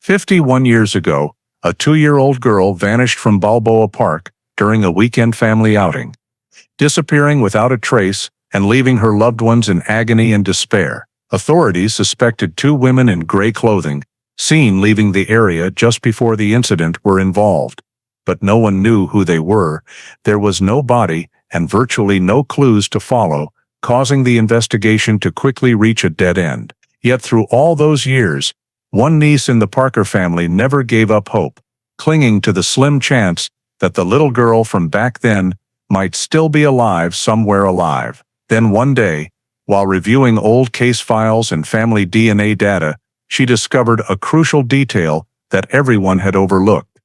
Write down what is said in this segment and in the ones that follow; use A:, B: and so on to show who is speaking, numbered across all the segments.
A: 51 years ago, a 2-year-old girl vanished from Balboa Park during a weekend family outing, disappearing without a trace and leaving her loved ones in agony and despair. Authorities suspected 2 women in gray clothing, seen leaving the area just before the incident, were involved. But no one knew who they were. There was no body and virtually no clues to follow, causing the investigation to quickly reach a dead end. Yet through all those years, one niece in the Parker family never gave up hope, clinging to the slim chance that the little girl from back then might still be alive somewhere alive. Then one day, while reviewing old case files and family DNA data, she discovered a crucial detail that everyone had overlooked.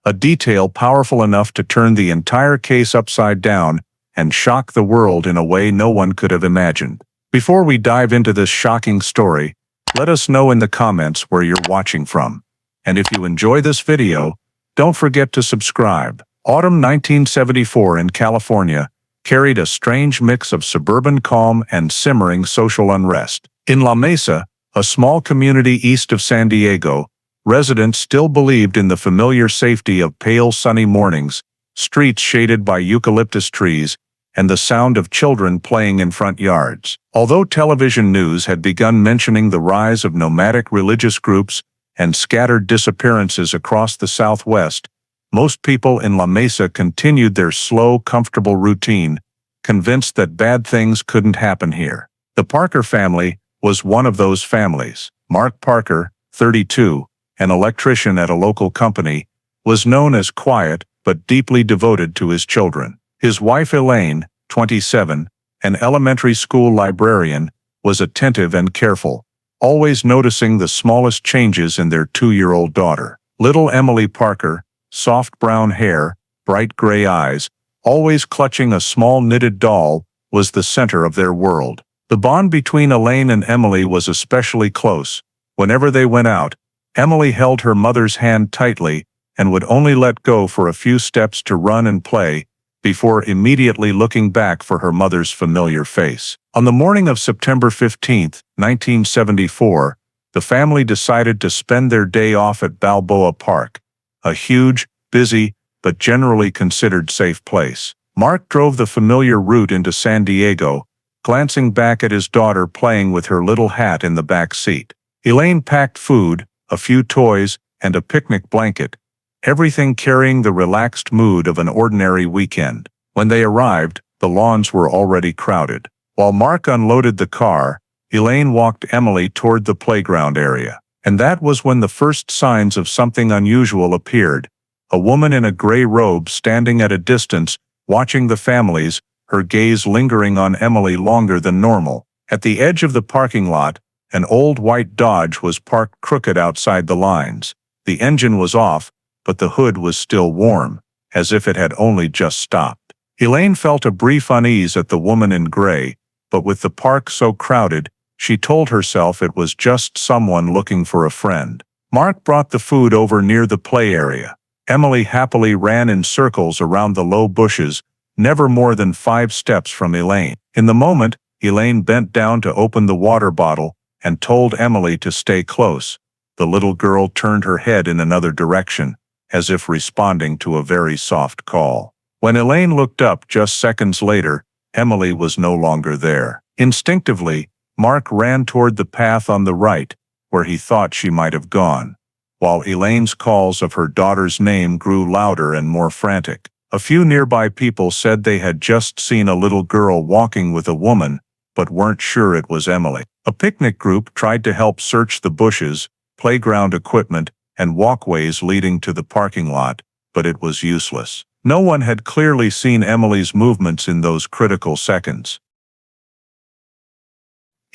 A: A detail powerful enough to turn the entire case upside down and shock the world in a way no one could have imagined. Before we dive into this shocking story, let us know in the comments where you're watching from. And if you enjoy this video, don't forget to subscribe. Autumn 1974 in California carried a strange mix of suburban calm and simmering social unrest. In La Mesa, a small community east of San Diego, residents still believed in the familiar safety of pale sunny mornings, streets shaded by eucalyptus trees, and the sound of children playing in front yards. Although television news had begun mentioning the rise of nomadic religious groups and scattered disappearances across the Southwest, most people in La Mesa continued their slow, comfortable routine, convinced that bad things couldn't happen here. The Parker family was one of those families. Mark Parker, 32, an electrician at a local company, was known as quiet but deeply devoted to his children. His wife Elaine, 27, an elementary school librarian, was attentive and careful, always noticing the smallest changes in their 2-year-old daughter. Little Emily Parker, soft brown hair, bright gray eyes, always clutching a small knitted doll, was the center of their world. The bond between Elaine and Emily was especially close. Whenever they went out, Emily held her mother's hand tightly and would only let go for a few steps to run and play, before immediately looking back for her mother's familiar face. On the morning of September 15, 1974, the family decided to spend their day off at Balboa Park, a huge, busy, but generally considered safe place. Mark drove the familiar route into San Diego, glancing back at his daughter playing with her little hat in the back seat. Elaine packed food, a few toys, and a picnic blanket, everything carrying the relaxed mood of an ordinary weekend. When they arrived, the lawns were already crowded. While Mark unloaded the car, Elaine walked Emily toward the playground area. And that was when the first signs of something unusual appeared. A woman in a gray robe standing at a distance, watching the families, her gaze lingering on Emily longer than normal. At the edge of the parking lot, an old white Dodge was parked crooked outside the lines. The engine was off, but the hood was still warm, as if it had only just stopped. Elaine felt a brief unease at the woman in gray, but with the park so crowded, she told herself it was just someone looking for a friend. Mark brought the food over near the play area. Emily happily ran in circles around the low bushes, never more than 5 steps from Elaine. In the moment, Elaine bent down to open the water bottle and told Emily to stay close. The little girl turned her head in another direction, as if responding to a very soft call. When Elaine looked up just seconds later, Emily was no longer there. Instinctively, Mark ran toward the path on the right, where he thought she might have gone, while Elaine's calls of her daughter's name grew louder and more frantic. A few nearby people said they had just seen a little girl walking with a woman, but weren't sure it was Emily. A picnic group tried to help search the bushes, playground equipment, and walkways leading to the parking lot, but it was useless. No one had clearly seen Emily's movements in those critical seconds.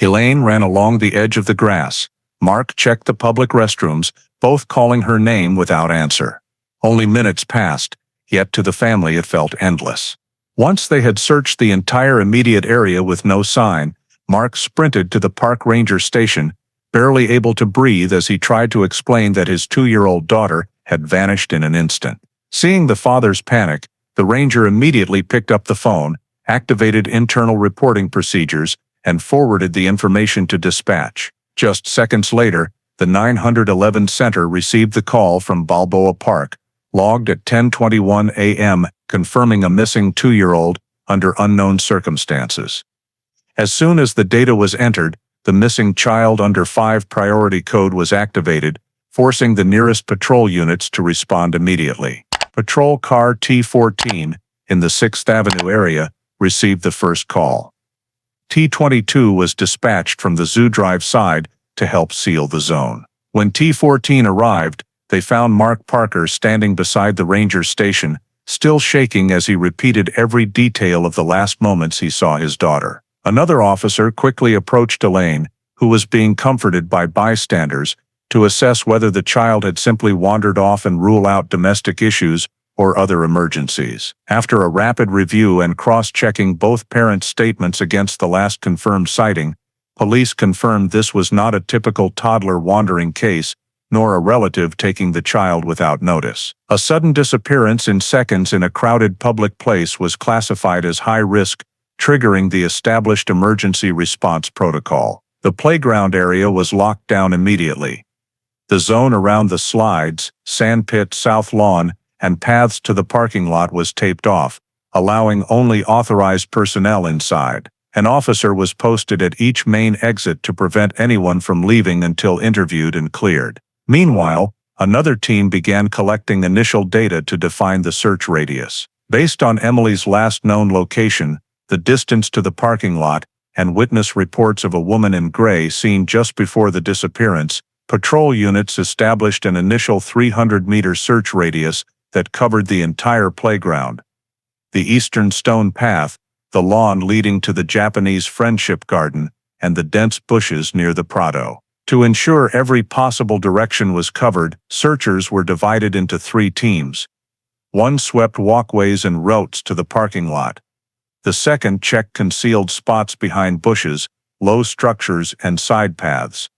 A: Elaine ran along the edge of the grass. Mark checked the public restrooms, both calling her name without answer. Only minutes passed, yet to the family it felt endless. Once they had searched the entire immediate area with no sign, Mark sprinted to the park ranger station, barely able to breathe as he tried to explain that his 2-year-old daughter had vanished in an instant. Seeing the father's panic, the ranger immediately picked up the phone, activated internal reporting procedures, and forwarded the information to dispatch. Just seconds later, The 911 center received the call from Balboa Park, logged at 10:21 a.m., confirming a missing 2-year-old under unknown circumstances. As soon as the data was entered, the missing child under 5 priority code was activated, forcing the nearest patrol units to respond immediately. Patrol car T-14 in the 6th Avenue area received the first call. T-22 was dispatched from the Zoo Drive side to help seal the zone. When T-14 arrived, they found Mark Parker standing beside the ranger station, still shaking as he repeated every detail of the last moments he saw his daughter. Another officer quickly approached Elaine, who was being comforted by bystanders, to assess whether the child had simply wandered off and rule out domestic issues or other emergencies. After a rapid review and cross-checking both parents' statements against the last confirmed sighting, police confirmed this was not a typical toddler wandering case, nor a relative taking the child without notice. A sudden disappearance in seconds in a crowded public place was classified as high risk, triggering the established emergency response protocol. The playground area was locked down immediately. The zone around the slides, sandpit, south lawn, and paths to the parking lot was taped off, allowing only authorized personnel inside. An officer was posted at each main exit to prevent anyone from leaving until interviewed and cleared. Meanwhile, another team began collecting initial data to define the search radius. Based on Emily's last known location, the distance to the parking lot, and witness reports of a woman in gray seen just before the disappearance, patrol units established an initial 300-meter search radius that covered the entire playground. The eastern stone path, the lawn leading to the Japanese Friendship Garden, and the dense bushes near the Prado. To ensure every possible direction was covered, searchers were divided into 3 teams. One swept walkways and routes to the parking lot. The second checked concealed spots behind bushes, low structures, and side paths.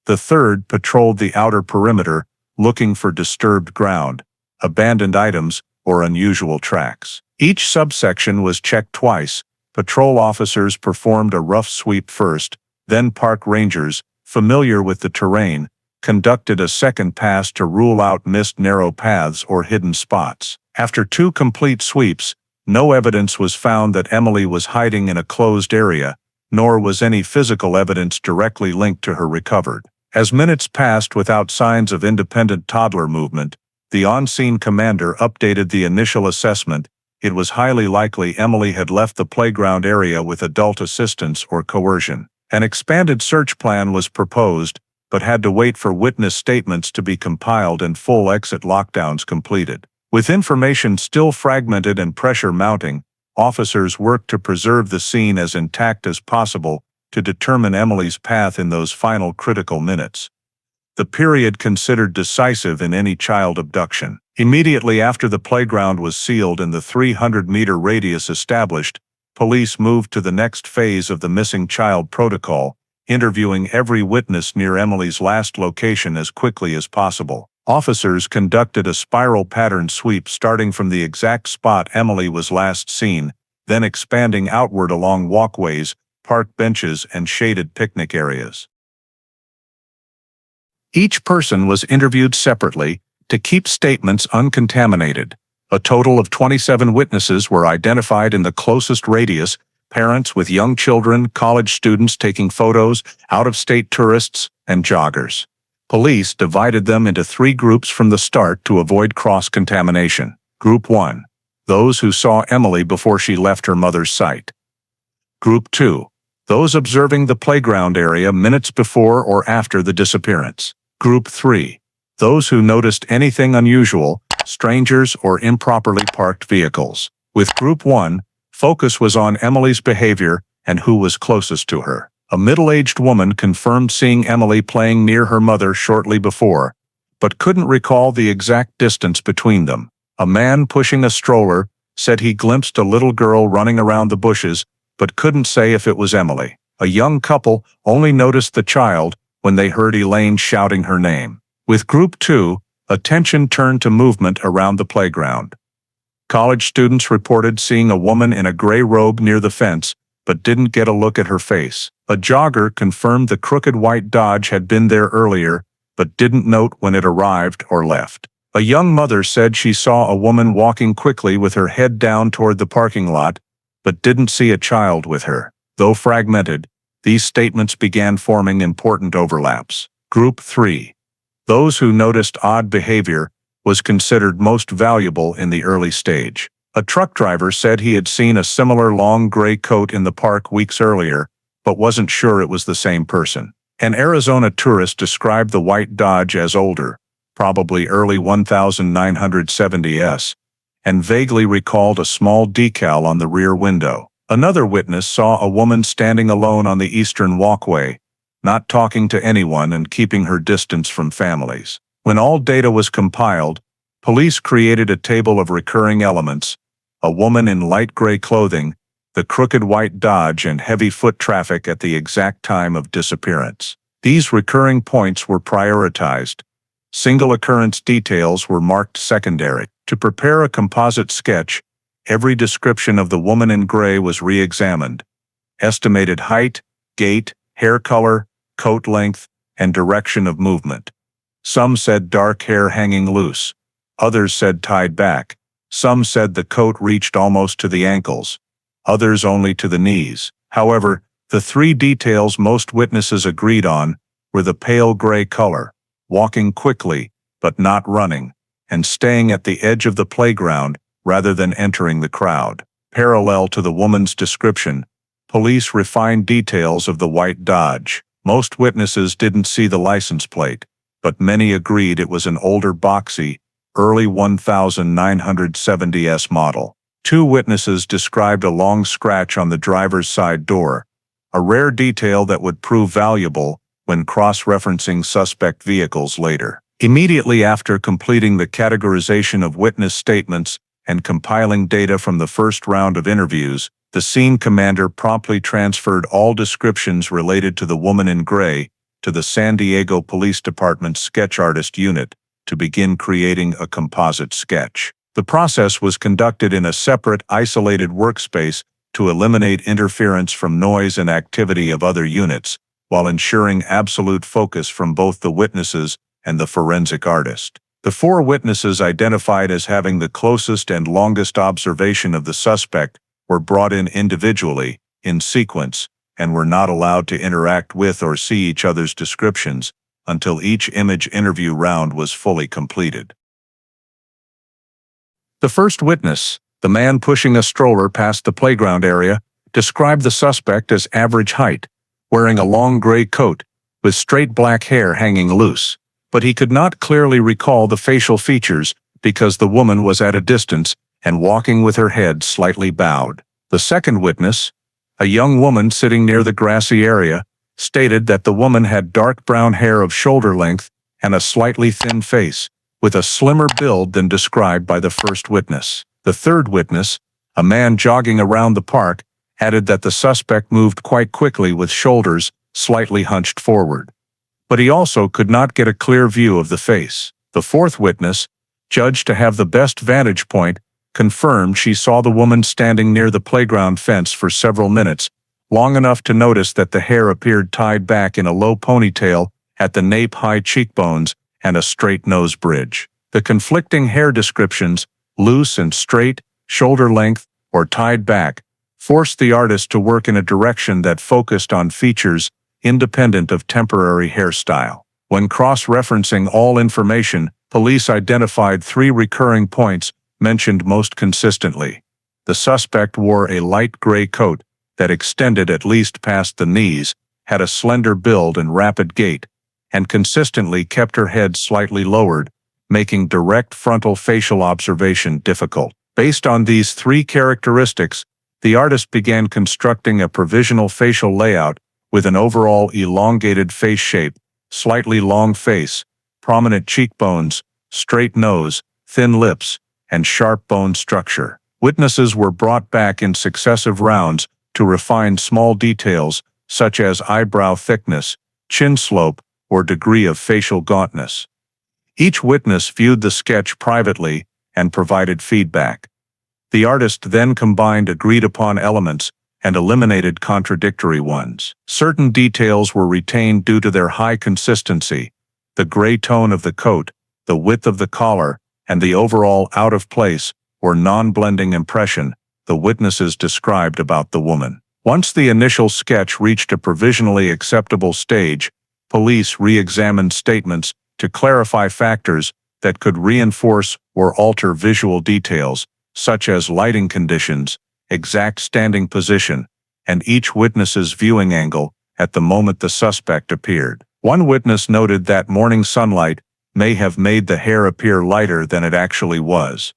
A: The third patrolled the outer perimeter, looking for disturbed ground, abandoned items, or unusual tracks. Each subsection was checked twice. Patrol officers performed a rough sweep first, then park rangers, familiar with the terrain, conducted a second pass to rule out missed narrow paths or hidden spots. After 2 complete sweeps, no evidence was found that Emily was hiding in a closed area, nor was any physical evidence directly linked to her recovered. As minutes passed without signs of independent toddler movement, the on-scene commander updated the initial assessment. It was highly likely Emily had left the playground area with adult assistance or coercion. An expanded search plan was proposed, but had to wait for witness statements to be compiled and full exit lockdowns completed. With information still fragmented and pressure mounting, officers worked to preserve the scene as intact as possible to determine Emily's path in those final critical minutes. The period considered decisive in any child abduction. Immediately after the playground was sealed and the 300-meter radius established, police moved to the next phase of the missing child protocol, interviewing every witness near Emily's last location as quickly as possible. Officers conducted a spiral pattern sweep starting from the exact spot Emily was last seen, then expanding outward along walkways, park benches, and shaded picnic areas. Each person was interviewed separately to keep statements uncontaminated. A total of 27 witnesses were identified in the closest radius: parents with young children, college students taking photos, out-of-state tourists, and joggers. Police divided them into 3 groups from the start to avoid cross-contamination. Group 1. Those who saw Emily before she left her mother's sight. Group 2. Those observing the playground area minutes before or after the disappearance. Group 3. Those who noticed anything unusual, strangers or improperly parked vehicles. With Group 1, focus was on Emily's behavior and who was closest to her. A middle-aged woman confirmed seeing Emily playing near her mother shortly before, but couldn't recall the exact distance between them. A man pushing a stroller said he glimpsed a little girl running around the bushes, but couldn't say if it was Emily. A young couple only noticed the child when they heard Elaine shouting her name. With Group 2, attention turned to movement around the playground. College students reported seeing a woman in a gray robe near the fence, but didn't get a look at her face. A jogger confirmed the crooked white Dodge had been there earlier, but didn't note when it arrived or left. A young mother said she saw a woman walking quickly with her head down toward the parking lot, but didn't see a child with her. Though fragmented, these statements began forming important overlaps. Group 3. Those who noticed odd behavior was considered most valuable in the early stage. A truck driver said he had seen a similar long gray coat in the park weeks earlier, but wasn't sure it was the same person. An Arizona tourist described the white Dodge as older, probably early 1970s, and vaguely recalled a small decal on the rear window. Another witness saw a woman standing alone on the eastern walkway, not talking to anyone and keeping her distance from families. When all data was compiled, police created a table of recurring elements: a woman in light gray clothing, the crooked white Dodge, and heavy foot traffic at the exact time of disappearance. These recurring points were prioritized. Single occurrence details were marked secondary. To prepare a composite sketch, every description of the woman in gray was re-examined. Estimated height, gait, hair color, coat length, and direction of movement. Some said dark hair hanging loose. Others said tied back. Some said the coat reached almost to the ankles. Others only to the knees. However, the three details most witnesses agreed on were the pale gray color, walking quickly, but not running, and staying at the edge of the playground rather than entering the crowd. Parallel to the woman's description, police refined details of the white Dodge. Most witnesses didn't see the license plate, but many agreed it was an older boxy, early 1970s model. Two witnesses described a long scratch on the driver's side door, a rare detail that would prove valuable when cross-referencing suspect vehicles later. Immediately after completing the categorization of witness statements and compiling data from the first round of interviews, the scene commander promptly transferred all descriptions related to the woman in gray to the San Diego Police Department's sketch artist unit to begin creating a composite sketch. The process was conducted in a separate, isolated workspace to eliminate interference from noise and activity of other units, while ensuring absolute focus from both the witnesses and the forensic artist. The four witnesses identified as having the closest and longest observation of the suspect were brought in individually, in sequence, and were not allowed to interact with or see each other's descriptions until each image interview round was fully completed. The first witness, the man pushing a stroller past the playground area, described the suspect as average height, wearing a long gray coat, with straight black hair hanging loose, but he could not clearly recall the facial features because the woman was at a distance and walking with her head slightly bowed. The second witness, a young woman sitting near the grassy area, stated that the woman had dark brown hair of shoulder length and a slightly thin face, with a slimmer build than described by the first witness. The third witness, a man jogging around the park, added that the suspect moved quite quickly with shoulders slightly hunched forward. But he also could not get a clear view of the face. The fourth witness, judged to have the best vantage point, confirmed she saw the woman standing near the playground fence for several minutes, long enough to notice that the hair appeared tied back in a low ponytail at the nape-high cheekbones and a straight nose bridge. The conflicting hair descriptions, loose and straight, shoulder length, or tied back, forced the artist to work in a direction that focused on features independent of temporary hairstyle. When cross-referencing all information, police identified three recurring points mentioned most consistently. The suspect wore a light gray coat that extended at least past the knees, had a slender build and rapid gait, and consistently kept her head slightly lowered, making direct frontal facial observation difficult. Based on these three characteristics, the artist began constructing a provisional facial layout with an overall elongated face shape, slightly long face, prominent cheekbones, straight nose, thin lips, and sharp bone structure. Witnesses were brought back in successive rounds to refine small details such as eyebrow thickness, chin slope, or degree of facial gauntness. Each witness viewed the sketch privately and provided feedback. The artist then combined agreed-upon elements and eliminated contradictory ones. Certain details were retained due to their high consistency, The gray tone of the coat, the width of the collar, and the overall out-of-place or non-blending impression the witnesses described about the woman. Once the initial sketch reached a provisionally acceptable stage, police re-examined statements to clarify factors that could reinforce or alter visual details, such as lighting conditions, exact standing position, and each witness's viewing angle at the moment the suspect appeared. One witness noted that morning sunlight may have made the hair appear lighter than it actually was.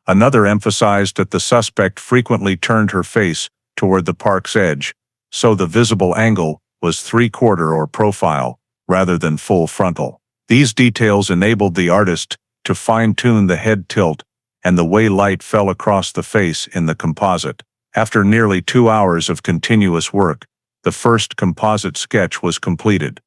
A: Another emphasized that the suspect frequently turned her face toward the park's edge, so the visible angle was three-quarter or profile, rather than full frontal. These details enabled the artist to fine-tune the head tilt and the way light fell across the face in the composite. After nearly 2 hours of continuous work, the first composite sketch was completed.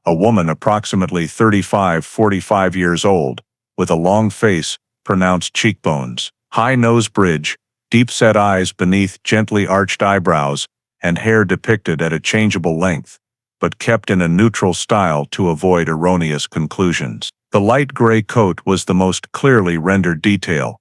A: A woman approximately 35–45 years old, with a long face, pronounced cheekbones, high nose bridge, deep-set eyes beneath gently arched eyebrows, and hair depicted at a changeable length, but kept in a neutral style to avoid erroneous conclusions. The light gray coat was the most clearly rendered detail,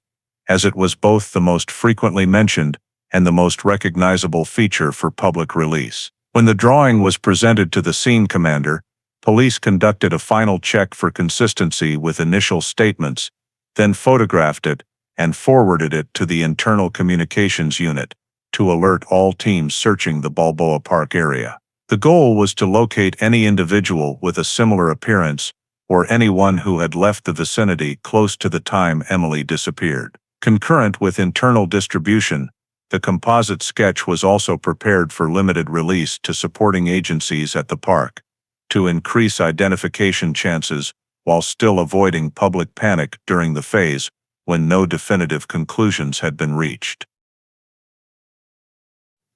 A: as it was both the most frequently mentioned and the most recognizable feature for public release. When the drawing was presented to the scene commander, police conducted a final check for consistency with initial statements, then photographed it and forwarded it to the internal communications unit to alert all teams searching the Balboa Park area. The goal was to locate any individual with a similar appearance or anyone who had left the vicinity close to the time Emily disappeared. Concurrent with internal distribution, the composite sketch was also prepared for limited release to supporting agencies at the park, to increase identification chances while still avoiding public panic during the phase when no definitive conclusions had been reached.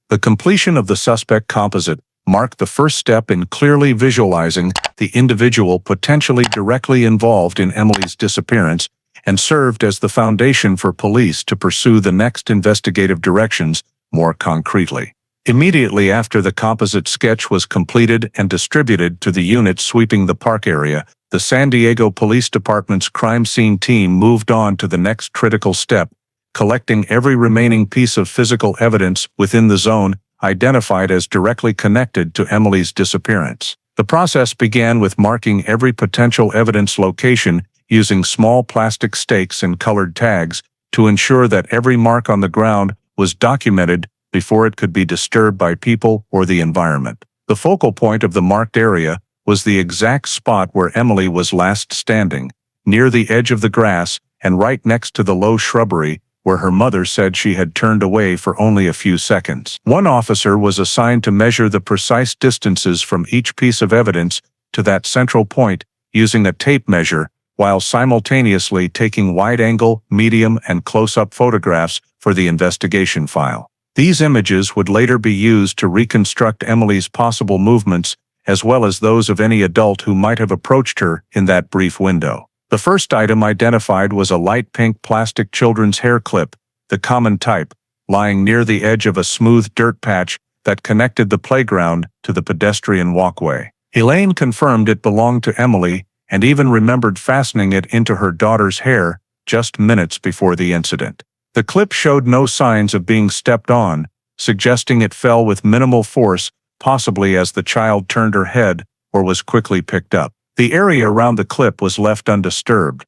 A: The completion of the suspect composite marked the first step in clearly visualizing the individual potentially directly involved in Emily's disappearance and served as the foundation for police to pursue the next investigative directions more concretely. Immediately after the composite sketch was completed and distributed to the units sweeping the park area, the San Diego Police Department's crime scene team moved on to the next critical step, collecting every remaining piece of physical evidence within the zone identified as directly connected to Emily's disappearance. The process began with marking every potential evidence location using small plastic stakes and colored tags to ensure that every mark on the ground was documented before it could be disturbed by people or the environment. The focal point of the marked area was the exact spot where Emily was last standing, near the edge of the grass and right next to the low shrubbery where her mother said she had turned away for only a few seconds. One officer was assigned to measure the precise distances from each piece of evidence to that central point using a tape measure, while simultaneously taking wide-angle, medium, and close-up photographs for the investigation file. These images would later be used to reconstruct Emily's possible movements, as well as those of any adult who might have approached her in that brief window. The first item identified was a light pink plastic children's hair clip, the common type, lying near the edge of a smooth dirt patch that connected the playground to the pedestrian walkway. Elaine confirmed it belonged to Emily and even remembered fastening it into her daughter's hair just minutes before the incident. The clip showed no signs of being stepped on, suggesting it fell with minimal force, possibly as the child turned her head or was quickly picked up. The area around the clip was left undisturbed.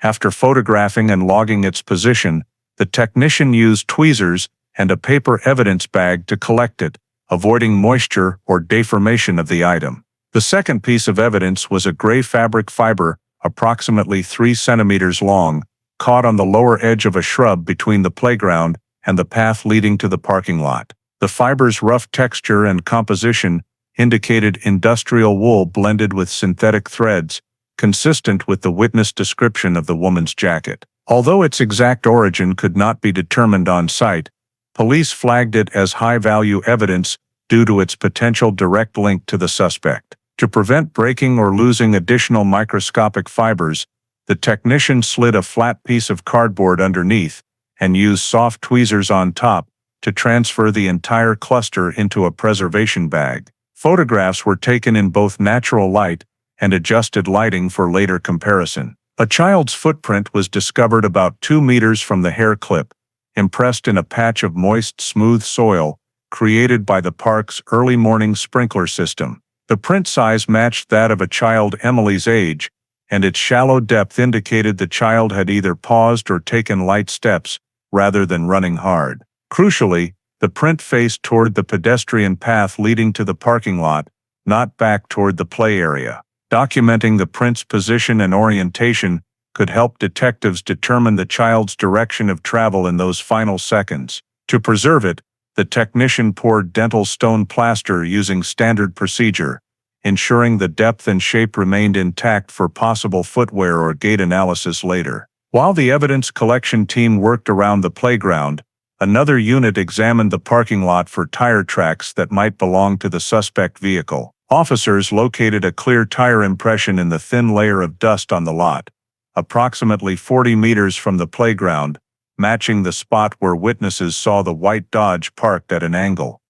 A: After photographing and logging its position, the technician used tweezers and a paper evidence bag to collect it, avoiding moisture or deformation of the item. The second piece of evidence was a gray fabric fiber, approximately 3 centimeters long, caught on the lower edge of a shrub between the playground and the path leading to the parking lot. The fiber's rough texture and composition indicated industrial wool blended with synthetic threads, consistent with the witness description of the woman's jacket. Although its exact origin could not be determined on site, police flagged it as high-value evidence due to its potential direct link to the suspect. To prevent breaking or losing additional microscopic fibers, the technician slid a flat piece of cardboard underneath and used soft tweezers on top to transfer the entire cluster into a preservation bag. Photographs were taken in both natural light and adjusted lighting for later comparison. A child's footprint was discovered about 2 meters from the hair clip, impressed in a patch of moist, smooth soil created by the park's early morning sprinkler system. The print size matched that of a child Emily's age, and its shallow depth indicated the child had either paused or taken light steps, rather than running hard. Crucially, the print faced toward the pedestrian path leading to the parking lot, not back toward the play area. Documenting the print's position and orientation could help detectives determine the child's direction of travel in those final seconds. To preserve it, the technician poured dental stone plaster using standard procedure, ensuring the depth and shape remained intact for possible footwear or gait analysis later. While the evidence collection team worked around the playground, another unit examined the parking lot for tire tracks that might belong to the suspect vehicle. Officers located a clear tire impression in the thin layer of dust on the lot, approximately 40 meters from the playground, matching the spot where witnesses saw the white Dodge parked at an angle.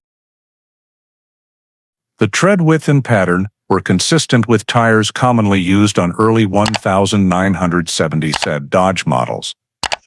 A: The tread width and pattern were consistent with tires commonly used on early 1970 said Dodge models.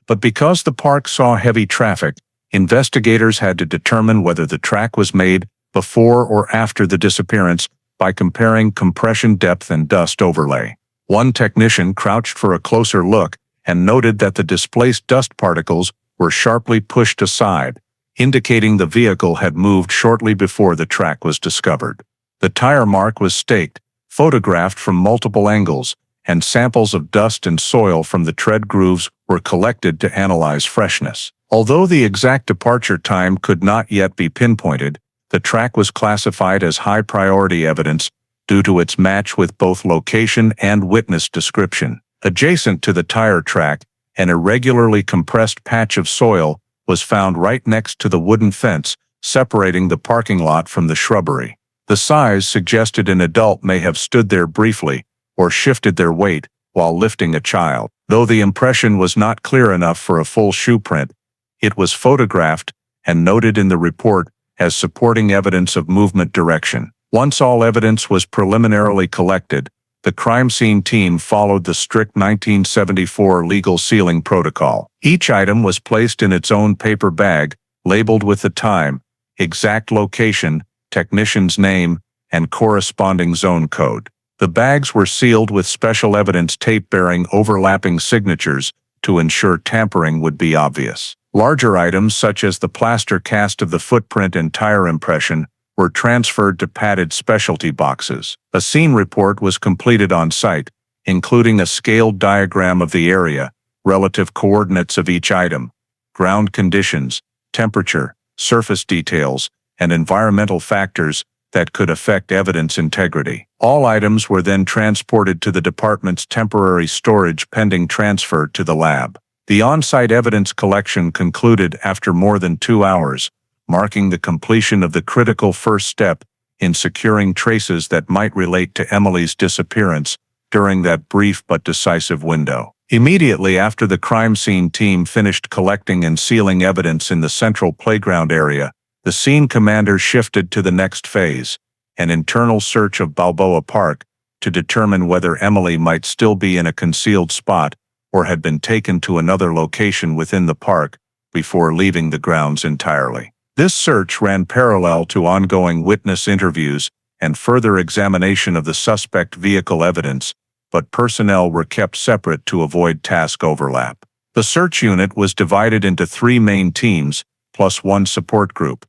A: But because the park saw heavy traffic, investigators had to determine whether the track was made before or after the disappearance by comparing compression depth and dust overlay. One technician crouched for a closer look and noted that the displaced dust particles were sharply pushed aside, indicating the vehicle had moved shortly before the track was discovered. The tire mark was staked, photographed from multiple angles, and samples of dust and soil from the tread grooves were collected to analyze freshness. Although the exact departure time could not yet be pinpointed, the track was classified as high-priority evidence due to its match with both location and witness description. Adjacent to the tire track, an irregularly compressed patch of soil was found right next to the wooden fence separating the parking lot from the shrubbery. The size suggested an adult may have stood there briefly or shifted their weight while lifting a child. Though the impression was not clear enough for a full shoe print, it was photographed and noted in the report as supporting evidence of movement direction. Once all evidence was preliminarily collected, the crime scene team followed the strict 1974 legal sealing protocol. Each item was placed in its own paper bag, labeled with the time, exact location, technician's name, and corresponding zone code. The bags were sealed with special evidence tape bearing overlapping signatures to ensure tampering would be obvious. Larger items such as the plaster cast of the footprint and tire impression were transferred to padded specialty boxes. A scene report was completed on site, including a scaled diagram of the area, relative coordinates of each item, ground conditions, temperature, surface details, and environmental factors that could affect evidence integrity. All items were then transported to the department's temporary storage pending transfer to the lab. The on-site evidence collection concluded after more than 2 hours, marking the completion of the critical first step in securing traces that might relate to Emily's disappearance during that brief but decisive window. Immediately after the crime scene team finished collecting and sealing evidence in the central playground area, the scene commander shifted to the next phase, an internal search of Balboa Park, to determine whether Emily might still be in a concealed spot or had been taken to another location within the park before leaving the grounds entirely. This search ran parallel to ongoing witness interviews and further examination of the suspect vehicle evidence, but personnel were kept separate to avoid task overlap. The search unit was divided into 3 main teams, plus 1 support group,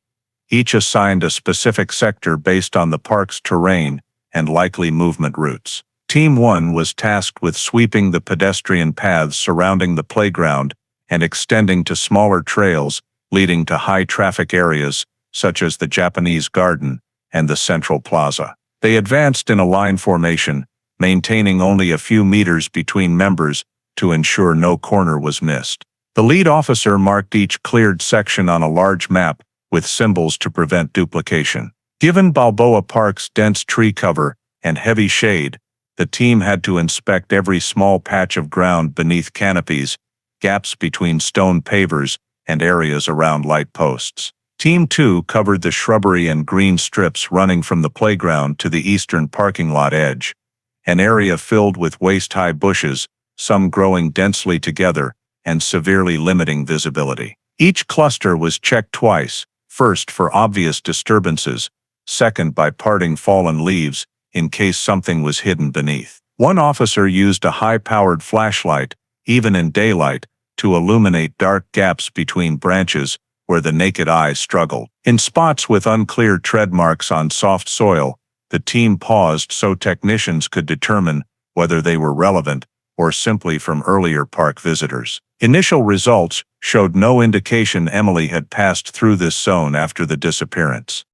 A: each assigned a specific sector based on the park's terrain and likely movement routes. Team 1 was tasked with sweeping the pedestrian paths surrounding the playground and extending to smaller trails leading to high-traffic areas such as the Japanese Garden and the Central Plaza. They advanced in a line formation, maintaining only a few meters between members to ensure no corner was missed. The lead officer marked each cleared section on a large map with symbols to prevent duplication. Given Balboa Park's dense tree cover and heavy shade, the team had to inspect every small patch of ground beneath canopies, gaps between stone pavers, and areas around light posts. Team 2 covered the shrubbery and green strips running from the playground to the eastern parking lot edge, an area filled with waist-high bushes, some growing densely together and severely limiting visibility. Each cluster was checked twice, first for obvious disturbances, second by parting fallen leaves in case something was hidden beneath. One officer used a high-powered flashlight, even in daylight, to illuminate dark gaps between branches where the naked eye struggled. In spots with unclear tread marks on soft soil, the team paused so technicians could determine whether they were relevant or simply from earlier park visitors. Initial results showed no indication Emily had passed through this zone after the disappearance.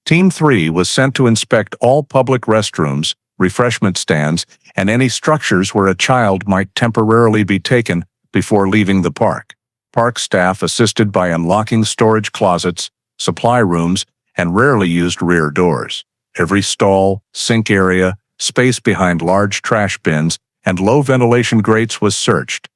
A: Team 3 was sent to inspect all public restrooms, refreshment stands, and any structures where a child might temporarily be taken before leaving the park. Park staff assisted by unlocking storage closets, supply rooms, and rarely used rear doors. Every stall, sink area, space behind large trash bins, and low ventilation grates was searched,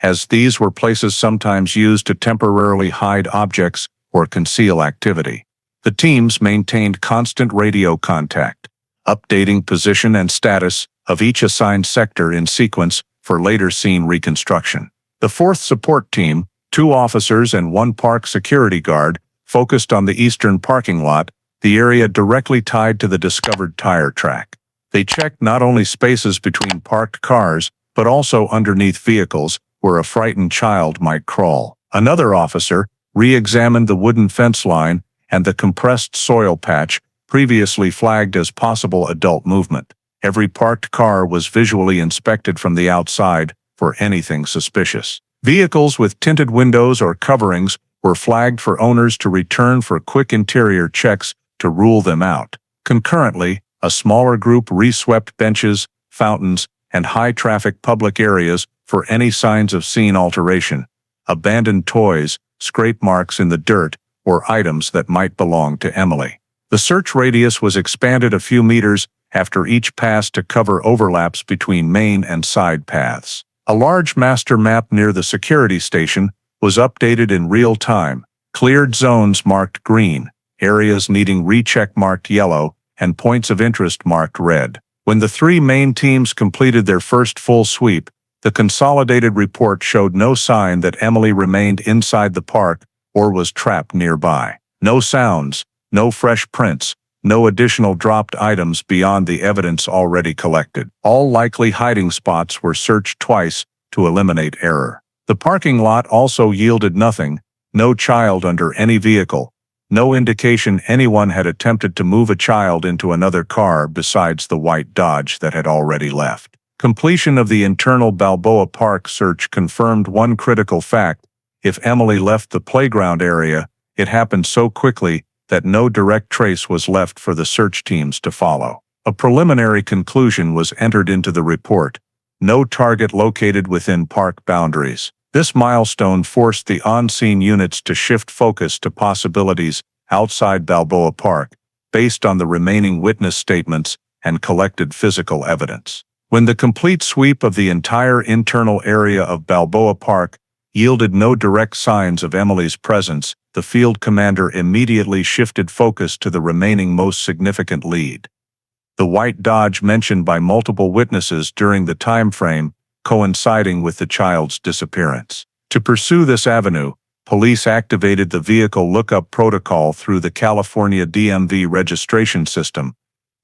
A: as these were places sometimes used to temporarily hide objects or conceal activity. The teams maintained constant radio contact, updating position and status of each assigned sector in sequence for later scene reconstruction. The 4th support team, 2 officers and 1 park security guard, focused on the eastern parking lot, the area directly tied to the discovered tire track. They checked not only spaces between parked cars, but also underneath vehicles where a frightened child might crawl. Another officer re-examined the wooden fence line and the compressed soil patch previously flagged as possible adult movement. Every parked car was visually inspected from the outside for anything suspicious. Vehicles with tinted windows or coverings were flagged for owners to return for quick interior checks to rule them out. Concurrently, a smaller group re-swept benches, fountains, and high-traffic public areas for any signs of scene alteration, abandoned toys, scrape marks in the dirt, or items that might belong to Emily. The search radius was expanded a few meters after each pass to cover overlaps between main and side paths. A large master map near the security station was updated in real time, cleared zones marked green, areas needing recheck marked yellow, and points of interest marked red. When the 3 main teams completed their first full sweep, the consolidated report showed no sign that Emily remained inside the park or was trapped nearby. No sounds, no fresh prints, no additional dropped items beyond the evidence already collected. All likely hiding spots were searched twice to eliminate error. The parking lot also yielded nothing, no child under any vehicle, no indication anyone had attempted to move a child into another car besides the white Dodge that had already left. Completion of the internal Balboa Park search confirmed one critical fact: if Emily left the playground area, it happened so quickly that no direct trace was left for the search teams to follow. A preliminary conclusion was entered into the report: no target located within park boundaries. This milestone forced the on-scene units to shift focus to possibilities outside Balboa Park, based on the remaining witness statements and collected physical evidence. When the complete sweep of the entire internal area of Balboa Park yielded no direct signs of Emily's presence, the field commander immediately shifted focus to the remaining most significant lead: the white Dodge mentioned by multiple witnesses during the time frame coinciding with the child's disappearance. To pursue this avenue, police activated the vehicle lookup protocol through the California DMV registration system,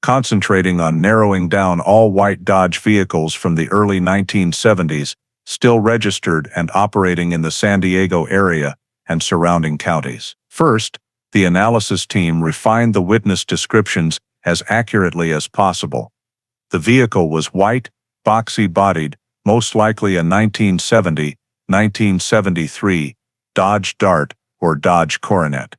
A: concentrating on narrowing down all white Dodge vehicles from the early 1970s, still registered and operating in the San Diego area and surrounding counties. First, the analysis team refined the witness descriptions as accurately as possible. The vehicle was white, boxy-bodied, most likely a 1970, 1973 Dodge Dart or Dodge Coronet,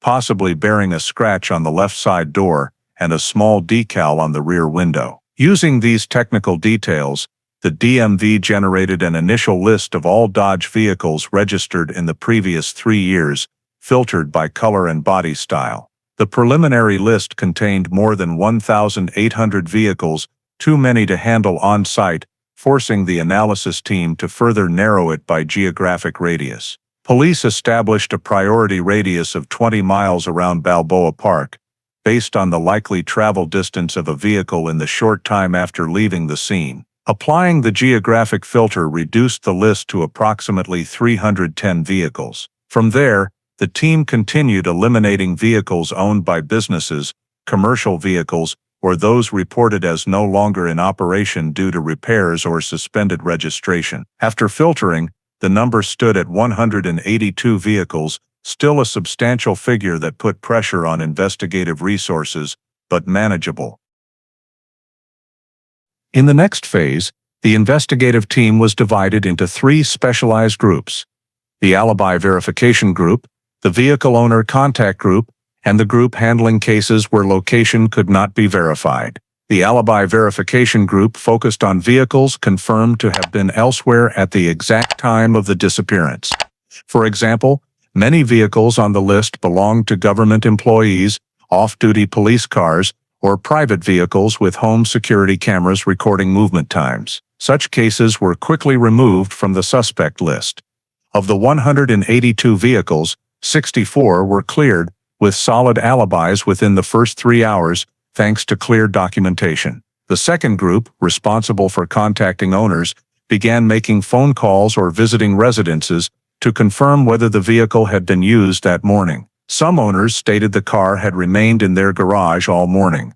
A: possibly bearing a scratch on the left side door and a small decal on the rear window. Using these technical details, the DMV generated an initial list of all Dodge vehicles registered in the previous 3 years, filtered by color and body style. The preliminary list contained more than 1,800 vehicles, too many to handle on-site, forcing the analysis team to further narrow it by geographic radius. Police established a priority radius of 20 miles around Balboa Park, based on the likely travel distance of a vehicle in the short time after leaving the scene. Applying the geographic filter reduced the list to approximately 310 vehicles. From there, the team continued eliminating vehicles owned by businesses, commercial vehicles, or those reported as no longer in operation due to repairs or suspended registration. After filtering, the number stood at 182 vehicles, still a substantial figure that put pressure on investigative resources, but manageable. In the next phase, the investigative team was divided into three specialized groups: the alibi verification group, the vehicle owner contact group, and the group handling cases where location could not be verified. The alibi verification group focused on vehicles confirmed to have been elsewhere at the exact time of the disappearance. For example, many vehicles on the list belonged to government employees, off-duty police cars, or private vehicles with home security cameras recording movement times. Such cases were quickly removed from the suspect list. Of the 182 vehicles, 64 were cleared, with solid alibis within the first 3 hours, thanks to clear documentation. The second group, responsible for contacting owners, began making phone calls or visiting residences to confirm whether the vehicle had been used that morning. Some owners stated the car had remained in their garage all morning.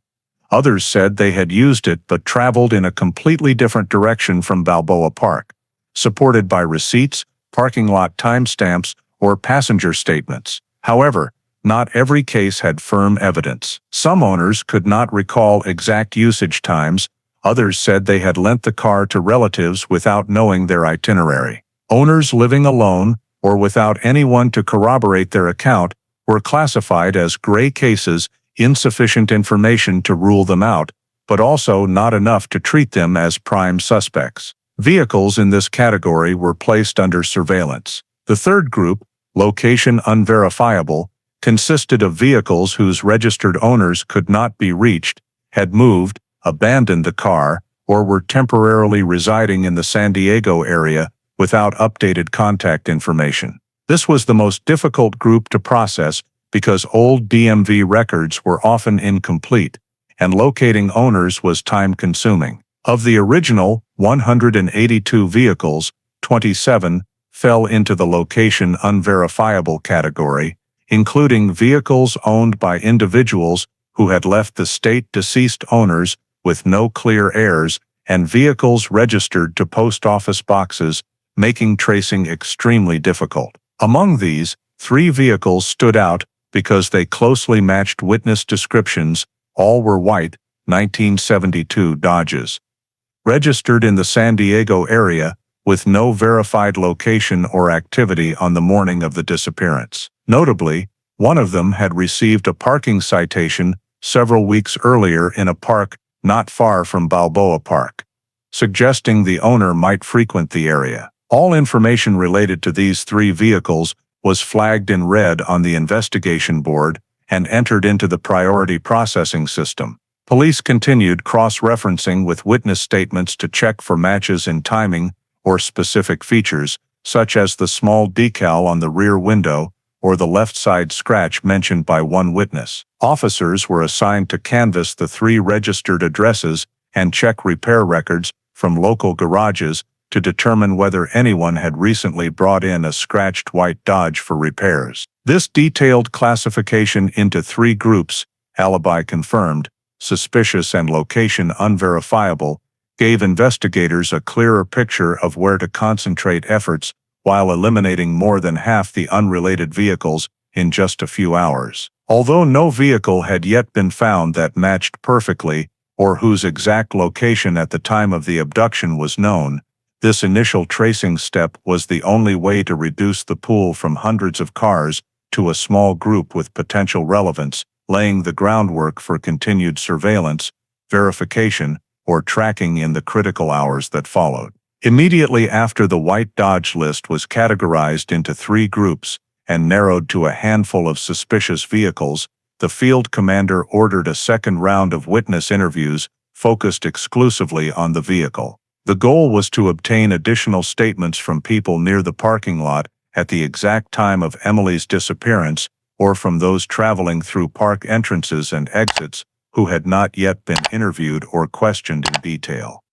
A: Others said they had used it but traveled in a completely different direction from Balboa Park, supported by receipts, parking lot timestamps, or passenger statements. However, not every case had firm evidence. Some owners could not recall exact usage times. Others said they had lent the car to relatives without knowing their itinerary. Owners living alone, or without anyone to corroborate their account, were classified as gray cases, insufficient information to rule them out, but also not enough to treat them as prime suspects. Vehicles in this category were placed under surveillance. The third group, location unverifiable, consisted of vehicles whose registered owners could not be reached, had moved, abandoned the car, or were temporarily residing in the San Diego area without updated contact information. This was the most difficult group to process because old DMV records were often incomplete, and locating owners was time-consuming. Of the original 182 vehicles, 27 fell into the location unverifiable category, including vehicles owned by individuals who had left the state deceased owners with no clear heirs, and vehicles registered to post office boxes, making tracing extremely difficult. Among these, 3 vehicles stood out because they closely matched witness descriptions. All were white, 1972 Dodges, registered in the San Diego area, with no verified location or activity on the morning of the disappearance. Notably, one of them had received a parking citation several weeks earlier in a park not far from Balboa Park, suggesting the owner might frequent the area. All information related to these 3 vehicles was flagged in red on the investigation board and entered into the priority processing system. Police continued cross-referencing with witness statements to check for matches in timing or specific features, such as the small decal on the rear window or the left side scratch mentioned by one witness. Officers were assigned to canvass the 3 registered addresses and check repair records from local garages to determine whether anyone had recently brought in a scratched white Dodge for repairs. This detailed classification into 3 groups, alibi confirmed, suspicious, and location unverifiable, gave investigators a clearer picture of where to concentrate efforts while eliminating more than half the unrelated vehicles in just a few hours. Although no vehicle had yet been found that matched perfectly or whose exact location at the time of the abduction was known, this initial tracing step was the only way to reduce the pool from hundreds of cars to a small group with potential relevance, laying the groundwork for continued surveillance, verification, or tracking in the critical hours that followed. Immediately after the white Dodge list was categorized into 3 groups and narrowed to a handful of suspicious vehicles, the field commander ordered a second round of witness interviews focused exclusively on the vehicle. The goal was to obtain additional statements from people near the parking lot at the exact time of Emily's disappearance or from those traveling through park entrances and exits who had not yet been interviewed or questioned in detail.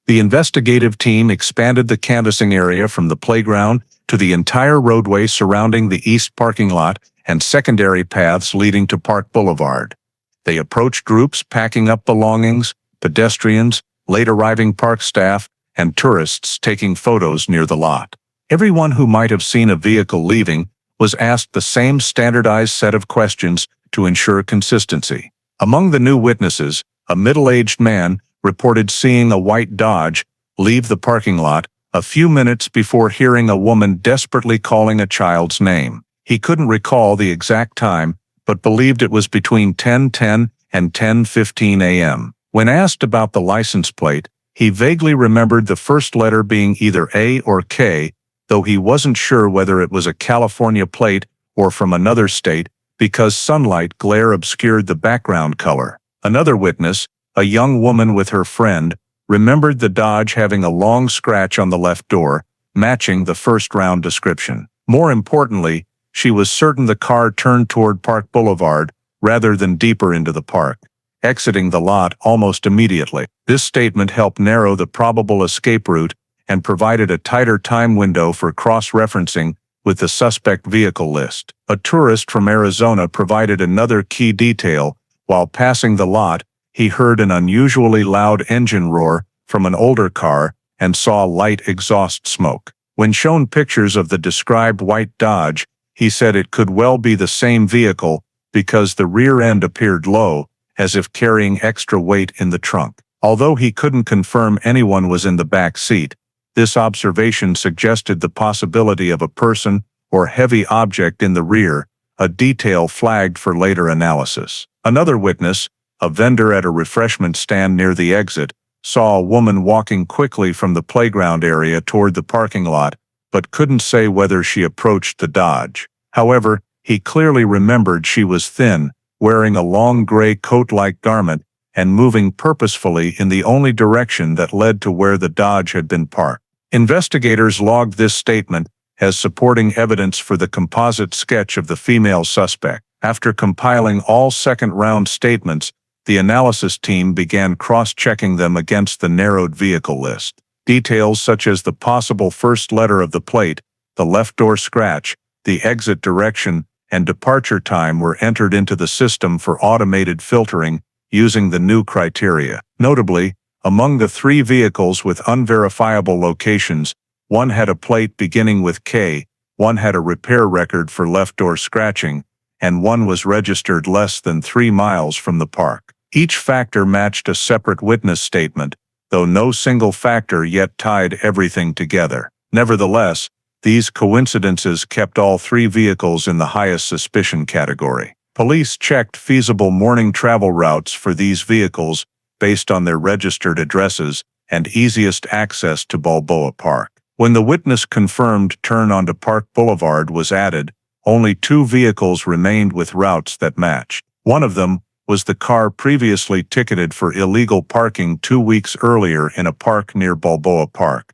A: The investigative team expanded the canvassing area from the playground to the entire roadway surrounding the east parking lot and secondary paths leading to Park Boulevard. They approached groups packing up belongings, pedestrians, late-arriving park staff, and tourists taking photos near the lot. Everyone who might have seen a vehicle leaving was asked the same standardized set of questions to ensure consistency. Among the new witnesses, a middle-aged man reported seeing a white Dodge leave the parking lot a few minutes before hearing a woman desperately calling a child's name. He couldn't recall the exact time, but believed it was between 10:10 and 10:15 a.m. When asked about the license plate, he vaguely remembered the first letter being either A or K, though he wasn't sure whether it was a California plate or from another state because sunlight glare obscured the background color. Another witness, a young woman with her friend, remembered the Dodge having a long scratch on the left door, matching the first-round description. More importantly, she was certain the car turned toward Park Boulevard rather than deeper into the park, exiting the lot almost immediately. This statement helped narrow the probable escape route and provided a tighter time window for cross-referencing with the suspect vehicle list. A tourist from Arizona provided another key detail. While passing the lot, he heard an unusually loud engine roar from an older car and saw light exhaust smoke. When shown pictures of the described white Dodge, he said it could well be the same vehicle because the rear end appeared low, as if carrying extra weight in the trunk. Although he couldn't confirm anyone was in the back seat, this observation suggested the possibility of a person or heavy object in the rear, a detail flagged for later analysis. Another witness, a vendor at a refreshment stand near the exit, saw a woman walking quickly from the playground area toward the parking lot, but couldn't say whether she approached the Dodge. However, he clearly remembered she was thin, wearing a long gray coat-like garment, and moving purposefully in the only direction that led to where the Dodge had been parked. Investigators logged this statement as supporting evidence for the composite sketch of the female suspect. After compiling all second-round statements, the analysis team began cross-checking them against the narrowed vehicle list. Details such as the possible first letter of the plate, the left door scratch, the exit direction, and departure time were entered into the system for automated filtering using the new criteria. Notably, among the 3 vehicles with unverifiable locations, one had a plate beginning with K, one had a repair record for left door scratching, and one was registered less than 3 miles from the park. Each factor matched a separate witness statement, though no single factor yet tied everything together. Nevertheless, these coincidences kept all 3 vehicles in the highest suspicion category. Police checked feasible morning travel routes for these vehicles based on their registered addresses and easiest access to Balboa Park. When the witness confirmed turn onto Park Boulevard was added, only 2 vehicles remained with routes that matched. One of them was the car previously ticketed for illegal parking 2 weeks earlier in a park near Balboa Park,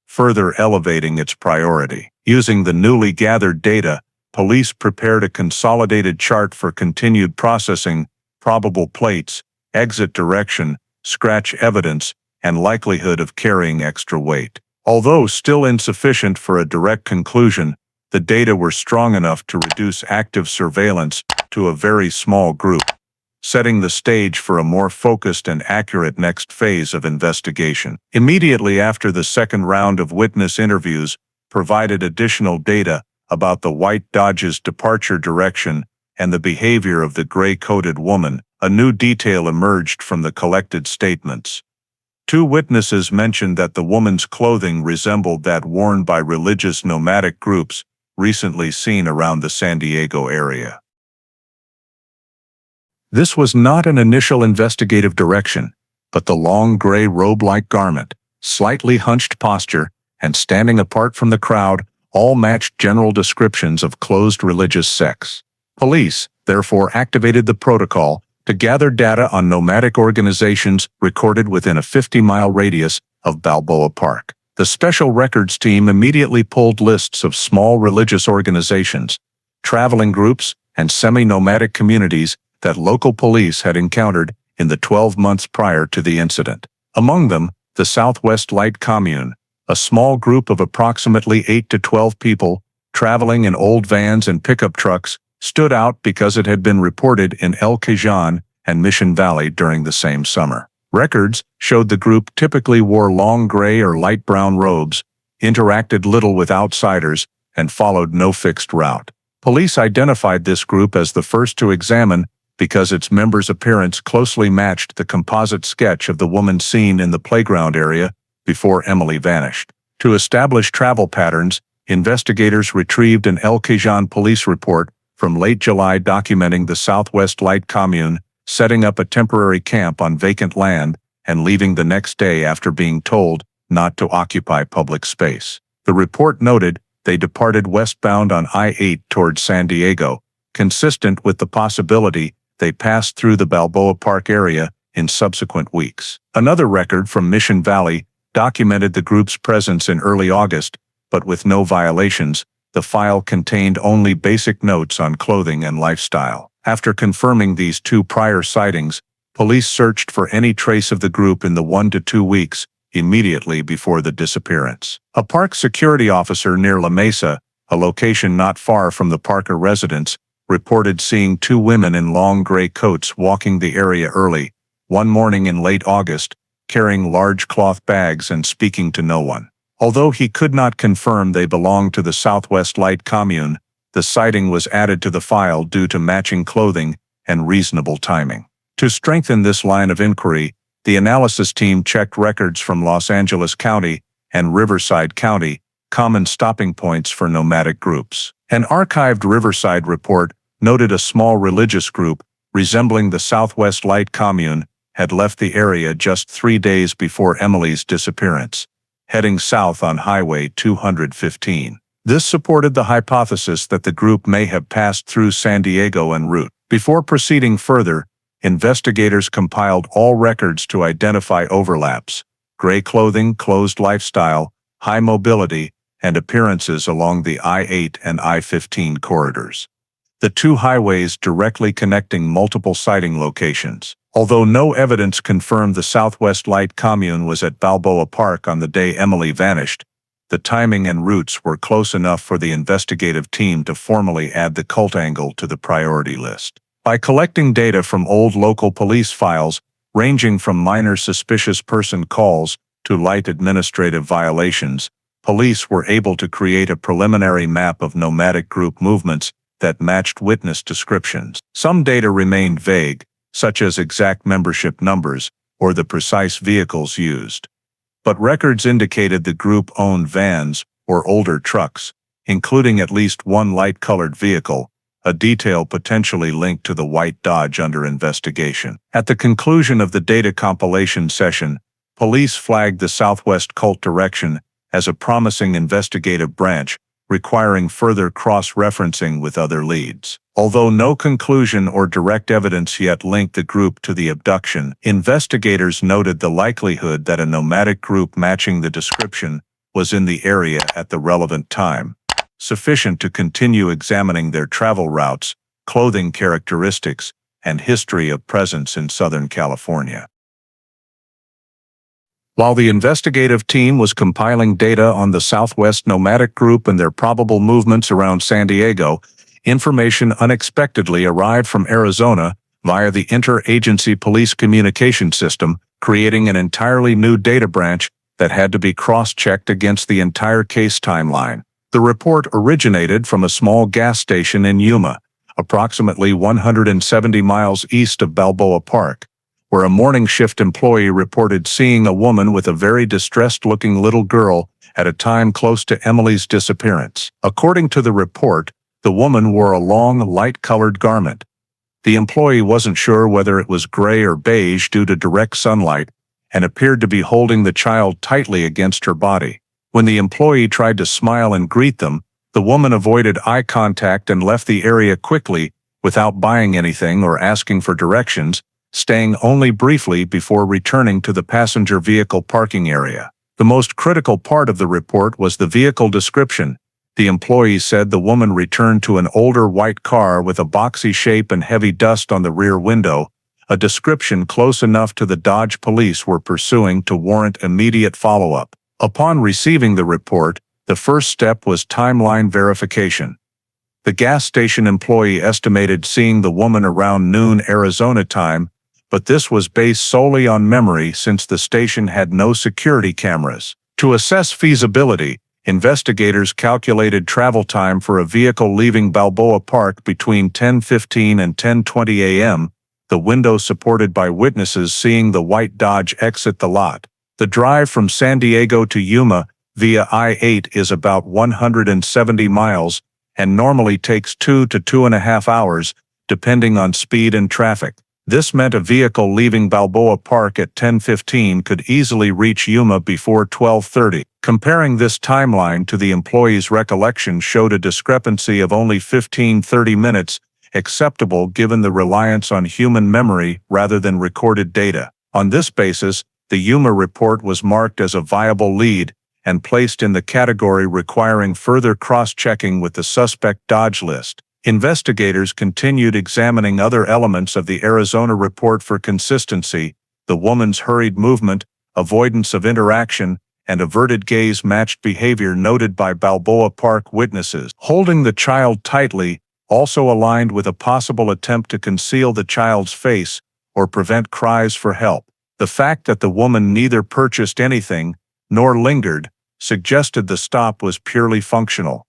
A: further elevating its priority. Using the newly gathered data, police prepared a consolidated chart for continued processing, probable plates, exit direction, scratch evidence, and likelihood of carrying extra weight. Although still insufficient for a direct conclusion, the data were strong enough to reduce active surveillance to a very small group, setting the stage for a more focused and accurate next phase of investigation. Immediately after the second round of witness interviews provided additional data about the white Dodge's departure direction and the behavior of the gray-coated woman, a new detail emerged from the collected statements. 2 witnesses mentioned that the woman's clothing resembled that worn by religious nomadic groups recently seen around the San Diego area. This was not an initial investigative direction, but the long gray robe-like garment, slightly hunched posture, and standing apart from the crowd all matched general descriptions of closed religious sects. Police, therefore, activated the protocol to gather data on nomadic organizations recorded within a 50-mile radius of Balboa Park. The Special Records team immediately pulled lists of small religious organizations, traveling groups, and semi-nomadic communities that local police had encountered in the 12 months prior to the incident. Among them, the Southwest Light Commune, a small group of approximately 8 to 12 people traveling in old vans and pickup trucks, stood out because it had been reported in El Cajon and Mission Valley during the same summer. Records showed the group typically wore long gray or light brown robes, interacted little with outsiders, and followed no fixed route. Police identified this group as the first to examine because its members' appearance closely matched the composite sketch of the woman seen in the playground area before Emily vanished. To establish travel patterns, investigators retrieved an El Cajon police report from late July documenting the Southwest Light Commune setting up a temporary camp on vacant land and leaving the next day after being told not to occupy public space. The report noted they departed westbound on I-8 towards San Diego, consistent with the possibility they passed through the Balboa Park area in subsequent weeks. Another record from Mission Valley documented the group's presence in early August, but with no violations. The file contained only basic notes on clothing and lifestyle. After confirming these two prior sightings, police searched for any trace of the group in the 1 to 2 weeks immediately before the disappearance. A park security officer near La Mesa, a location not far from the Parker residence, reported seeing 2 women in long gray coats walking the area early, one morning in late August, carrying large cloth bags and speaking to no one. Although he could not confirm they belonged to the Southwest Light Commune, the sighting was added to the file due to matching clothing and reasonable timing. To strengthen this line of inquiry, the analysis team checked records from Los Angeles County and Riverside County, common stopping points for nomadic groups. An archived Riverside report noted a small religious group resembling the Southwest Light Commune had left the area just 3 days before Emily's disappearance, heading south on Highway 215. This supported the hypothesis that the group may have passed through San Diego en route. Before proceeding further, investigators compiled all records to identify overlaps: gray clothing, closed lifestyle, high mobility, and appearances along the I-8 and I-15 corridors, the 2 highways directly connecting multiple sighting locations. Although no evidence confirmed the Southwest Light Commune was at Balboa Park on the day Emily vanished, the timing and routes were close enough for the investigative team to formally add the cult angle to the priority list. By collecting data from old local police files, ranging from minor suspicious person calls to light administrative violations, police were able to create a preliminary map of nomadic group movements that matched witness descriptions. Some data remained vague, such as exact membership numbers or the precise vehicles used. But records indicated the group owned vans or older trucks, including at least one light-colored vehicle, a detail potentially linked to the white Dodge under investigation. At the conclusion of the data compilation session, police flagged the Southwest Cult Direction as a promising investigative branch, requiring further cross-referencing with other leads. Although no conclusion or direct evidence yet linked the group to the abduction, investigators noted the likelihood that a nomadic group matching the description was in the area at the relevant time, sufficient to continue examining their travel routes, clothing characteristics, and history of presence in Southern California. While the investigative team was compiling data on the Southwest nomadic group and their probable movements around San Diego, information unexpectedly arrived from Arizona via the Interagency Police Communication System, creating an entirely new data branch that had to be cross-checked against the entire case timeline. The report originated from a small gas station in Yuma, approximately 170 miles east of Balboa Park, where a morning shift employee reported seeing a woman with a very distressed-looking little girl at a time close to Emily's disappearance. According to the report, the woman wore a long, light-colored garment. The employee wasn't sure whether it was gray or beige due to direct sunlight, and appeared to be holding the child tightly against her body. When the employee tried to smile and greet them, the woman avoided eye contact and left the area quickly without buying anything or asking for directions, staying only briefly before returning to the passenger vehicle parking area. The most critical part of the report was the vehicle description. The employee said the woman returned to an older white car with a boxy shape and heavy dust on the rear window, a description close enough to the Dodge police were pursuing to warrant immediate follow-up. Upon receiving the report, the first step was timeline verification. The gas station employee estimated seeing the woman around noon Arizona time, but this was based solely on memory since the station had no security cameras. To assess feasibility, investigators calculated travel time for a vehicle leaving Balboa Park between 10:15 and 10:20 a.m., the window supported by witnesses seeing the white Dodge exit the lot. The drive from San Diego to Yuma via I-8 is about 170 miles and normally takes 2 to 2.5 hours, depending on speed and traffic. This meant a vehicle leaving Balboa Park at 10:15 could easily reach Yuma before 12:30. Comparing this timeline to the employee's recollection showed a discrepancy of only 15-30 minutes, acceptable given the reliance on human memory rather than recorded data. On this basis, the Yuma report was marked as a viable lead and placed in the category requiring further cross-checking with the suspect Dodge list. Investigators continued examining other elements of the Arizona report for consistency. The woman's hurried movement, avoidance of interaction, and averted gaze matched behavior noted by Balboa Park witnesses. Holding the child tightly also aligned with a possible attempt to conceal the child's face or prevent cries for help. The fact that the woman neither purchased anything nor lingered suggested the stop was purely functional.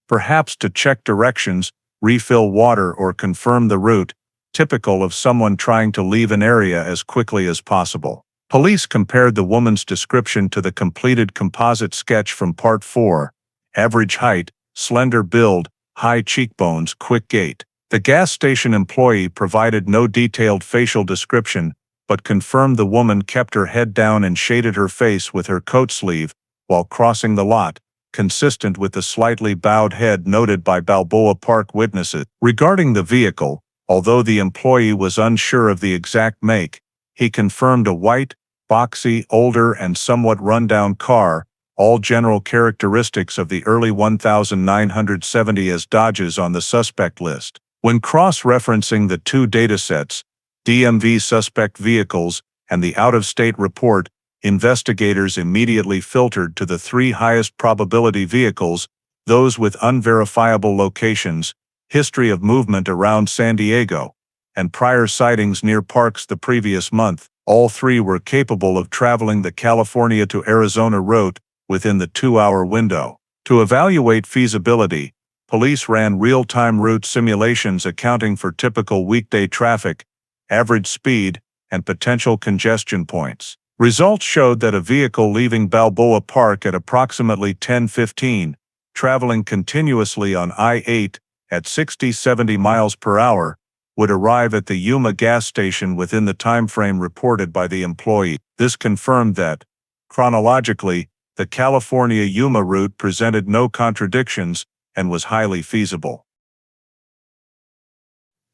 A: Perhaps to check directions, refill water, or confirm the route, typical of someone trying to leave an area as quickly as possible. Police compared the woman's description to the completed composite sketch from Part 4, average height, slender build, high cheekbones, quick gait. The gas station employee provided no detailed facial description, but confirmed the woman kept her head down and shaded her face with her coat sleeve while crossing the lot, consistent with the slightly bowed head noted by Balboa Park witnesses. Regarding the vehicle, although the employee was unsure of the exact make, he confirmed a white, boxy, older and somewhat run-down car, all general characteristics of the early 1970 as Dodges on the suspect list. When cross-referencing the two datasets, DMV suspect vehicles and the out-of-state report, investigators immediately filtered to the three highest probability vehicles, those with unverifiable locations, history of movement around San Diego, and prior sightings near parks the previous month. All three were capable of traveling the California to Arizona route within the 2-hour window. To evaluate feasibility, police ran real-time route simulations accounting for typical weekday traffic, average speed, and potential congestion points. Results showed that a vehicle leaving Balboa Park at approximately 10:15, traveling continuously on I-8 at 60-70 miles per hour, would arrive at the Yuma gas station within the timeframe reported by the employee. This confirmed that, chronologically, the California-Yuma route presented no contradictions and was highly feasible.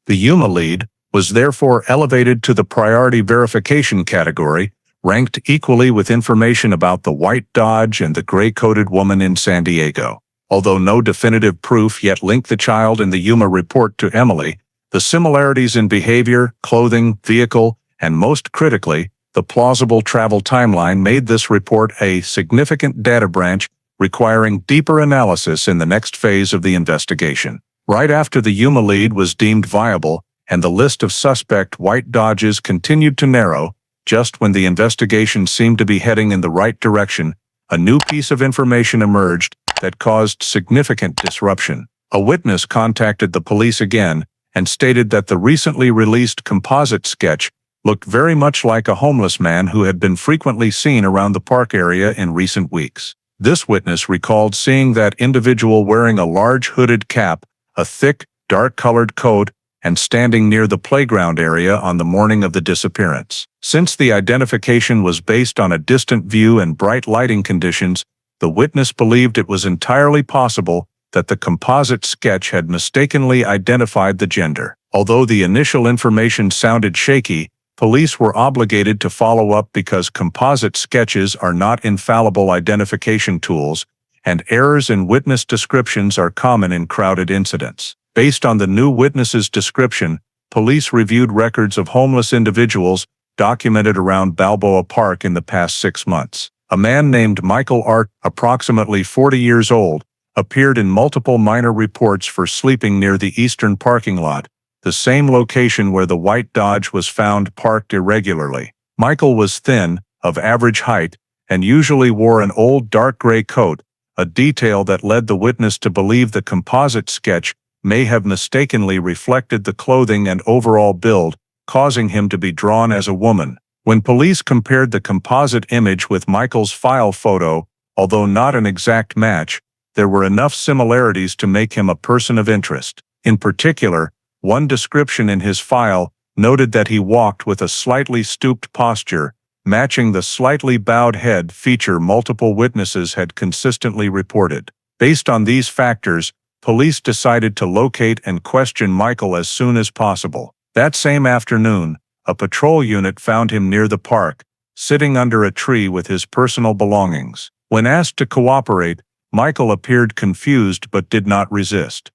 A: The Yuma lead was therefore elevated to the priority verification category, ranked equally with information about the white Dodge and the gray-coated woman in San Diego. Although no definitive proof yet linked the child in the Yuma report to Emily, the similarities in behavior, clothing, vehicle, and most critically, the plausible travel timeline made this report a significant data branch requiring deeper analysis in the next phase of the investigation. Right after the Yuma lead was deemed viable, and the list of suspect white Dodges continued to narrow, just when the investigation seemed to be heading in the right direction, a new piece of information emerged that caused significant disruption. A witness contacted the police again and stated that the recently released composite sketch looked very much like a homeless man who had been frequently seen around the park area in recent weeks. This witness recalled seeing that individual wearing a large hooded cap, a thick, dark-colored coat, and standing near the playground area on the morning of the disappearance. Since the identification was based on a distant view and bright lighting conditions, the witness believed it was entirely possible that the composite sketch had mistakenly identified the gender. Although the initial information sounded shaky, Police were obligated to follow up because composite sketches are not infallible identification tools, and errors in witness descriptions are common in crowded incidents. Based on the new witness's description, police reviewed records of homeless individuals documented around Balboa Park in the past 6 months. A man named Michael Art, approximately 40 years old, appeared in multiple minor reports for sleeping near the eastern parking lot, the same location where the white Dodge was found parked irregularly. Michael was thin, of average height, and usually wore an old dark gray coat, a detail that led the witness to believe the composite sketch may have mistakenly reflected the clothing and overall build, causing him to be drawn as a woman. When police compared the composite image with Michael's file photo, although not an exact match, there were enough similarities to make him a person of interest. In particular, one description in his file noted that he walked with a slightly stooped posture, matching the slightly bowed head feature multiple witnesses had consistently reported. Based on these factors, police decided to locate and question Michael as soon as possible. That same afternoon, a patrol unit found him near the park, sitting under a tree with his personal belongings. When asked to cooperate, Michael appeared confused but did not resist.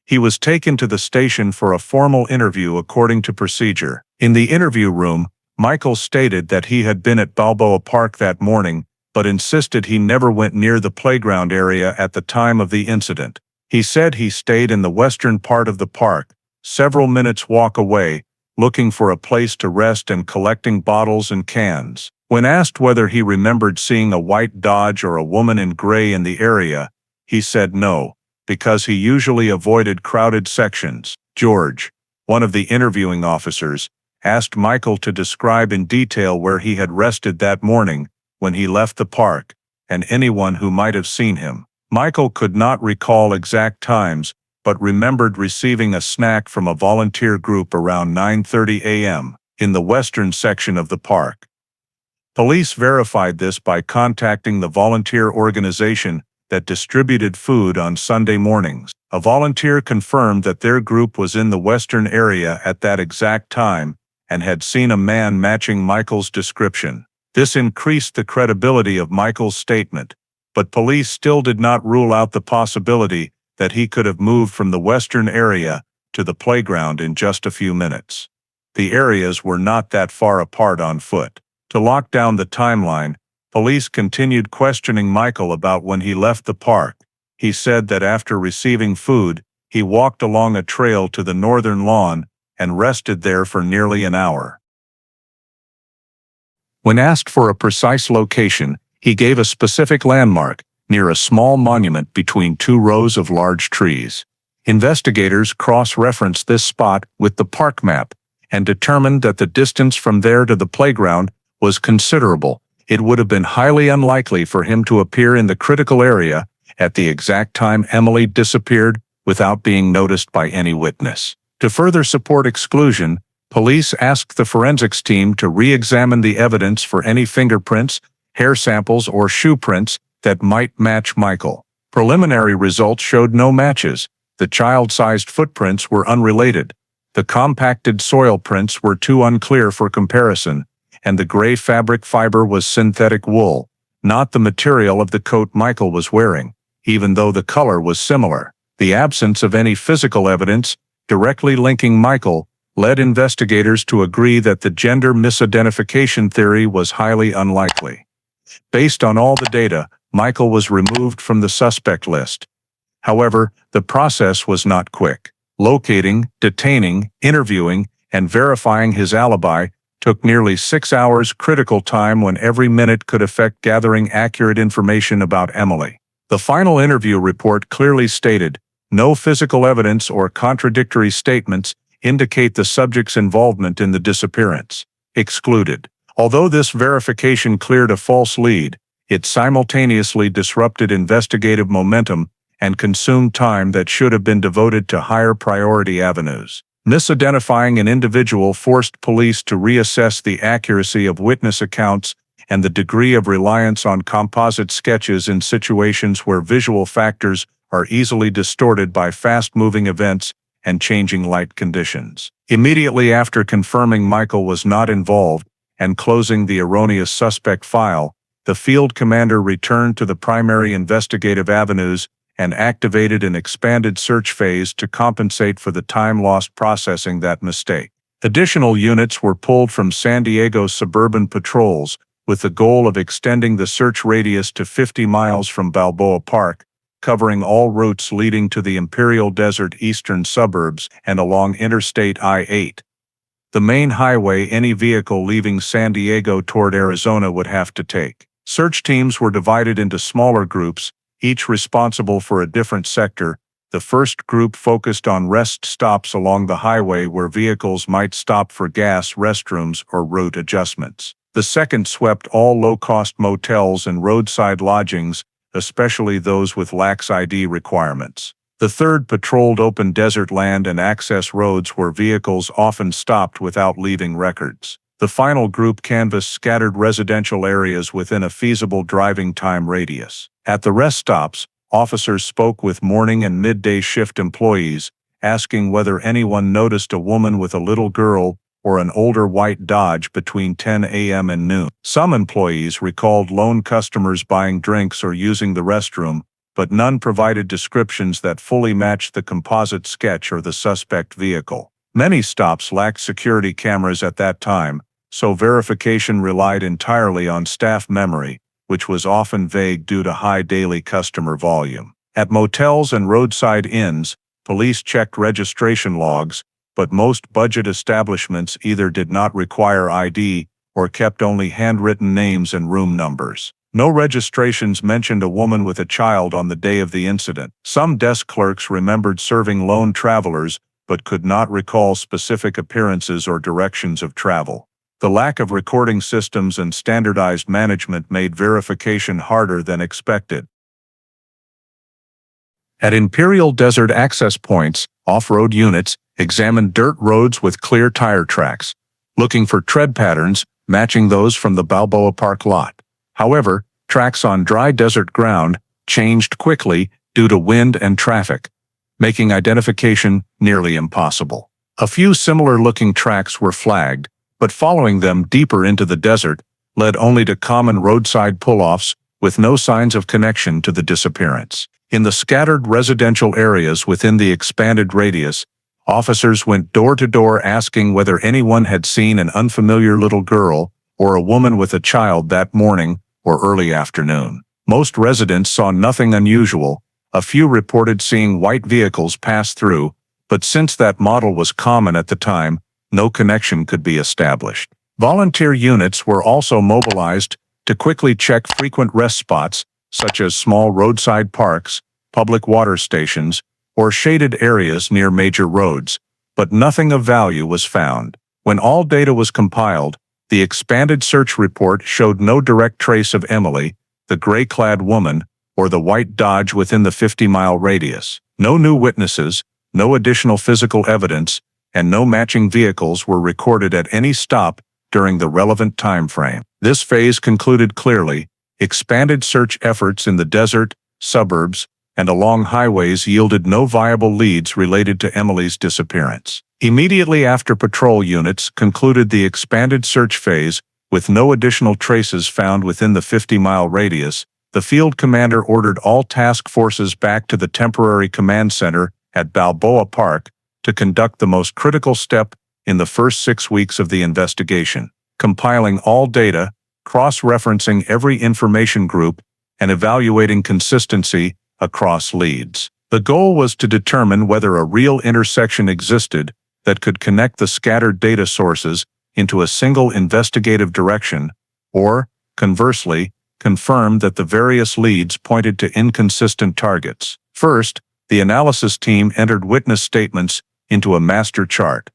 A: He was taken to the station for a formal interview according to procedure. In the interview room, Michael stated that he had been at Balboa Park that morning, but insisted he never went near the playground area at the time of the incident. He said he stayed in the western part of the park, several minutes walk away, looking for a place to rest and collecting bottles and cans. When asked whether he remembered seeing a white Dodge or a woman in gray in the area, he said no, because he usually avoided crowded sections. George, one of the interviewing officers, asked Michael to describe in detail where he had rested that morning when he left the park, and anyone who might have seen him. Michael could not recall exact times, but remembered receiving a snack from a volunteer group around 9:30 a.m. in the western section of the park. Police verified this by contacting the volunteer organization that distributed food on Sunday mornings. A volunteer confirmed that their group was in the western area at that exact time and had seen a man matching Michael's description. This increased the credibility of Michael's statement, but police still did not rule out the possibility that he could have moved from the western area to the playground in just a few minutes. The areas were not that far apart on foot. To lock down the timeline, police continued questioning Michael about when he left the park. He said that after receiving food, he walked along a trail to the northern lawn and rested there for nearly an hour. When asked for a precise location, he gave a specific landmark, near a small monument between 2 rows of large trees. Investigators cross-referenced this spot with the park map and determined that the distance from there to the playground was considerable. It would have been highly unlikely for him to appear in the critical area at the exact time Emily disappeared without being noticed by any witness. To further support exclusion, police asked the forensics team to re-examine the evidence for any fingerprints, hair samples, or shoe prints that might match Michael. Preliminary results showed no matches. The child-sized footprints were unrelated. The compacted soil prints were too unclear for comparison, and the gray fabric fiber was synthetic wool, not the material of the coat Michael was wearing, even though the color was similar. The absence of any physical evidence directly linking Michael led investigators to agree that the gender misidentification theory was highly unlikely. Based on all the data, Michael was removed from the suspect list. However, the process was not quick. Locating, detaining, interviewing, and verifying his alibi took nearly 6 hours, critical time when every minute could affect gathering accurate information about Emily. The final interview report clearly stated, "No physical evidence or contradictory statements indicate the subject's involvement in the disappearance. Excluded." Although this verification cleared a false lead, it simultaneously disrupted investigative momentum and consumed time that should have been devoted to higher priority avenues. Misidentifying an individual forced police to reassess the accuracy of witness accounts and the degree of reliance on composite sketches in situations where visual factors are easily distorted by fast-moving events and changing light conditions. Immediately after confirming Michael was not involved and closing the erroneous suspect file, the field commander returned to the primary investigative avenues and activated an expanded search phase to compensate for the time lost processing that mistake. Additional units were pulled from San Diego's suburban patrols, with the goal of extending the search radius to 50 miles from Balboa Park, covering all routes leading to the Imperial Desert eastern suburbs and along Interstate I-8. The main highway any vehicle leaving San Diego toward Arizona would have to take. Search teams were divided into smaller groups, each responsible for a different sector. The first group focused on rest stops along the highway where vehicles might stop for gas, restrooms, or route adjustments. The second swept all low-cost motels and roadside lodgings, especially those with lax ID requirements. The third patrolled open desert land and access roads where vehicles often stopped without leaving records. The final group canvassed scattered residential areas within a feasible driving time radius. At the rest stops, officers spoke with morning and midday shift employees, asking whether anyone noticed a woman with a little girl or an older white Dodge between 10 a.m. and noon. Some employees recalled lone customers buying drinks or using the restroom, but none provided descriptions that fully matched the composite sketch or the suspect vehicle. Many stops lacked security cameras at that time, so verification relied entirely on staff memory, which was often vague due to high daily customer volume. At motels and roadside inns, police checked registration logs, but most budget establishments either did not require ID or kept only handwritten names and room numbers. No registrations mentioned a woman with a child on the day of the incident. Some desk clerks remembered serving lone travelers, but could not recall specific appearances or directions of travel. The lack of recording systems and standardized management made verification harder than expected. At Imperial Desert access points, off-road units examined dirt roads with clear tire tracks, looking for tread patterns matching those from the Balboa Park lot. However, tracks on dry desert ground changed quickly due to wind and traffic, making identification nearly impossible. A few similar-looking tracks were flagged, but following them deeper into the desert led only to common roadside pull-offs with no signs of connection to the disappearance. In the scattered residential areas within the expanded radius, officers went door to door asking whether anyone had seen an unfamiliar little girl or a woman with a child that morning or early afternoon. Most residents saw nothing unusual. A few reported seeing white vehicles pass through, but since that model was common at the time, no connection could be established. Volunteer units were also mobilized to quickly check frequent rest spots, such as small roadside parks, public water stations, or shaded areas near major roads, but nothing of value was found. When all data was compiled, the expanded search report showed no direct trace of Emily, the gray-clad woman, or the white Dodge within the 50-mile radius. No new witnesses, no additional physical evidence, and no matching vehicles were recorded at any stop during the relevant time frame. This phase concluded clearly. Expanded search efforts in the desert, suburbs, and along highways yielded no viable leads related to Emily's disappearance. Immediately after patrol units concluded the expanded search phase, with no additional traces found within the 50-mile radius, the field commander ordered all task forces back to the temporary command center at Balboa Park to conduct the most critical step in the first 6 weeks of the investigation, compiling all data, cross-referencing every information group, and evaluating consistency across leads. The goal was to determine whether a real intersection existed that could connect the scattered data sources into a single investigative direction, or, conversely, confirm that the various leads pointed to inconsistent targets. First, the analysis team entered witness statements into a master chart.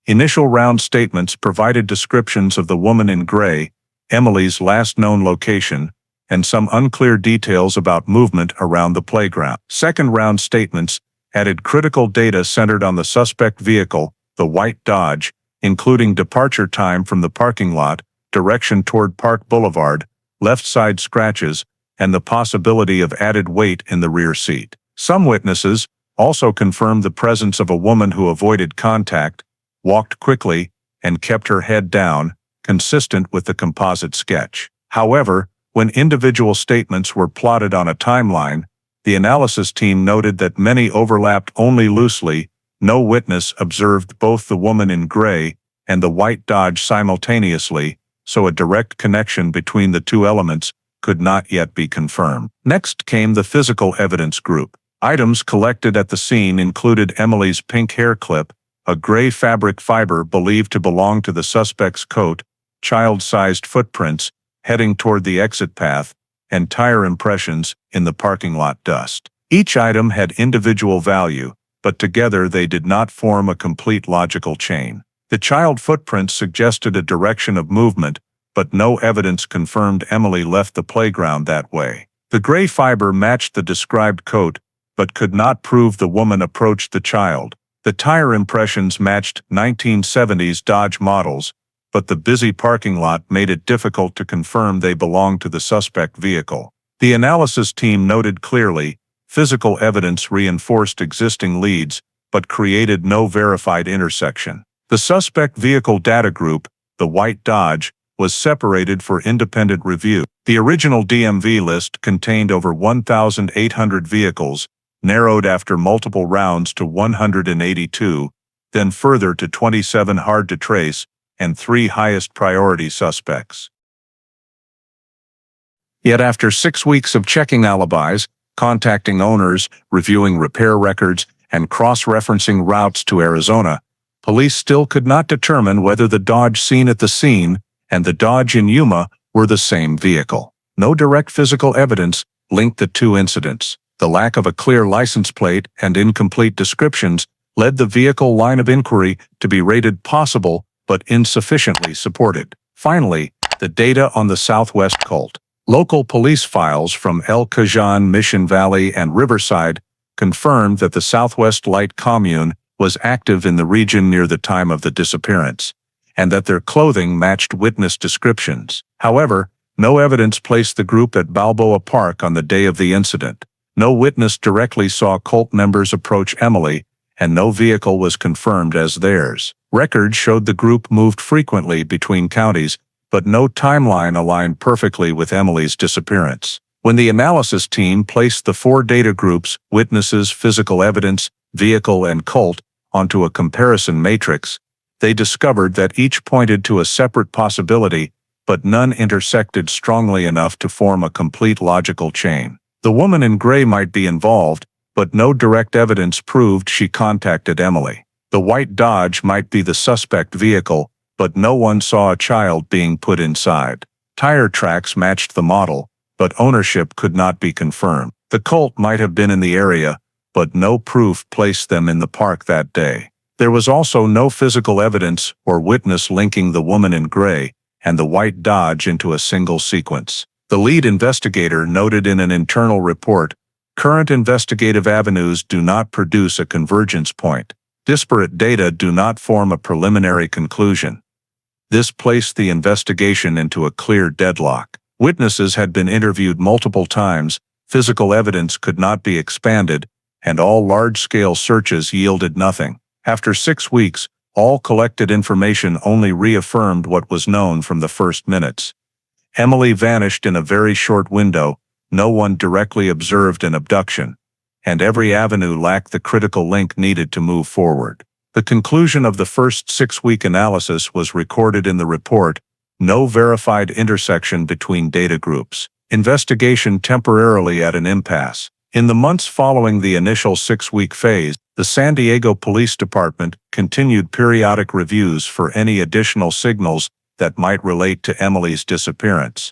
A: Initial round statements provided descriptions of the woman in gray, Emily's last known location, and some unclear details about movement around the playground. Second round statements added critical data centered on the suspect vehicle, the white Dodge, including departure time from the parking lot, direction toward Park Boulevard, left side scratches, and the possibility of added weight in the rear seat. Some witnesses, also confirmed the presence of a woman who avoided contact, walked quickly, and kept her head down, consistent with the composite sketch. However, when individual statements were plotted on a timeline, the analysis team noted that many overlapped only loosely. No witness observed both the woman in gray and the white Dodge simultaneously, so a direct connection between the two elements could not yet be confirmed. Next came the physical evidence group. Items collected at the scene included Emily's pink hair clip, a gray fabric fiber believed to belong to the suspect's coat, child-sized footprints heading toward the exit path, and tire impressions in the parking lot dust. Each item had individual value, but together they did not form a complete logical chain. The child footprints suggested a direction of movement, but no evidence confirmed Emily left the playground that way. The gray fiber matched the described coat, but could not prove the woman approached the child. The tire impressions matched 1970s Dodge models, but the busy parking lot made it difficult to confirm they belonged to the suspect vehicle. The analysis team noted clearly, physical evidence reinforced existing leads, but created no verified intersection. The suspect vehicle data group, the white Dodge, was separated for independent review. The original DMV list contained over 1,800 vehicles, narrowed after multiple rounds to 182, then further to 27 hard to trace, and 3 highest priority suspects. Yet after 6 weeks of checking alibis, contacting owners, reviewing repair records, and cross-referencing routes to Arizona, police still could not determine whether the Dodge seen at the scene and the Dodge in Yuma were the same vehicle. No direct physical evidence linked the two incidents. The lack of a clear license plate and incomplete descriptions led the vehicle line of inquiry to be rated possible but insufficiently supported. Finally, the data on the Southwest cult. Local police files from El Cajon, Mission Valley, and Riverside confirmed that the Southwest Light Commune was active in the region near the time of the disappearance, and that their clothing matched witness descriptions. However, no evidence placed the group at Balboa Park on the day of the incident. No witness directly saw cult members approach Emily, and no vehicle was confirmed as theirs. Records showed the group moved frequently between counties, but no timeline aligned perfectly with Emily's disappearance. When the analysis team placed the 4 data groups, witnesses, physical evidence, vehicle, and cult, onto a comparison matrix, they discovered that each pointed to a separate possibility, but none intersected strongly enough to form a complete logical chain. The woman in gray might be involved, but no direct evidence proved she contacted Emily. The white Dodge might be the suspect vehicle, but no one saw a child being put inside. Tire tracks matched the model, but ownership could not be confirmed. The cult might have been in the area, but no proof placed them in the park that day. There was also no physical evidence or witness linking the woman in gray and the white Dodge into a single sequence. The lead investigator noted in an internal report, current investigative avenues do not produce a convergence point. Disparate data do not form a preliminary conclusion. This placed the investigation into a clear deadlock. Witnesses had been interviewed multiple times, physical evidence could not be expanded, and all large-scale searches yielded nothing. After 6 weeks, all collected information only reaffirmed what was known from the first minutes. Emily vanished in a very short window, no one directly observed an abduction, and every avenue lacked the critical link needed to move forward. The conclusion of the first 6-week analysis was recorded in the report, no verified intersection between data groups. Investigation temporarily at an impasse. In the months following the initial 6-week phase, the San Diego Police Department continued periodic reviews for any additional signals that might relate to Emily's disappearance.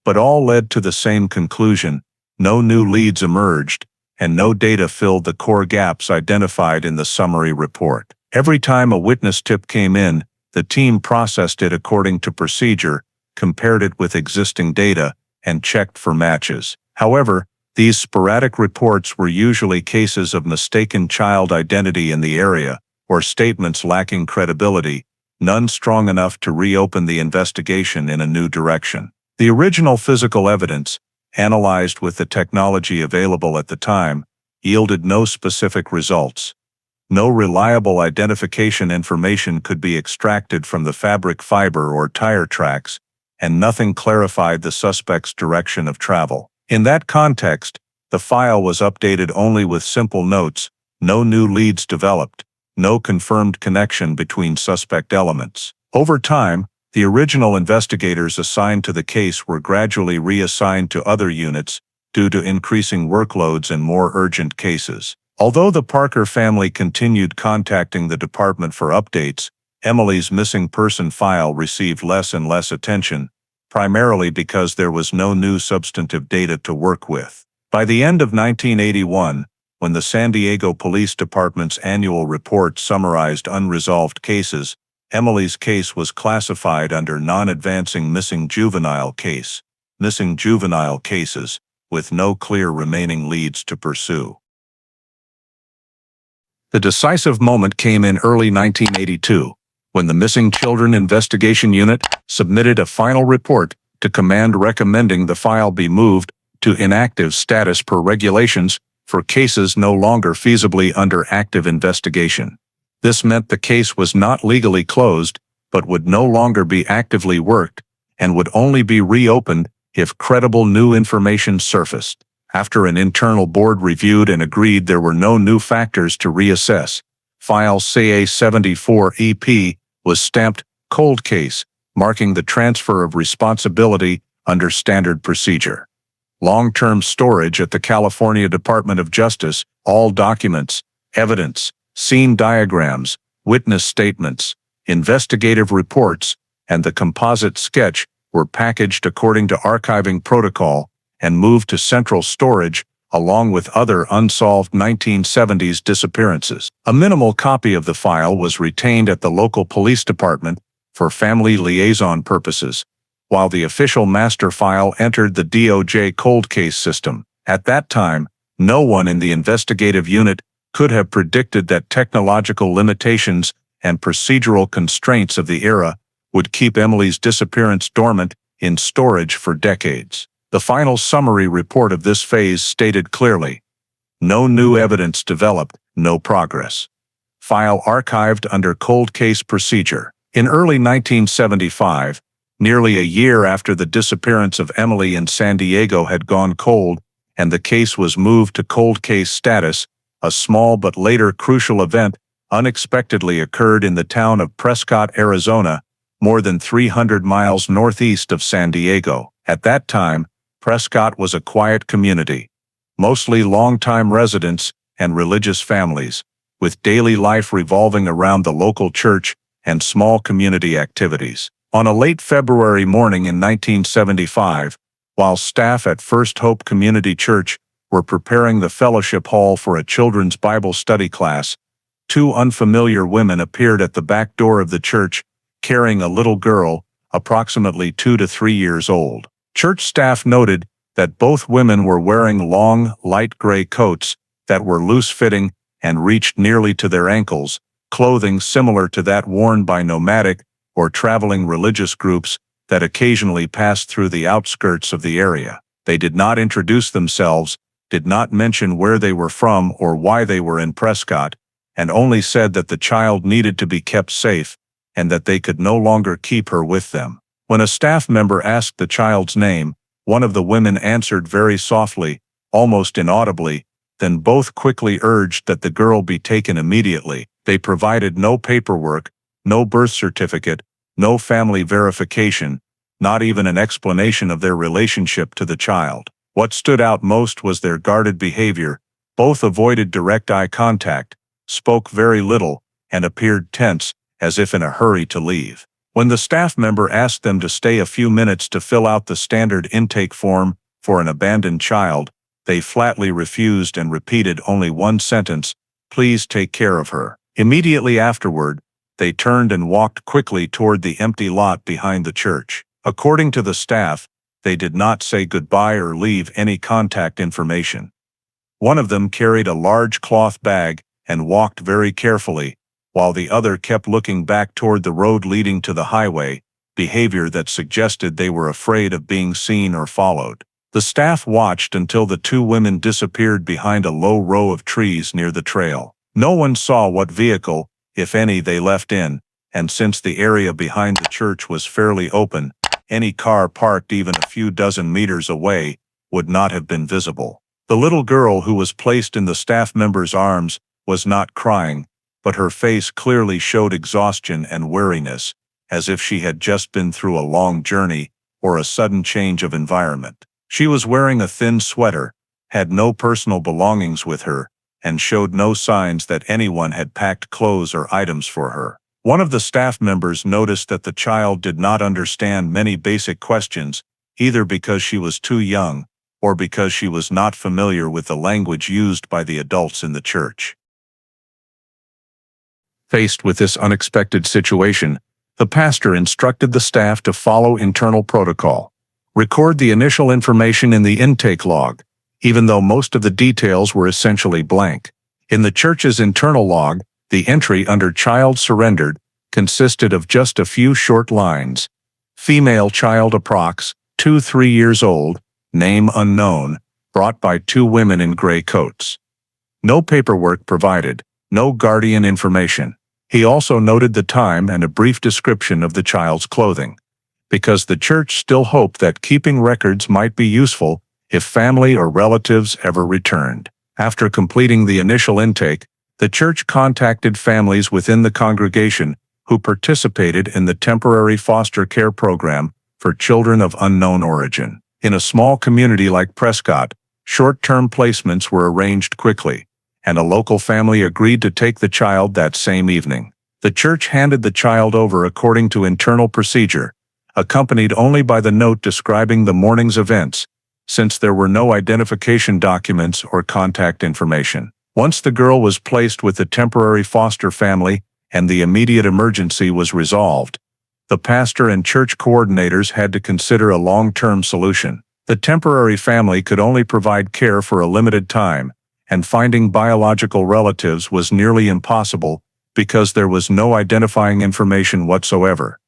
A: But all led to the same conclusion: no new leads emerged, and no data filled the core gaps identified in the summary report. Every time a witness tip came in, the team processed it according to procedure, compared it with existing data, and checked for matches. However, these sporadic reports were usually cases of mistaken child identity in the area, or statements lacking credibility, none strong enough to reopen the investigation in a new direction. The original physical evidence, analyzed with the technology available at the time, yielded no specific results. No reliable identification information could be extracted from the fabric fiber or tire tracks, and nothing clarified the suspect's direction of travel. In that context, the file was updated only with simple notes, no new leads developed, no confirmed connection between suspect elements. Over time, the original investigators assigned to the case were gradually reassigned to other units due to increasing workloads and more urgent cases. Although the Parker family continued contacting the department for updates, Emily's missing person file received less and less attention, primarily because there was no new substantive data to work with. By the end of 1981, when the San Diego Police Department's annual report summarized unresolved cases, Emily's case was classified under non-advancing missing juvenile cases, with no clear remaining leads to pursue. The decisive moment came in early 1982, when the Missing Children Investigation Unit submitted a final report to command recommending the file be moved to inactive status per regulations for cases no longer feasibly under active investigation. This meant the case was not legally closed, but would no longer be actively worked, and would only be reopened if credible new information surfaced. After an internal board reviewed and agreed there were no new factors to reassess, File CA-74EP was stamped cold case, marking the transfer of responsibility under standard procedure. Long-term storage at the California Department of Justice, all documents, evidence, scene diagrams, witness statements, investigative reports, and the composite sketch were packaged according to archiving protocol and moved to central storage along with other unsolved 1970s disappearances. A minimal copy of the file was retained at the local police department for family liaison purposes, while the official master file entered the DOJ cold case system. At that time, no one in the investigative unit could have predicted that technological limitations and procedural constraints of the era would keep Emily's disappearance dormant in storage for decades. The final summary report of this phase stated clearly, no new evidence developed, no progress. File archived under cold case procedure. In early 1975, nearly a year after the disappearance of Emily in San Diego had gone cold and the case was moved to cold case status, a small but later crucial event unexpectedly occurred in the town of Prescott, Arizona, more than 300 miles northeast of San Diego. At that time, Prescott was a quiet community, mostly longtime residents and religious families, with daily life revolving around the local church and small community activities. On a late February morning in 1975, while staff at First Hope Community Church were preparing the fellowship hall for a children's Bible study class, two unfamiliar women appeared at the back door of the church, carrying a little girl, approximately 2 to 3 years old. Church staff noted that both women were wearing long, light gray coats that were loose-fitting and reached nearly to their ankles, clothing similar to that worn by nomadic or traveling religious groups that occasionally passed through the outskirts of the area. They did not introduce themselves, did not mention where they were from or why they were in Prescott, and only said that the child needed to be kept safe and that they could no longer keep her with them. When a staff member asked the child's name, one of the women answered very softly, almost inaudibly, then both quickly urged that the girl be taken immediately. They provided no paperwork, no birth certificate, no family verification, not even an explanation of their relationship to the child. What stood out most was their guarded behavior. Both avoided direct eye contact, spoke very little, and appeared tense, as if in a hurry to leave. When the staff member asked them to stay a few minutes to fill out the standard intake form for an abandoned child, they flatly refused and repeated only one sentence, "Please take care of her." Immediately afterward, they turned and walked quickly toward the empty lot behind the church. According to the staff, they did not say goodbye or leave any contact information. One of them carried a large cloth bag and walked very carefully, while the other kept looking back toward the road leading to the highway, behavior that suggested they were afraid of being seen or followed. The staff watched until the two women disappeared behind a low row of trees near the trail. No one saw what vehicle, if any, they left in, and since the area behind the church was fairly open, any car parked even a few dozen meters away would not have been visible. The little girl who was placed in the staff member's arms was not crying, but her face clearly showed exhaustion and weariness, as if she had just been through a long journey or a sudden change of environment. She was wearing a thin sweater, had no personal belongings with her, and showed no signs that anyone had packed clothes or items for her. One of the staff members noticed that the child did not understand many basic questions, either because she was too young or because she was not familiar with the language used by the adults in the church. Faced with this unexpected situation, the pastor instructed the staff to follow internal protocol. Record the initial information in the intake log, even though most of the details were essentially blank. In the church's internal log, the entry under child surrendered consisted of just a few short lines. Female child approx. 2-3 years old, name unknown, brought by two women in gray coats. No paperwork provided, no guardian information. He also noted the time and a brief description of the child's clothing, because the church still hoped that keeping records might be useful if family or relatives ever returned. After completing the initial intake, the church contacted families within the congregation who participated in the temporary foster care program for children of unknown origin. In a small community like Prescott, short-term placements were arranged quickly, and a local family agreed to take the child that same evening. The church handed the child over according to internal procedure, accompanied only by the note describing the morning's events, since there were no identification documents or contact information. Once the girl was placed with the temporary foster family and the immediate emergency was resolved, the pastor and church coordinators had to consider a long-term solution. The temporary family could only provide care for a limited time, and finding biological relatives was nearly impossible because there was no identifying information whatsoever.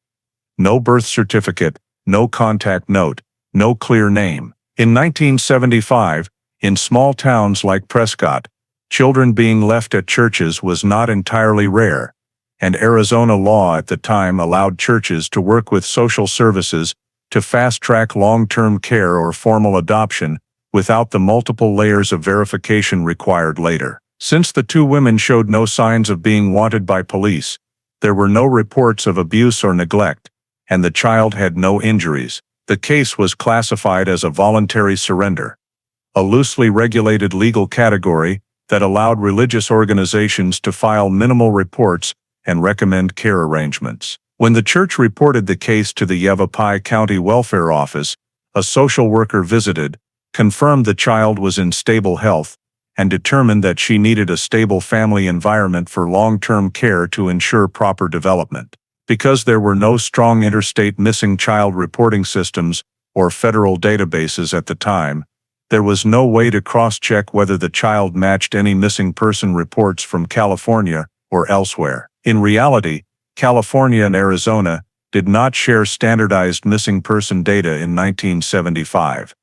A: No birth certificate, no contact note, no clear name. In 1975, in small towns like Prescott, children being left at churches was not entirely rare, and Arizona law at the time allowed churches to work with social services to fast-track long-term care or formal adoption without the multiple layers of verification required later. Since the two women showed no signs of being wanted by police, there were no reports of abuse or neglect, and the child had no injuries. The case was classified as a voluntary surrender, a loosely regulated legal category that allowed religious organizations to file minimal reports and recommend care arrangements. When the church reported the case to the Yavapai County Welfare Office, a social worker visited, confirmed the child was in stable health, and determined that she needed a stable family environment for long-term care to ensure proper development. Because there were no strong interstate missing child reporting systems or federal databases at the time, there was no way to cross-check whether the child matched any missing person reports from California or elsewhere. In reality, California and Arizona did not share standardized missing person data in 1975.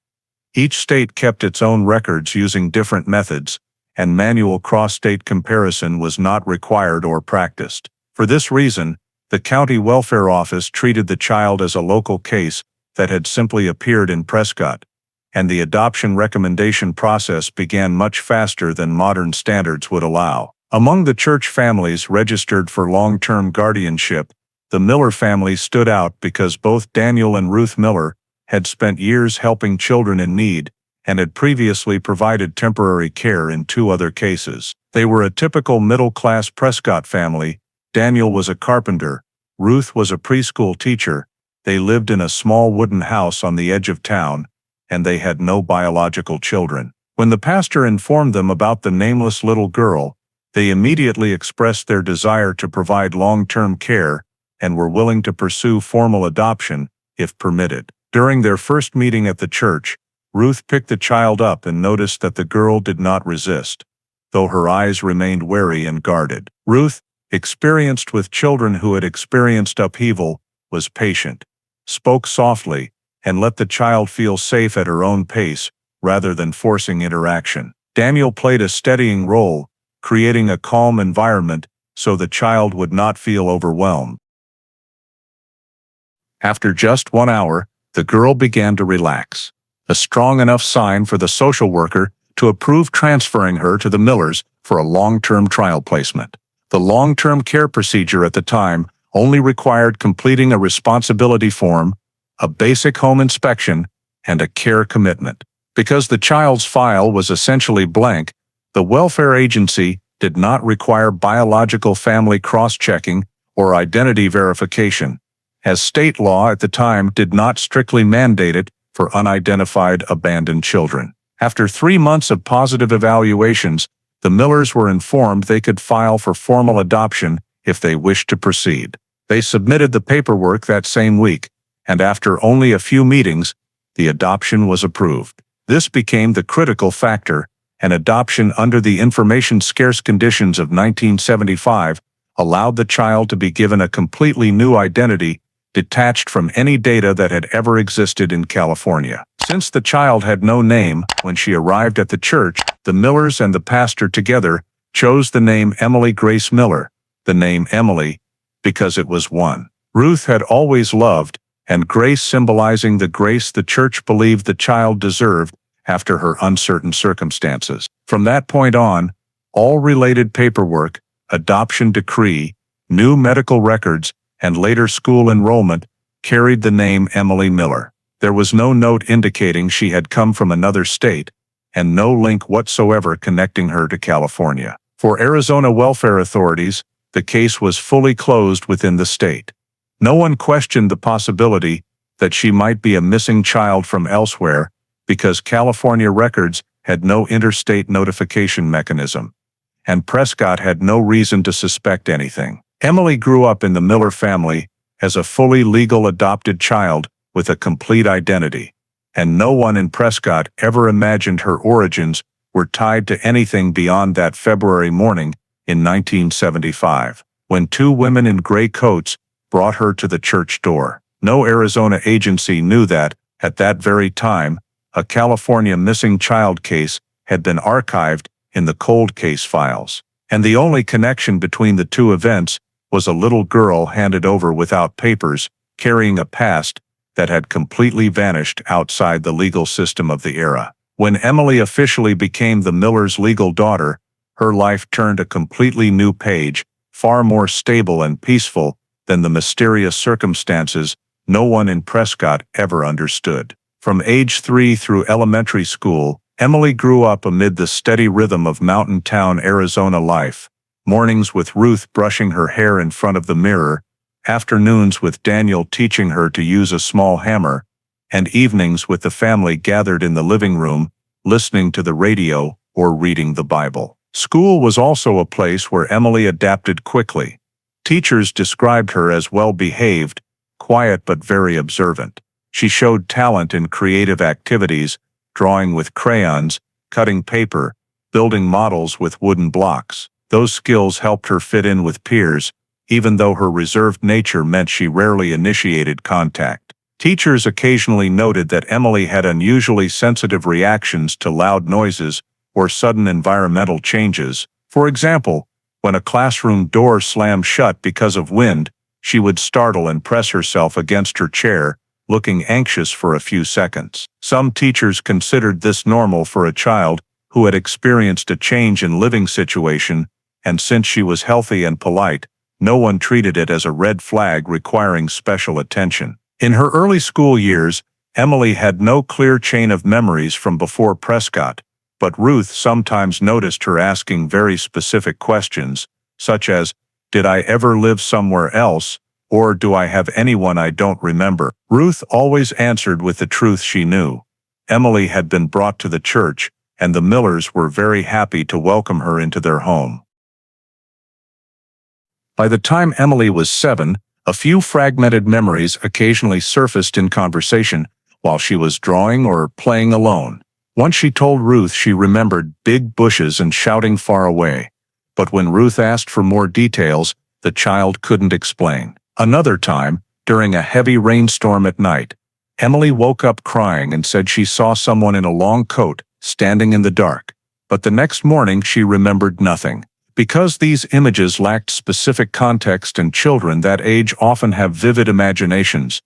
A: Each state kept its own records using different methods, and manual cross-state comparison was not required or practiced. For this reason, the county welfare office treated the child as a local case that had simply appeared in Prescott, and the adoption recommendation process began much faster than modern standards would allow. Among the church families registered for long-term guardianship, the Miller family stood out because both Daniel and Ruth Miller had spent years helping children in need and had previously provided temporary care in two other cases. They were a typical middle-class Prescott family. Daniel was a carpenter, Ruth was a preschool teacher, they lived in a small wooden house on the edge of town, and they had no biological children. When the pastor informed them about the nameless little girl, they immediately expressed their desire to provide long-term care and were willing to pursue formal adoption, if permitted. During their first meeting at the church, Ruth picked the child up and noticed that the girl did not resist, though her eyes remained wary and guarded. Ruth, experienced with children who had experienced upheaval, was patient, spoke softly, and let the child feel safe at her own pace, rather than forcing interaction. Daniel played a steadying role, creating a calm environment so the child would not feel overwhelmed. After just 1 hour, the girl began to relax, a strong enough sign for the social worker to approve transferring her to the Millers for a long-term trial placement. The long-term care procedure at the time only required completing a responsibility form, a basic home inspection, and a care commitment. Because the child's file was essentially blank, the welfare agency did not require biological family cross-checking or identity verification, as state law at the time did not strictly mandate it for unidentified abandoned children. After 3 months of positive evaluations, the Millers were informed they could file for formal adoption if they wished to proceed. They submitted the paperwork that same week, and after only a few meetings, the adoption was approved. This became the critical factor, and adoption under the information-scarce conditions of 1975 allowed the child to be given a completely new identity, detached from any data that had ever existed in California. Since the child had no name when she arrived at the church, the Millers and the pastor together chose the name Emily Grace Miller, the name Emily, because it was one Ruth had always loved, and Grace symbolizing the grace the church believed the child deserved after her uncertain circumstances. From that point on, all related paperwork, adoption decree, new medical records, and later school enrollment carried the name Emily Miller. There was no note indicating she had come from another state, and no link whatsoever connecting her to California. For Arizona welfare authorities, the case was fully closed within the state. No one questioned the possibility that she might be a missing child from elsewhere, because California records had no interstate notification mechanism, and Prescott had no reason to suspect anything. Emily grew up in the Miller family as a fully legal adopted child with a complete identity, and no one in Prescott ever imagined her origins were tied to anything beyond that February morning in 1975, when 2 women in gray coats brought her to the church door. No Arizona agency knew that, at that very time, a California missing child case had been archived in the cold case files, and the only connection between the 2 events was a little girl handed over without papers, carrying a past that had completely vanished outside the legal system of the era. When Emily officially became the Millers' legal daughter, her life turned a completely new page, far more stable and peaceful than the mysterious circumstances no one in Prescott ever understood. From age 3 through elementary school, Emily grew up amid the steady rhythm of mountain town Arizona life. Mornings with Ruth brushing her hair in front of the mirror, afternoons with Daniel teaching her to use a small hammer, and evenings with the family gathered in the living room, listening to the radio or reading the Bible. School was also a place where Emily adapted quickly. Teachers described her as well-behaved, quiet but very observant. She showed talent in creative activities, drawing with crayons, cutting paper, building models with wooden blocks. Those skills helped her fit in with peers, even though her reserved nature meant she rarely initiated contact. Teachers occasionally noted that Emily had unusually sensitive reactions to loud noises or sudden environmental changes. For example, when a classroom door slammed shut because of wind, she would startle and press herself against her chair, looking anxious for a few seconds. Some teachers considered this normal for a child who had experienced a change in living situation, and since she was healthy and polite, no one treated it as a red flag requiring special attention. In her early school years, Emily had no clear chain of memories from before Prescott, but Ruth sometimes noticed her asking very specific questions, such as, "Did I ever live somewhere else?" or "Do I have anyone I don't remember?" Ruth always answered with the truth she knew. Emily had been brought to the church, and the Millers were very happy to welcome her into their home. By the time Emily was 7, a few fragmented memories occasionally surfaced in conversation while she was drawing or playing alone. Once she told Ruth she remembered big bushes and shouting far away, but when Ruth asked for more details, the child couldn't explain. Another time, during a heavy rainstorm at night, Emily woke up crying and said she saw someone in a long coat, standing in the dark. But the next morning she remembered nothing. Because these images lacked specific context and children that age often have vivid imaginations,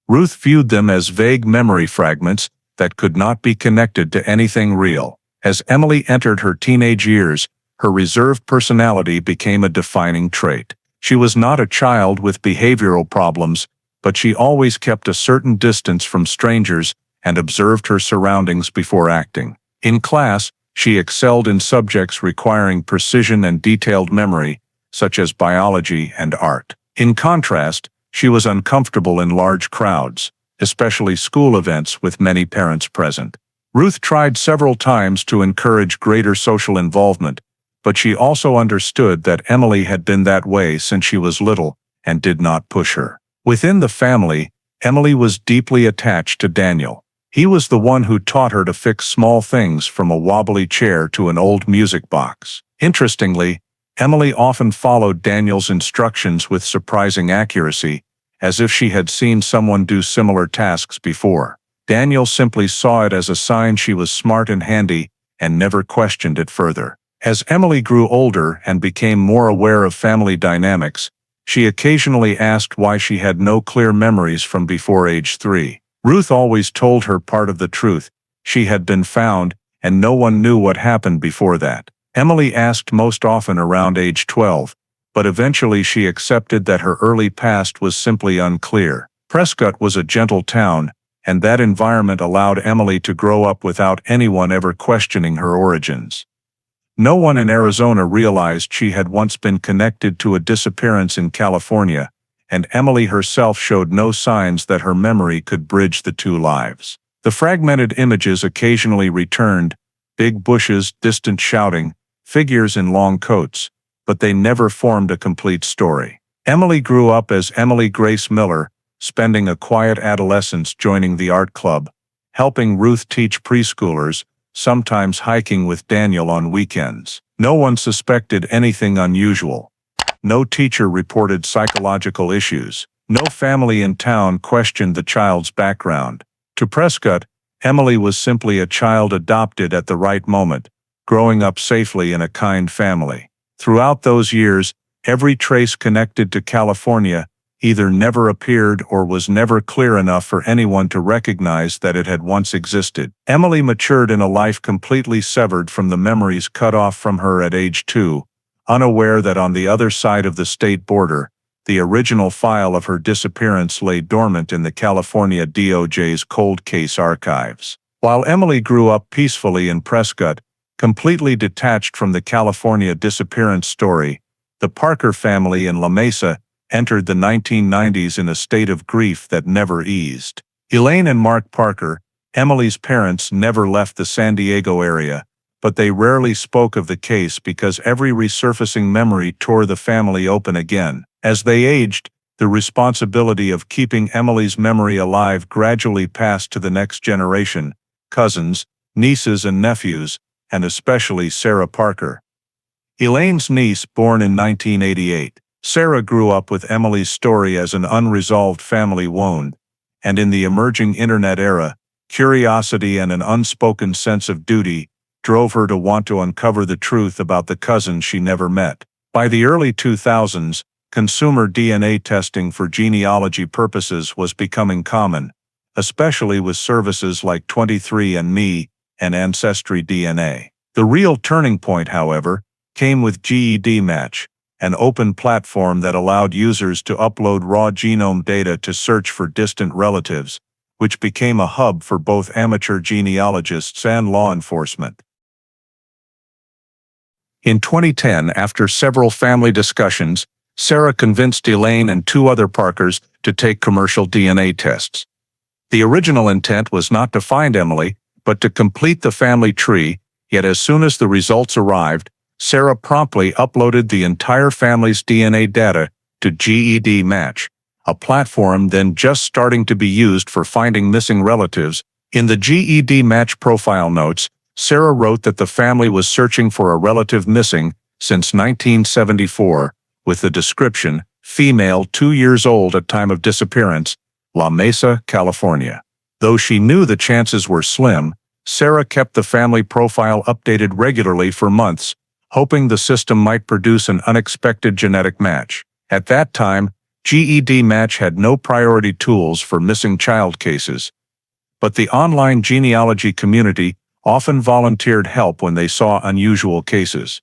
A: Ruth viewed them as vague memory fragments that could not be connected to anything real. As Emily entered her teenage years, her reserved personality became a defining trait. She was not a child with behavioral problems, but she always kept a certain distance from strangers and observed her surroundings before acting. In class, she excelled in subjects requiring precision and detailed memory, such as biology and art. In contrast, she was uncomfortable in large crowds, especially school events with many parents present. Ruth tried several times to encourage greater social involvement, but she also understood that Emily had been that way since she was little and did not push her. Within the family, Emily was deeply attached to Daniel. He was the one who taught her to fix small things from a wobbly chair to an old music box. Interestingly, Emily often followed Daniel's instructions with surprising accuracy, as if she had seen someone do similar tasks before. Daniel simply saw it as a sign she was smart and handy, and never questioned it further. As Emily grew older and became more aware of family dynamics, she occasionally asked why she had no clear memories from before age 3. Ruth always told her part of the truth: she had been found, and no one knew what happened before that. Emily asked most often around age 12, but eventually she accepted that her early past was simply unclear. Prescott was a gentle town, and that environment allowed Emily to grow up without anyone ever questioning her origins. No one in Arizona realized she had once been connected to a disappearance in California, and Emily herself showed no signs that her memory could bridge the two lives. The fragmented images occasionally returned: big bushes, distant shouting, figures in long coats, but they never formed a complete story. Emily grew up as Emily Grace Miller, spending a quiet adolescence joining the art club, helping Ruth teach preschoolers, sometimes hiking with Daniel on weekends. No one suspected anything unusual. No teacher reported psychological issues. No family in town questioned the child's background. To Prescott, Emily was simply a child adopted at the right moment, growing up safely in a kind family. Throughout those years, every trace connected to California either never appeared or was never clear enough for anyone to recognize that it had once existed. Emily matured in a life completely severed from the memories cut off from her at age 2, unaware that on the other side of the state border, the original file of her disappearance lay dormant in the California DOJ's cold case archives. While Emily grew up peacefully in Prescott, completely detached from the California disappearance story, the Parker family in La Mesa entered the 1990s in a state of grief that never eased. Elaine and Mark Parker, Emily's parents, never left the San Diego area, but they rarely spoke of the case because every resurfacing memory tore the family open again. As they aged, the responsibility of keeping Emily's memory alive gradually passed to the next generation: cousins, nieces and nephews, and especially Sarah Parker, Elaine's niece, born in 1988. Sarah grew up with Emily's story as an unresolved family wound, and in the emerging internet era, curiosity and an unspoken sense of duty drove her to want to uncover the truth about the cousin she never met. By the early 2000s, consumer DNA testing for genealogy purposes was becoming common, especially with services like 23andMe and Ancestry DNA. The real turning point, however, came with GED Match, an open platform that allowed users to upload raw genome data to search for distant relatives, which became a hub for both amateur genealogists and law enforcement. In 2010, after several family discussions, Sarah convinced Elaine and 2 other Parkers to take commercial DNA tests. The original intent was not to find Emily, but to complete the family tree, yet as soon as the results arrived, Sarah promptly uploaded the entire family's DNA data to GED Match, a platform then just starting to be used for finding missing relatives. In the GED Match profile notes, Sarah wrote that the family was searching for a relative missing since 1974, with the description: female, 2 years old at time of disappearance, La Mesa, California. Though she knew the chances were slim, Sarah kept the family profile updated regularly for months, hoping the system might produce an unexpected genetic match. At that time, GED Match had no priority tools for missing child cases, but the online genealogy community often volunteered help when they saw unusual cases.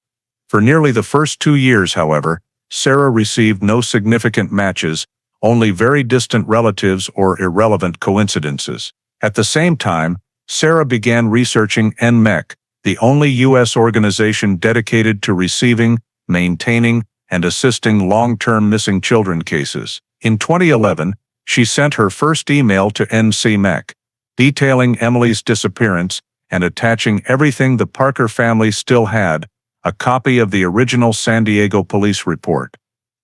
A: For nearly the first 2 years, however, Sarah received no significant matches, only very distant relatives or irrelevant coincidences. At the same time, Sarah began researching NMEC, the only U.S. organization dedicated to receiving, maintaining, and assisting long-term missing children cases. In 2011, she sent her first email to NCMEC, detailing Emily's disappearance and attaching everything the Parker family still had, a copy of the original San Diego police report,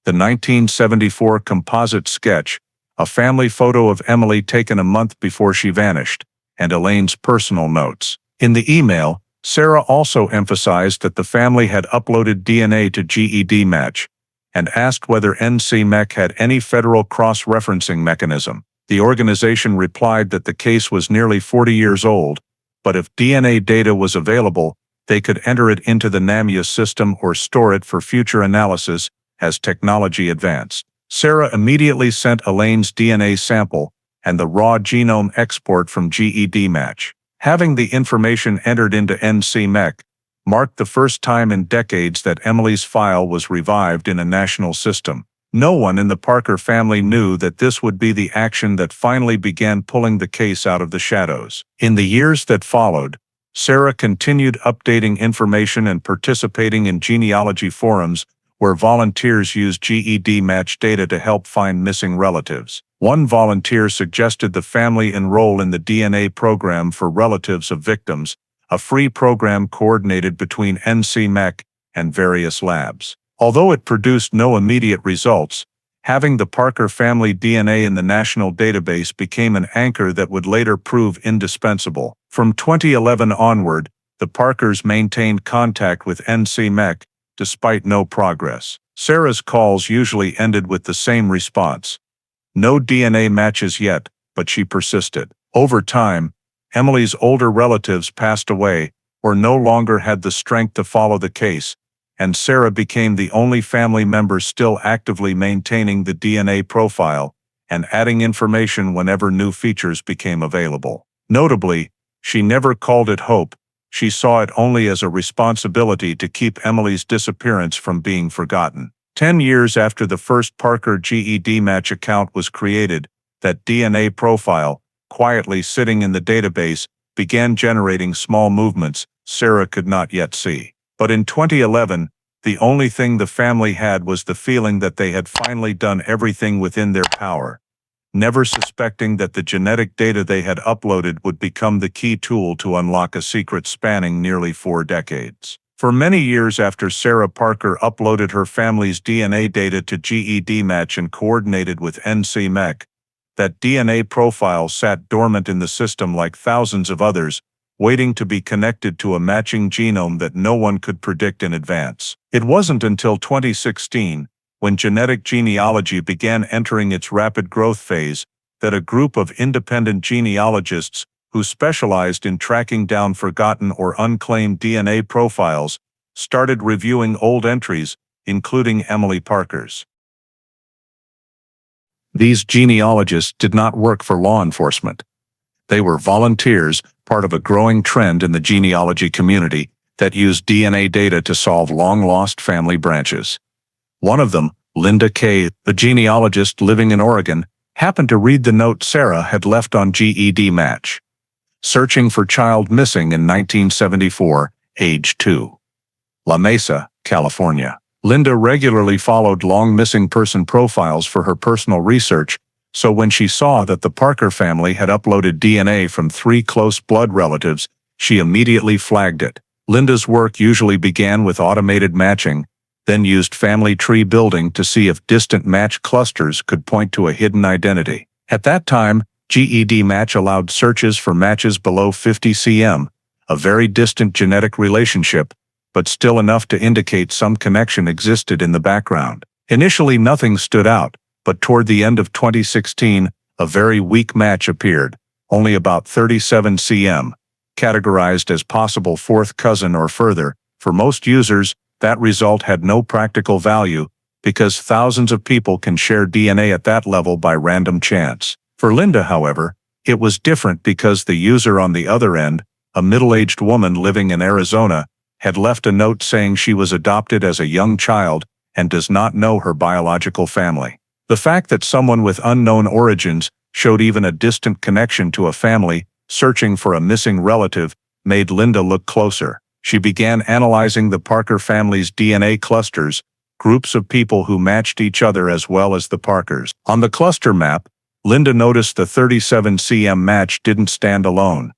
A: the 1974 composite sketch, a family photo of Emily taken a month before she vanished, and Elaine's personal notes. In the email, Sarah also emphasized that the family had uploaded DNA to GED Match and asked whether NCMEC had any federal cross-referencing mechanism. The organization replied that the case was nearly 40 years old, but if DNA data was available, they could enter it into the NAMUS system or store it for future analysis as technology advanced. Sarah immediately sent Elaine's DNA sample and the raw genome export from GED Match. Having the information entered into NCMEC marked the first time in decades that Emily's file was revived in a national system. No one in the Parker family knew that this would be the action that finally began pulling the case out of the shadows. In the years that followed, Sarah continued updating information and participating in genealogy forums where volunteers used GED Match data to help find missing relatives. One volunteer suggested the family enroll in the DNA program for relatives of victims, a free program coordinated between NCMEC and various labs. Although it produced no immediate results, having the Parker family DNA in the national database became an anchor that would later prove indispensable. From 2011 onward, the Parkers maintained contact with NCMEC, despite no progress. Sarah's calls usually ended with the same response: no DNA matches yet, but she persisted. Over time, Emily's older relatives passed away or no longer had the strength to follow the case, and Sarah became the only family member still actively maintaining the DNA profile and adding information whenever new features became available. Notably, she never called it hope. She saw it only as a responsibility to keep Emily's disappearance from being forgotten. 10 years after the first Parker GED Match account was created, that DNA profile, quietly sitting in the database, began generating small movements Sarah could not yet see. But in 2011, the only thing the family had was the feeling that they had finally done everything within their power, never suspecting that the genetic data they had uploaded would become the key tool to unlock a secret spanning nearly 4 decades. For many years after Sarah Parker uploaded her family's DNA data to GED Match and coordinated with NCMEC, that DNA profile sat dormant in the system like thousands of others, waiting to be connected to a matching genome that no one could predict in advance. It wasn't until 2016, when genetic genealogy began entering its rapid growth phase, that a group of independent genealogists who specialized in tracking down forgotten or unclaimed DNA profiles started reviewing old entries, including Emily Parker's. These genealogists did not work for law enforcement. They were volunteers, part of a growing trend in the genealogy community that used DNA data to solve long-lost family branches. One of them, Linda Kay, a genealogist living in Oregon, happened to read the note Sarah had left on GED Match. Searching for child missing in 1974, age 2. La Mesa, California. Linda regularly followed long missing person profiles for her personal research, so when she saw that the Parker family had uploaded DNA from 3 close blood relatives, she immediately flagged it. Linda's work usually began with automated matching, then used family tree building to see if distant match clusters could point to a hidden identity. At that time, GED Match allowed searches for matches below 50 cm, a very distant genetic relationship, but still enough to indicate some connection existed in the background. Initially nothing stood out, but toward the end of 2016, a very weak match appeared, only about 37 cm, categorized as possible fourth cousin or further. For most users, that result had no practical value because thousands of people can share DNA at that level by random chance. For Linda, however, it was different because the user on the other end, a middle-aged woman living in Arizona, had left a note saying she was adopted as a young child and does not know her biological family. The fact that someone with unknown origins showed even a distant connection to a family searching for a missing relative made Linda look closer. She began analyzing the Parker family's DNA clusters, groups of people who matched each other as well as the Parkers. On the cluster map, Linda noticed the 37 cm match didn't stand alone.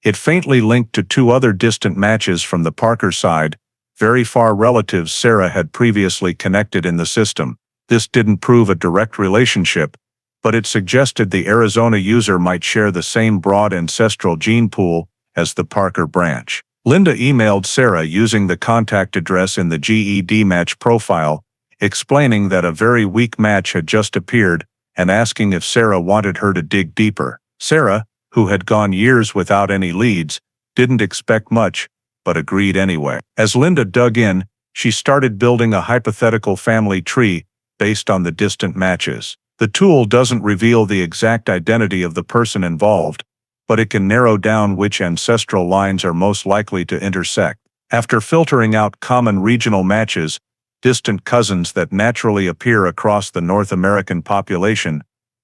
A: It faintly linked to two other distant matches from the Parker side, very far relatives Sarah had previously connected in the system. This didn't prove a direct relationship, but it suggested the Arizona user might share the same broad ancestral gene pool as the Parker branch. Linda emailed Sarah using the contact address in the GED match profile, explaining that a very weak match had just appeared and asking if Sarah wanted her to dig deeper. Sarah, who had gone years without any leads, didn't expect much, but agreed anyway. As Linda dug in, she started building a hypothetical family tree based on the distant matches. The tool doesn't reveal the exact identity of the person involved, but it can narrow down which ancestral lines are most likely to intersect. After filtering out common regional matches, distant cousins that naturally appear across the North American population,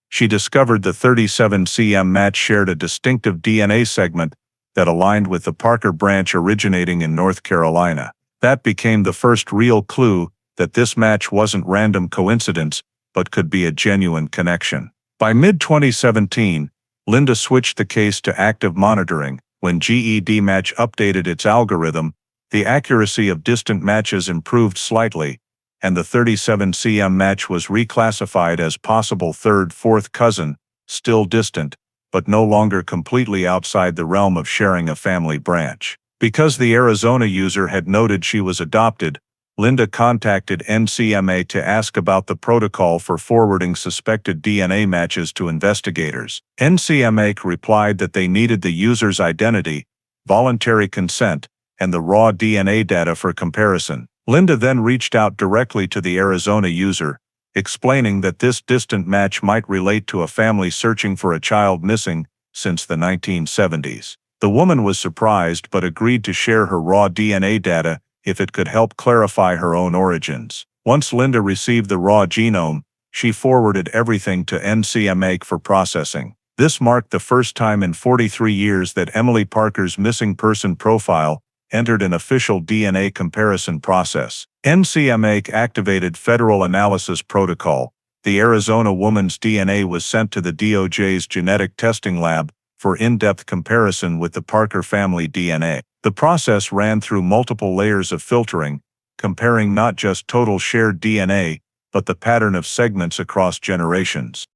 A: she discovered the 37 cm match shared a distinctive DNA segment that aligned with the Parker branch originating in North Carolina. That became the first real clue that this match wasn't random coincidence, but could be a genuine connection. By mid-2017, Linda switched the case to active monitoring. When GED Match updated its algorithm, the accuracy of distant matches improved slightly, and the 37 cm match was reclassified as possible third-fourth cousin, still distant, but no longer completely outside the realm of sharing a family branch. Because the Arizona user had noted she was adopted, Linda contacted NCMA to ask about the protocol for forwarding suspected DNA matches to investigators. NCMA replied that they needed the user's identity, voluntary consent, and the raw DNA data for comparison. Linda then reached out directly to the Arizona user, explaining that this distant match might relate to a family searching for a child missing since the 1970s. The woman was surprised but agreed to share her raw DNA data if it could help clarify her own origins. Once Linda received the raw genome, she forwarded everything to NCMA for processing. This marked the first time in 43 years that Emily Parker's missing person profile entered an official DNA comparison process. NCMA activated Federal Analysis Protocol. The Arizona woman's DNA was sent to the DOJ's genetic testing lab for in-depth comparison with the Parker family DNA. The process ran through multiple layers of filtering, comparing not just total shared DNA, but the pattern of segments across generations.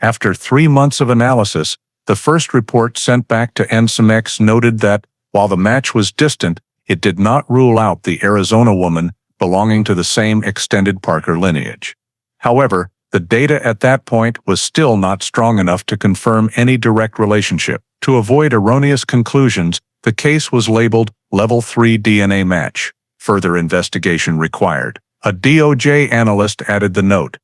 A: After 3 months of analysis, the first report sent back to NCMA noted that, while the match was distant, it did not rule out the Arizona woman belonging to the same extended Parker lineage. However, the data at that point was still not strong enough to confirm any direct relationship. To avoid erroneous conclusions, the case was labeled Level 3 DNA match. Further investigation required. A DOJ analyst added the note: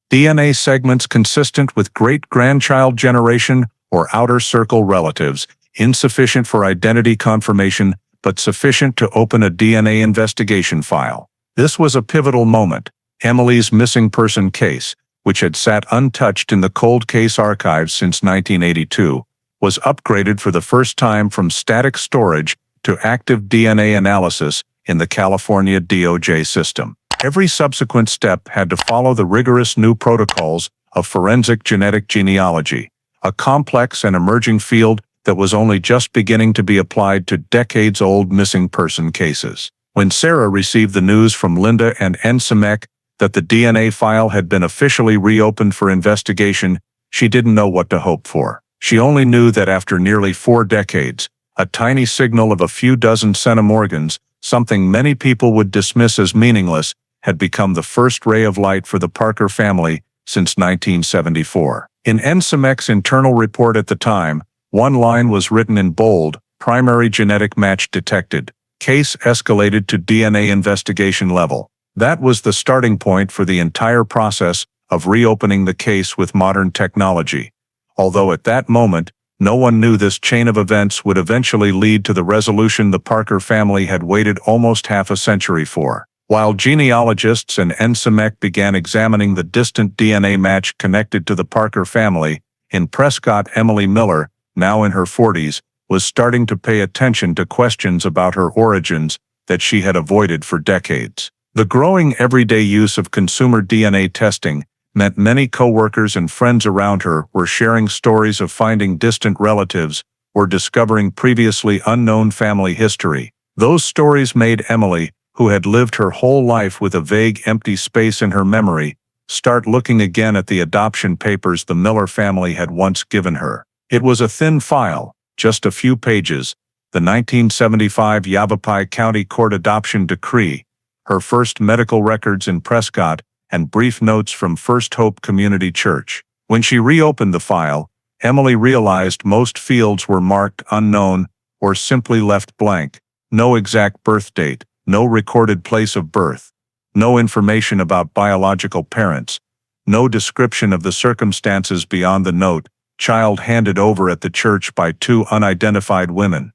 A: DNA segments consistent with great-grandchild generation or outer circle relatives, insufficient for identity confirmation, but sufficient to open a DNA investigation file. This was a pivotal moment. Emily's missing person case, which had sat untouched in the cold case archives since 1982, was upgraded for the first time from static storage to active DNA analysis in the California DOJ system. Every subsequent step had to follow the rigorous new protocols of forensic genetic genealogy, a complex and emerging field that was only just beginning to be applied to decades-old missing person cases. When Sarah received the news from Linda and NCMA that the DNA file had been officially reopened for investigation, she didn't know what to hope for. She only knew that after nearly 4 decades, a tiny signal of a few dozen centimorgans, something many people would dismiss as meaningless, had become the first ray of light for the Parker family since 1974. In NSYNC's internal report at the time, one line was written in bold, "Primary genetic match detected. Case escalated to DNA investigation level." That was the starting point for the entire process of reopening the case with modern technology. Although at that moment, no one knew this chain of events would eventually lead to the resolution the Parker family had waited almost half a century for. While genealogists and NSYNC began examining the distant DNA match connected to the Parker family, in Prescott, Emily Miller, now in her 40s, was starting to pay attention to questions about her origins that she had avoided for decades. The growing everyday use of consumer DNA testing meant many coworkers and friends around her were sharing stories of finding distant relatives or discovering previously unknown family history. Those stories made Emily, who had lived her whole life with a vague empty space in her memory, start looking again at the adoption papers the Miller family had once given her. It was a thin file, just a few pages, the 1975 Yavapai County Court adoption decree, her first medical records in Prescott, and brief notes from First Hope Community Church. When she reopened the file, Emily realized most fields were marked unknown or simply left blank. No exact birth date, no recorded place of birth, no information about biological parents, no description of the circumstances beyond the note, "Child handed over at the church by two unidentified women."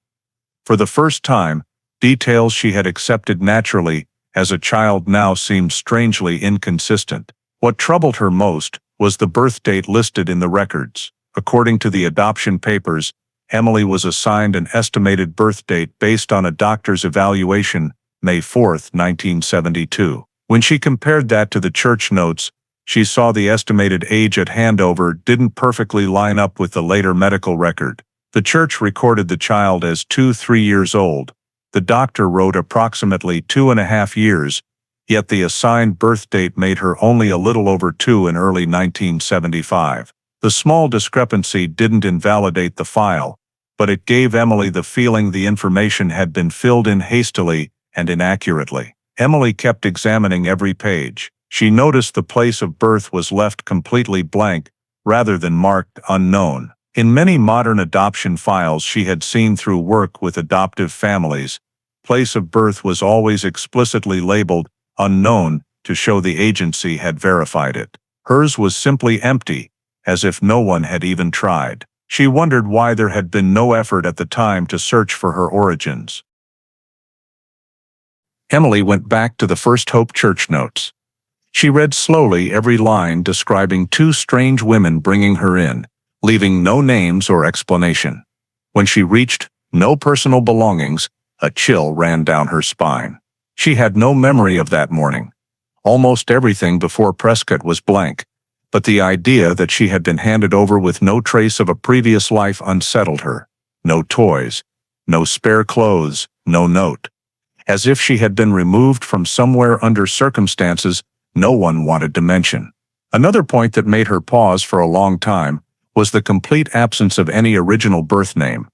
A: For the first time, details she had accepted naturally as a child now seemed strangely inconsistent. What troubled her most was the birth date listed in the records. According to the adoption papers, Emily was assigned an estimated birth date based on a doctor's evaluation, May 4, 1972. When she compared that to the church notes, she saw the estimated age at handover didn't perfectly line up with the later medical record. The church recorded the child as 3 years old. The doctor wrote approximately 2.5 years, yet the assigned birth date made her only a little over 2 in early 1975. The small discrepancy didn't invalidate the file, but it gave Emily the feeling the information had been filled in hastily and inaccurately. Emily kept examining every page. She noticed the place of birth was left completely blank, rather than marked unknown. In many modern adoption files she had seen through work with adoptive families, place of birth was always explicitly labeled unknown to show the agency had verified it. Hers was simply empty, as if no one had even tried. She wondered why there had been no effort at the time to search for her origins. Emily went back to the First Hope Church notes. She read slowly every line describing two strange women bringing her in, leaving no names or explanation. When she reached "no personal belongings," a chill ran down her spine. She had no memory of that morning. Almost everything before Prescott was blank, but the idea that she had been handed over with no trace of a previous life unsettled her. No toys, no spare clothes, no note. As if she had been removed from somewhere under circumstances no one wanted to mention. Another point that made her pause for a long time was the complete absence of any original birth name.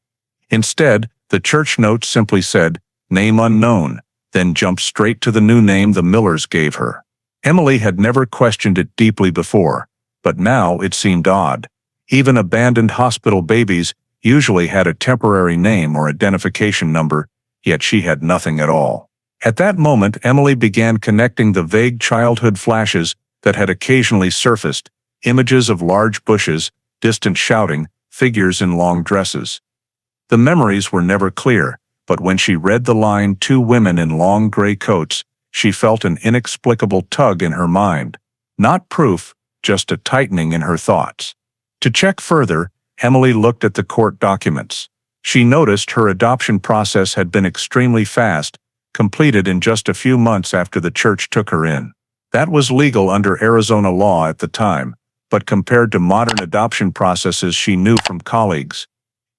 A: Instead, the church note simply said, "Name unknown," then jumped straight to the new name the Millers gave her. Emily had never questioned it deeply before, but now it seemed odd. Even abandoned hospital babies usually had a temporary name or identification number, yet she had nothing at all. At that moment, Emily began connecting the vague childhood flashes that had occasionally surfaced, images of large bushes, distant shouting, figures in long dresses. The memories were never clear, but when she read the line "two women in long gray coats," she felt an inexplicable tug in her mind. Not proof, just a tightening in her thoughts. To check further, Emily looked at the court documents. She noticed her adoption process had been extremely fast, completed in just a few months after the church took her in. That was legal under Arizona law at the time, but compared to modern adoption processes she knew from colleagues,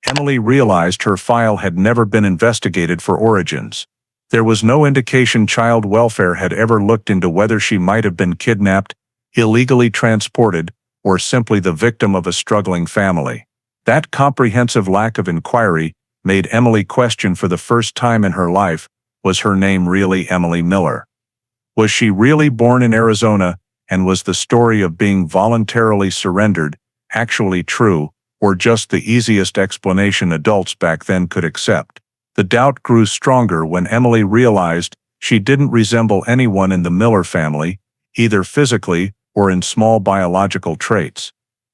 A: Emily realized her file had never been investigated for origins. There was no indication child welfare had ever looked into whether she might have been kidnapped, illegally transported, or simply the victim of a struggling family. That comprehensive lack of inquiry made Emily question for the first time in her life, was her name really Emily Miller? Was she really born in Arizona, and was the story of being voluntarily surrendered actually true, or just the easiest explanation adults back then could accept. The doubt grew stronger when Emily realized she didn't resemble anyone in the Miller family, either physically or in small biological traits.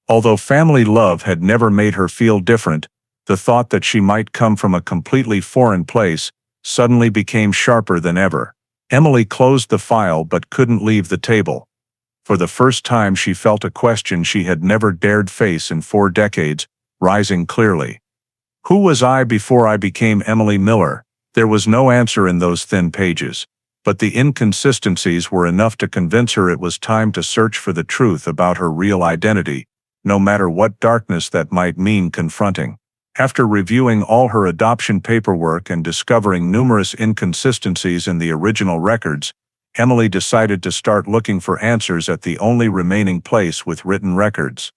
A: Although family love had never made her feel different, the thought that she might come from a completely foreign place suddenly became sharper than ever. Emily closed the file but couldn't leave the table. For the first time she felt a question she had never dared face in 4 decades, rising clearly. Who was I before I became Emily Miller? There was no answer in those thin pages, but the inconsistencies were enough to convince her it was time to search for the truth about her real identity, no matter what darkness that might mean confronting. After reviewing all her adoption paperwork and discovering numerous inconsistencies in the original records, Emily decided to start looking for answers at the only remaining place with written records.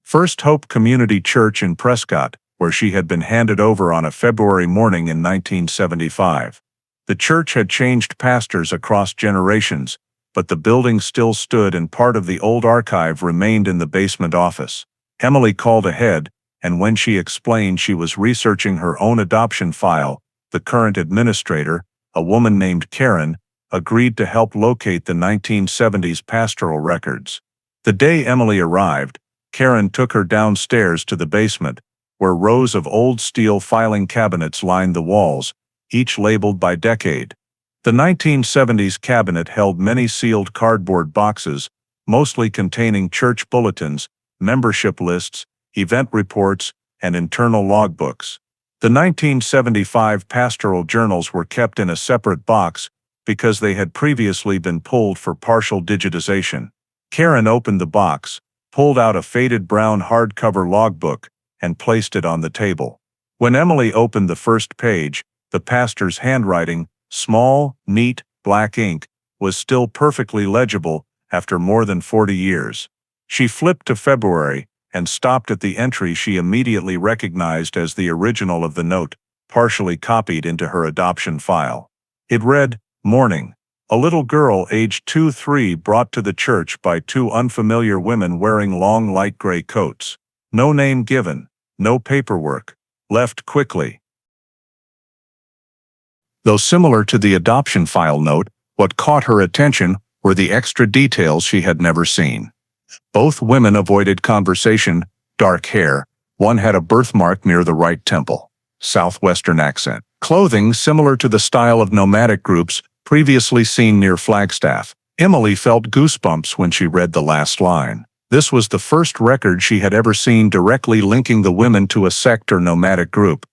A: First Hope Community Church in Prescott, where she had been handed over on a February morning in 1975. The church had changed pastors across generations, but the building still stood and part of the old archive remained in the basement office. Emily called ahead, and when she explained she was researching her own adoption file, the current administrator, a woman named Karen, agreed to help locate the 1970s pastoral records. The day Emily arrived, Karen took her downstairs to the basement, where rows of old steel filing cabinets lined the walls, each labeled by decade. The 1970s cabinet held many sealed cardboard boxes, mostly containing church bulletins, membership lists, event reports, and internal logbooks. The 1975 pastoral journals were kept in a separate box because they had previously been pulled for partial digitization. Karen opened the box, pulled out a faded brown hardcover logbook, and placed it on the table. When Emily opened the first page, the pastor's handwriting, small, neat, black ink, was still perfectly legible after more than 40 years. She flipped to February and stopped at the entry she immediately recognized as the original of the note, partially copied into her adoption file. It read, "Morning. A little girl aged 2-3 brought to the church by 2 unfamiliar women wearing long light gray coats. No name given, no paperwork. Left quickly." Though similar to the adoption file note, what caught her attention were the extra details she had never seen. Both women avoided conversation, dark hair, one had a birthmark near the right temple, southwestern accent, clothing similar to the style of nomadic groups previously seen near Flagstaff. Emily felt goosebumps when she read the last line. This was the first record she had ever seen directly linking the women to a sect or nomadic group,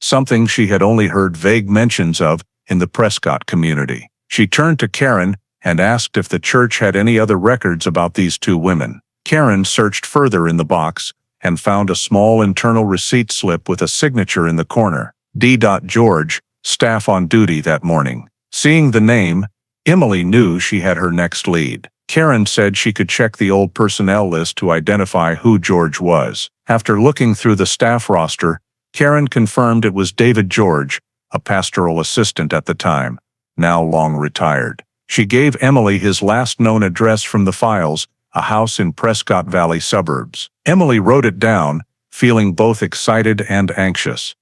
A: something she had only heard vague mentions of in the Prescott community. She turned to Karen and asked if the church had any other records about these 2 women. Karen searched further in the box and found a small internal receipt slip with a signature in the corner. D. George, staff on duty that morning. Seeing the name, Emily knew she had her next lead. Karen said she could check the old personnel list to identify who George was. After looking through the staff roster, Karen confirmed it was David George, a pastoral assistant at the time, now long retired. She gave Emily his last known address from the files, a house in Prescott Valley suburbs. Emily wrote it down, feeling both excited and anxious.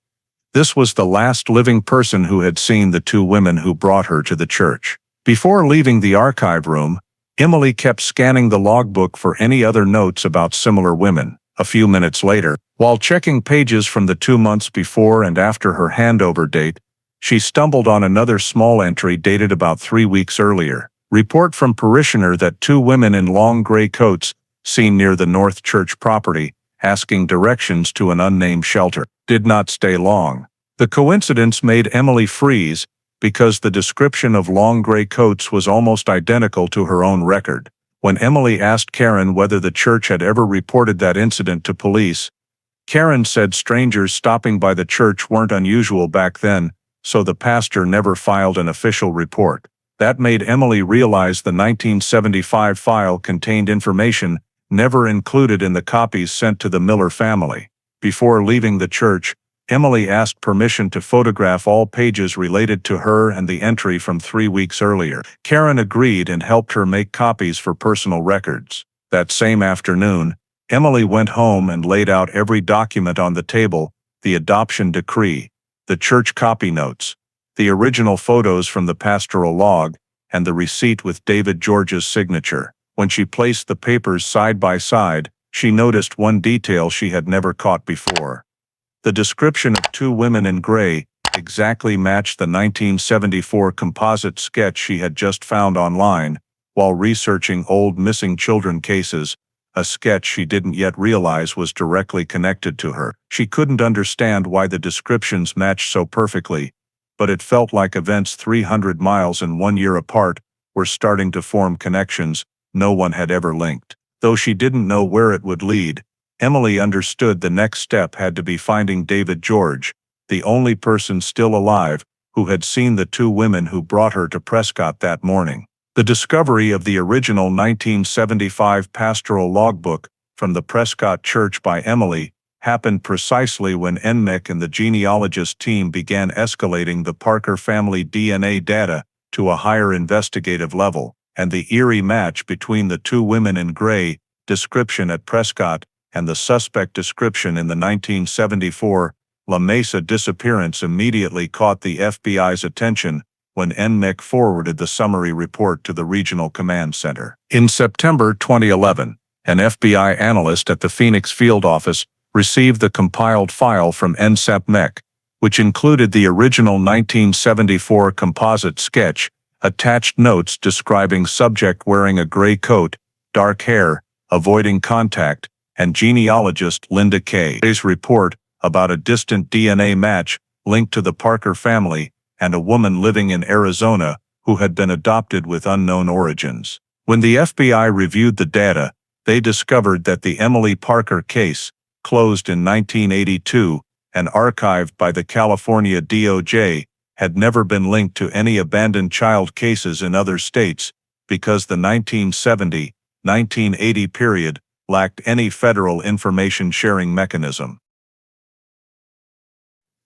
A: This was the last living person who had seen the 2 women who brought her to the church. Before leaving the archive room, Emily kept scanning the logbook for any other notes about similar women. A few minutes later, while checking pages from the 2 months before and after her handover date, she stumbled on another small entry dated about 3 weeks earlier. Report from parishioner that 2 women in long gray coats, seen near the North Church property, asking directions to an unnamed shelter, did not stay long. The coincidence made Emily freeze because the description of long gray coats was almost identical to her own record. When Emily asked Karen whether the church had ever reported that incident to police, Karen said strangers stopping by the church weren't unusual back then, so the pastor never filed an official report. That made Emily realize the 1975 file contained information never included in the copies sent to the Miller family. Before leaving the church, Emily asked permission to photograph all pages related to her and the entry from 3 weeks earlier. Karen agreed and helped her make copies for personal records. That same afternoon, Emily went home and laid out every document on the table: the adoption decree, the church copy notes, the original photos from the pastoral log, and the receipt with David George's signature. When she placed the papers side by side, she noticed one detail she had never caught before. The description of two women in gray exactly matched the 1974 composite sketch she had just found online while researching old missing children cases, a sketch she didn't yet realize was directly connected to her. She couldn't understand why the descriptions matched so perfectly, but it felt like events 300 miles and 1 year apart were starting to form connections no one had ever linked. Though she didn't know where it would lead, Emily understood the next step had to be finding David George, the only person still alive who had seen the two women who brought her to Prescott that morning. The discovery of the original 1975 pastoral logbook from the Prescott Church by Emily happened precisely when NMIC and the genealogist team began escalating the Parker family DNA data to a higher investigative level, and the eerie match between the two women in gray description at Prescott and the suspect description in the 1974 La Mesa disappearance immediately caught the FBI's attention when NMIC forwarded the summary report to the Regional Command Center. In September 2011, an FBI analyst at the Phoenix field office received the compiled file from NSAP-MEC, which included the original 1974 composite sketch, attached notes describing subject wearing a gray coat, dark hair, avoiding contact, and genealogist Linda Kay's report about a distant DNA match linked to the Parker family and a woman living in Arizona who had been adopted with unknown origins. When the FBI reviewed the data, they discovered that the Emily Parker case, closed in 1982 and archived by the California DOJ, had never been linked to any abandoned child cases in other states because the 1970-1980 period lacked any federal information sharing mechanism.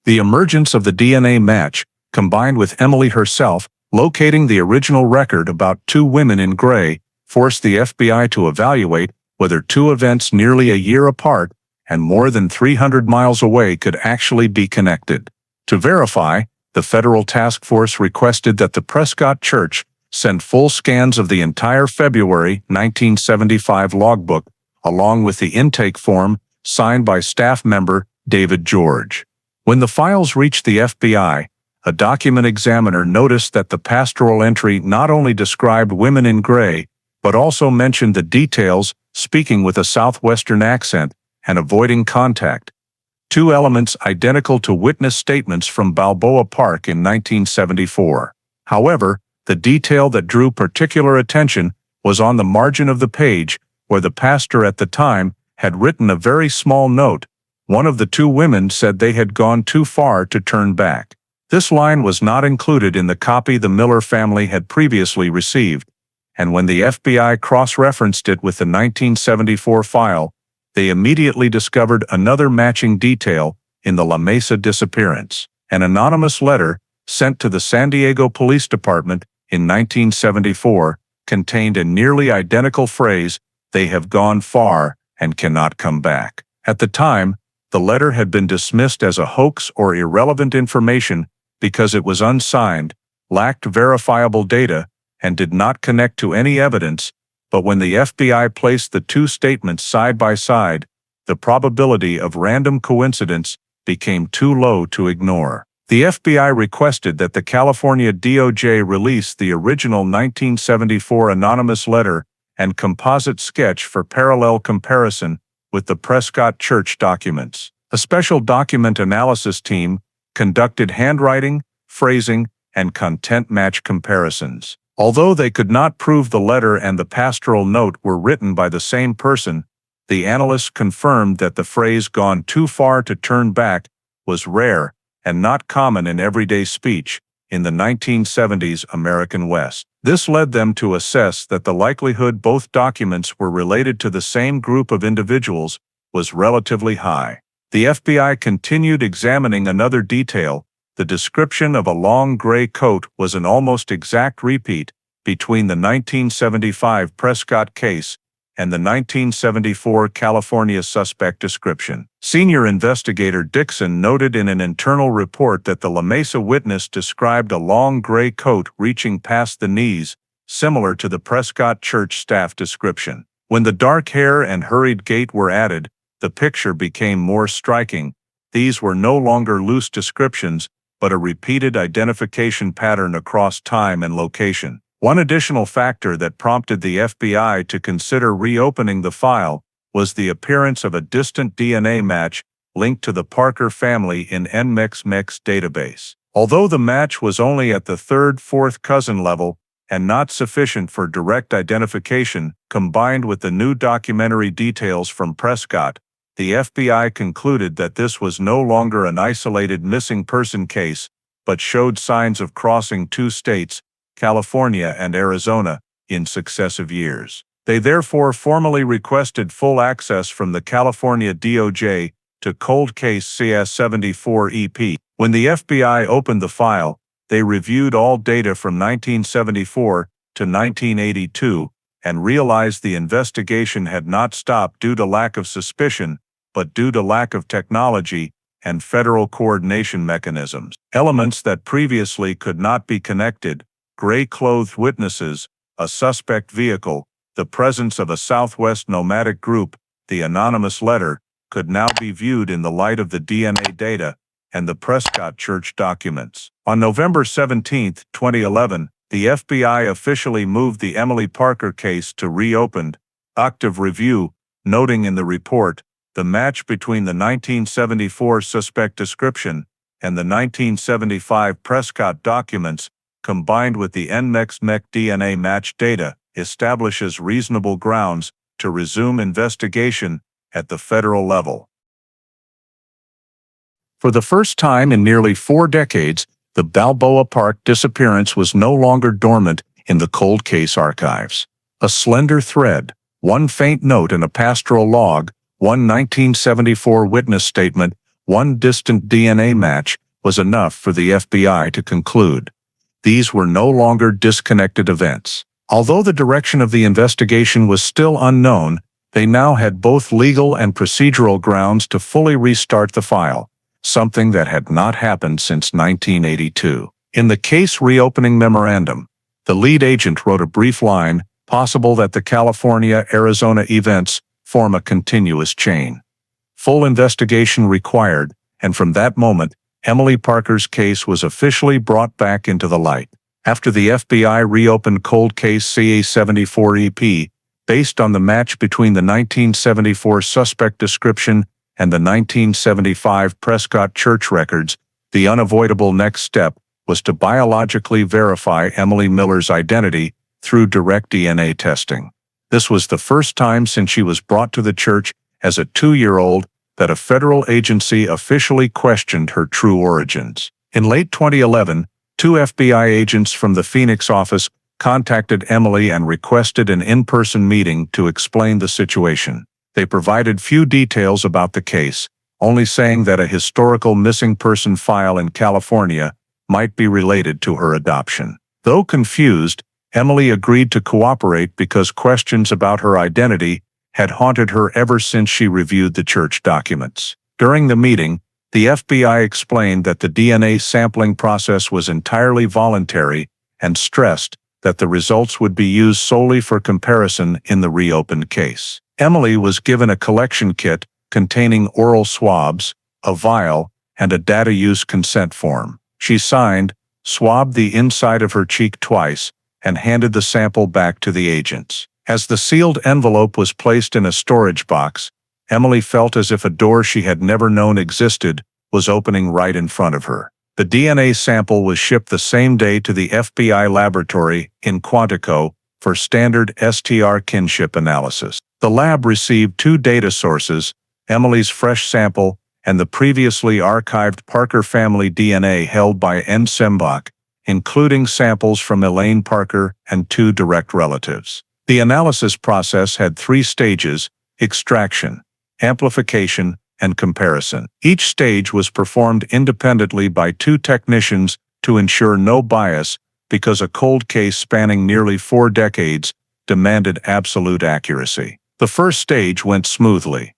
A: The emergence of the DNA match, combined with Emily herself locating the original record about two women in gray, forced the FBI to evaluate whether two events nearly a year apart and more than 300 miles away could actually be connected. To verify, the federal task force requested that the Prescott Church send full scans of the entire February 1975 logbook, along with the intake form signed by staff member David George. When the files reached the FBI, a document examiner noticed that the pastoral entry not only described women in gray, but also mentioned the details, speaking with a southwestern accent and avoiding contact, two elements identical to witness statements from Balboa Park in 1974. However, the detail that drew particular attention was on the margin of the page, where the pastor at the time had written a very small note. One of the two women said they had gone too far to turn back. This line was not included in the copy the Miller family had previously received, and when the FBI cross-referenced it with the 1974 file, they immediately discovered another matching detail in the La Mesa disappearance. An anonymous letter sent to the San Diego Police Department in 1974 contained a nearly identical phrase, "They have gone far and cannot come back." At the time, the letter had been dismissed as a hoax or irrelevant information because it was unsigned, lacked verifiable data, and did not connect to any evidence, but when the FBI placed the two statements side by side, the probability of random coincidence became too low to ignore. The FBI requested that the California DOJ release the original 1974 anonymous letter and composite sketch for parallel comparison with the Prescott Church documents. A special document analysis team conducted handwriting, phrasing, and content match comparisons. Although they could not prove the letter and the pastoral note were written by the same person, the analysts confirmed that the phrase "gone too far to turn back" was rare and not common in everyday speech in the 1970s American West. This led them to assess that the likelihood both documents were related to the same group of individuals was relatively high. The FBI continued examining another detail. The description of a long gray coat was an almost exact repeat between the 1975 Prescott case and the 1974 California suspect description. Senior investigator Dixon noted in an internal report that the La Mesa witness described a long gray coat reaching past the knees, similar to the Prescott Church staff description. When the dark hair and hurried gait were added, the picture became more striking. These were no longer loose descriptions, but a repeated identification pattern across time and location. One additional factor that prompted the FBI to consider reopening the file was the appearance of a distant DNA match linked to the Parker family in NMEX's database. Although the match was only at the third-fourth cousin level and not sufficient for direct identification, combined with the new documentary details from Prescott, the FBI concluded that this was no longer an isolated missing person case, but showed signs of crossing two states, California and Arizona, in successive years. They therefore formally requested full access from the California DOJ to Cold Case CS-74EP. When the FBI opened the file, they reviewed all data from 1974 to 1982 and realized the investigation had not stopped due to lack of suspicion, but due to lack of technology and federal coordination mechanisms. Elements that previously could not be connected, gray-clothed witnesses, a suspect vehicle, the presence of a Southwest nomadic group, the anonymous letter, could now be viewed in the light of the DNA data and the Prescott Church documents. On November 17, 2011, the FBI officially moved the Emily Parker case to reopened, active review, noting in the report, the match between the 1974 suspect description and the 1975 Prescott documents, combined with the NMEX DNA match data, establishes reasonable grounds to resume investigation at the federal level. For the first time in nearly 4 decades, the Balboa Park disappearance was no longer dormant in the cold case archives. A slender thread, one faint note in a pastoral log, one 1974 witness statement, one distant DNA match was enough for the FBI to conclude. These were no longer disconnected events. Although the direction of the investigation was still unknown, they now had both legal and procedural grounds to fully restart the file, something that had not happened since 1982. In the case reopening memorandum, the lead agent wrote a brief line, possible that the California-Arizona events form a continuous chain. Full investigation required, and from that moment, Emily Parker's case was officially brought back into the light. After the FBI reopened cold case CA-74EP, based on the match between the 1974 suspect description and the 1975 Prescott Church records, the unavoidable next step was to biologically verify Emily Miller's identity through direct DNA testing. This was the first time since she was brought to the church as a 2-year-old that a federal agency officially questioned her true origins. In late 2011, 2 FBI agents from the Phoenix office contacted Emily and requested an in-person meeting to explain the situation. They provided few details about the case, only saying that a historical missing person file in California might be related to her adoption. Though confused, Emily agreed to cooperate because questions about her identity had haunted her ever since she reviewed the church documents. During the meeting, the FBI explained that the DNA sampling process was entirely voluntary and stressed that the results would be used solely for comparison in the reopened case. Emily was given a collection kit containing oral swabs, a vial, and a data use consent form. She signed, swabbed the inside of her cheek twice, and handed the sample back to the agents. As the sealed envelope was placed in a storage box, Emily felt as if a door she had never known existed was opening right in front of her. The DNA sample was shipped the same day to the FBI laboratory in Quantico for standard STR kinship analysis. The lab received 2 data sources, Emily's fresh sample and the previously archived Parker family DNA held by N. Sembach, including samples from Elaine Parker and 2 direct relatives. The analysis process had 3 stages: extraction, amplification, and comparison. Each stage was performed independently by 2 technicians to ensure no bias because a cold case spanning nearly 4 decades demanded absolute accuracy. The first stage went smoothly.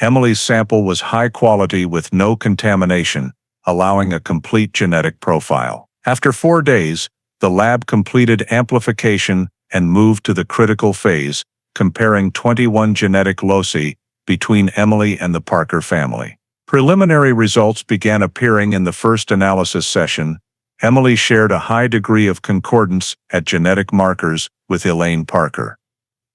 A: Emily's sample was high quality with no contamination, allowing a complete genetic profile. After 4 days, the lab completed amplification and moved to the critical phase, comparing 21 genetic loci between Emily and the Parker family. Preliminary results began appearing in the first analysis session. Emily shared a high degree of concordance at genetic markers with Elaine Parker,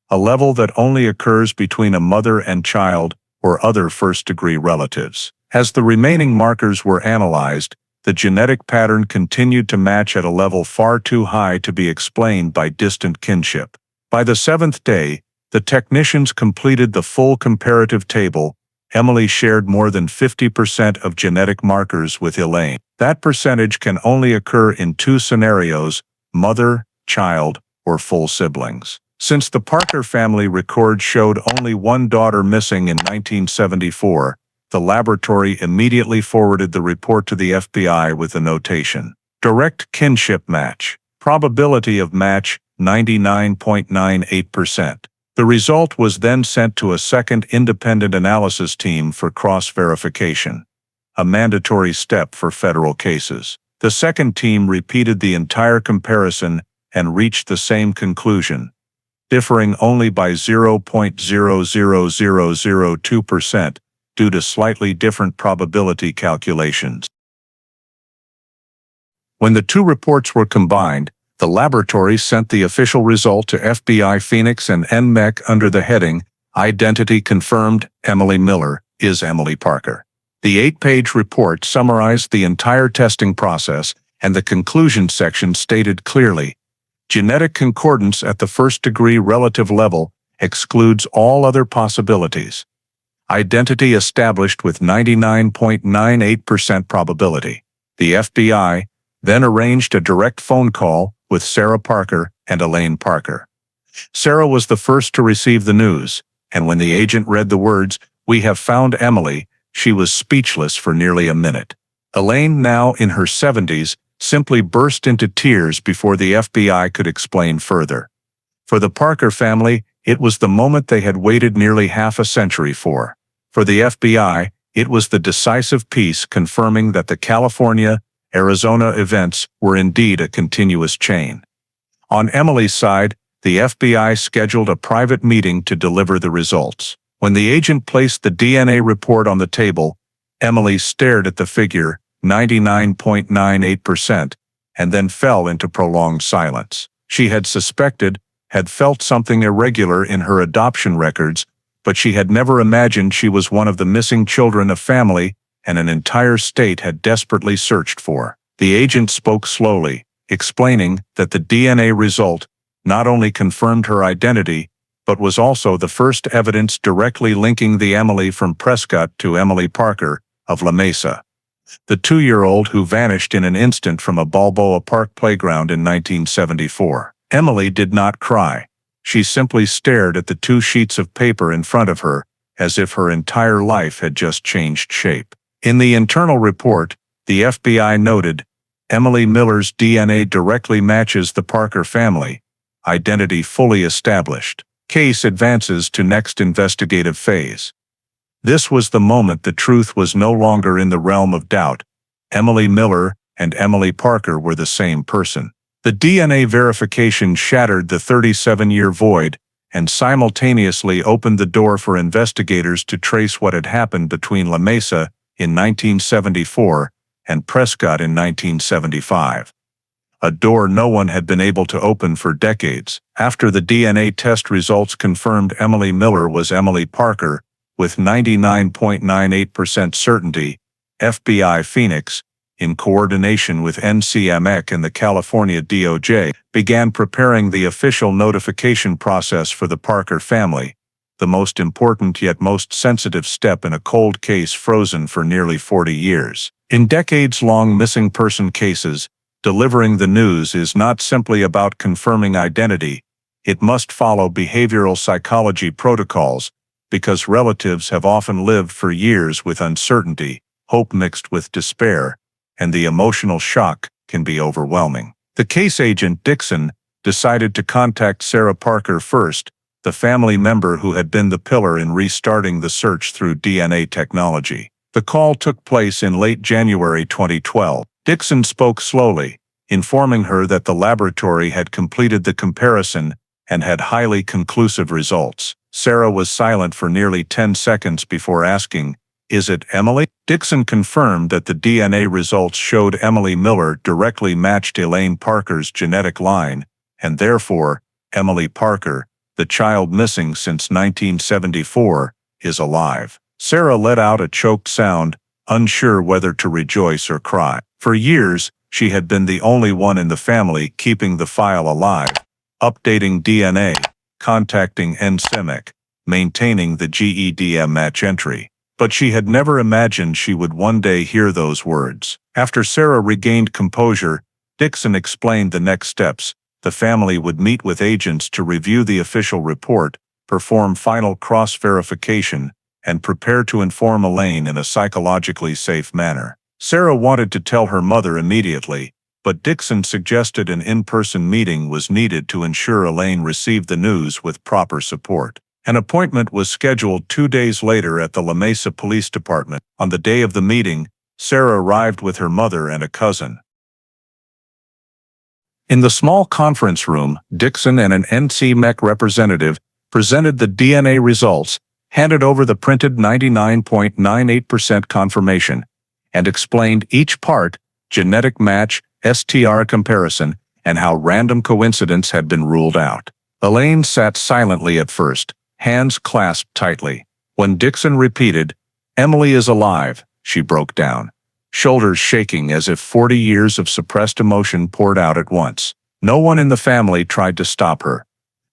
A: a level that only occurs between a mother and child or other first-degree relatives. As the remaining markers were analyzed, the genetic pattern continued to match at a level far too high to be explained by distant kinship. By the 7th day, the technicians completed the full comparative table. Emily shared more than 50% of genetic markers with Elaine. That percentage can only occur in 2 scenarios: mother, child, or full siblings. Since the Parker family record showed only one daughter missing in 1974, the laboratory immediately forwarded the report to the FBI with the notation: direct kinship match. Probability of match, 99.98%. The result was then sent to a second independent analysis team for cross-verification, a mandatory step for federal cases. The second team repeated the entire comparison and reached the same conclusion, differing only by 0.00002% due to slightly different probability calculations. When the 2 reports were combined, the laboratory sent the official result to FBI Phoenix and NMEC under the heading, "Identity Confirmed, Emily Miller is Emily Parker." The 8-page report summarized the entire testing process, and the conclusion section stated clearly, "Genetic concordance at the first-degree relative level excludes all other possibilities. Identity established with 99.98% probability." The FBI then arranged a direct phone call with Sarah Parker and Elaine Parker. Sarah was the first to receive the news, and when the agent read the words, "We have found Emily," she was speechless for nearly a minute. Elaine, now in her 70s, simply burst into tears before the FBI could explain further. For the Parker family, it was the moment they had waited nearly half a century for. For the FBI, it was the decisive piece confirming that the California, Arizona events were indeed a continuous chain. On Emily's side, the FBI scheduled a private meeting to deliver the results. When the agent placed the DNA report on the table, Emily stared at the figure, 99.98%, and then fell into prolonged silence. She had suspected, had felt something irregular in her adoption records, but she had never imagined she was one of the missing children a family and an entire state had desperately searched for. The agent spoke slowly, explaining that the DNA result not only confirmed her identity, but was also the first evidence directly linking the Emily from Prescott to Emily Parker of La Mesa, the 2-year-old who vanished in an instant from a Balboa Park playground in 1974. Emily did not cry. She simply stared at the 2 sheets of paper in front of her, as if her entire life had just changed shape. In the internal report, the FBI noted, "Emily Miller's DNA directly matches the Parker family. Identity fully established. Case advances to next investigative phase." This was the moment the truth was no longer in the realm of doubt. Emily Miller and Emily Parker were the same person. The DNA verification shattered the 37-year void and simultaneously opened the door for investigators to trace what had happened between La Mesa in 1974 and Prescott in 1975. A door no one had been able to open for decades. After the DNA test results confirmed Emily Miller was Emily Parker, with 99.98% certainty, FBI Phoenix, in coordination with NCMEC and the California DOJ, began preparing the official notification process for the Parker family, the most important yet most sensitive step in a cold case frozen for nearly 40 years. In decades-long missing person cases, delivering the news is not simply about confirming identity. It must follow behavioral psychology protocols, because relatives have often lived for years with uncertainty, hope mixed with despair, and the emotional shock can be overwhelming. The case agent, Dixon, decided to contact Sarah Parker first, the family member who had been the pillar in restarting the search through DNA technology. The call took place in late January 2012. Dixon spoke slowly, informing her that the laboratory had completed the comparison and had highly conclusive results. Sarah was silent for nearly 10 seconds before asking, "Is it Emily?" Dixon confirmed that the DNA results showed Emily Miller directly matched Elaine Parker's genetic line, and therefore, Emily Parker, the child missing since 1974, is alive. Sarah let out a choked sound, unsure whether to rejoice or cry. For years, she had been the only one in the family keeping the file alive, updating DNA, contacting NCMEC, maintaining the GEDM match entry. But she had never imagined she would one day hear those words. After Sarah regained composure, Dixon explained the next steps. The family would meet with agents to review the official report, perform final cross-verification, and prepare to inform Elaine in a psychologically safe manner. Sarah wanted to tell her mother immediately, but Dixon suggested an in-person meeting was needed to ensure Elaine received the news with proper support. An appointment was scheduled 2 days later at the La Mesa Police Department. On the day of the meeting, Sarah arrived with her mother and a cousin. In the small conference room, Dixon and an NCMEC representative presented the DNA results, handed over the printed 99.98% confirmation, and explained each part, genetic match, STR comparison, and how random coincidence had been ruled out. Elaine sat silently at first, hands clasped tightly. When Dixon repeated, "Emily is alive," she broke down, shoulders shaking as if 40 years of suppressed emotion poured out at once. No one in the family tried to stop her.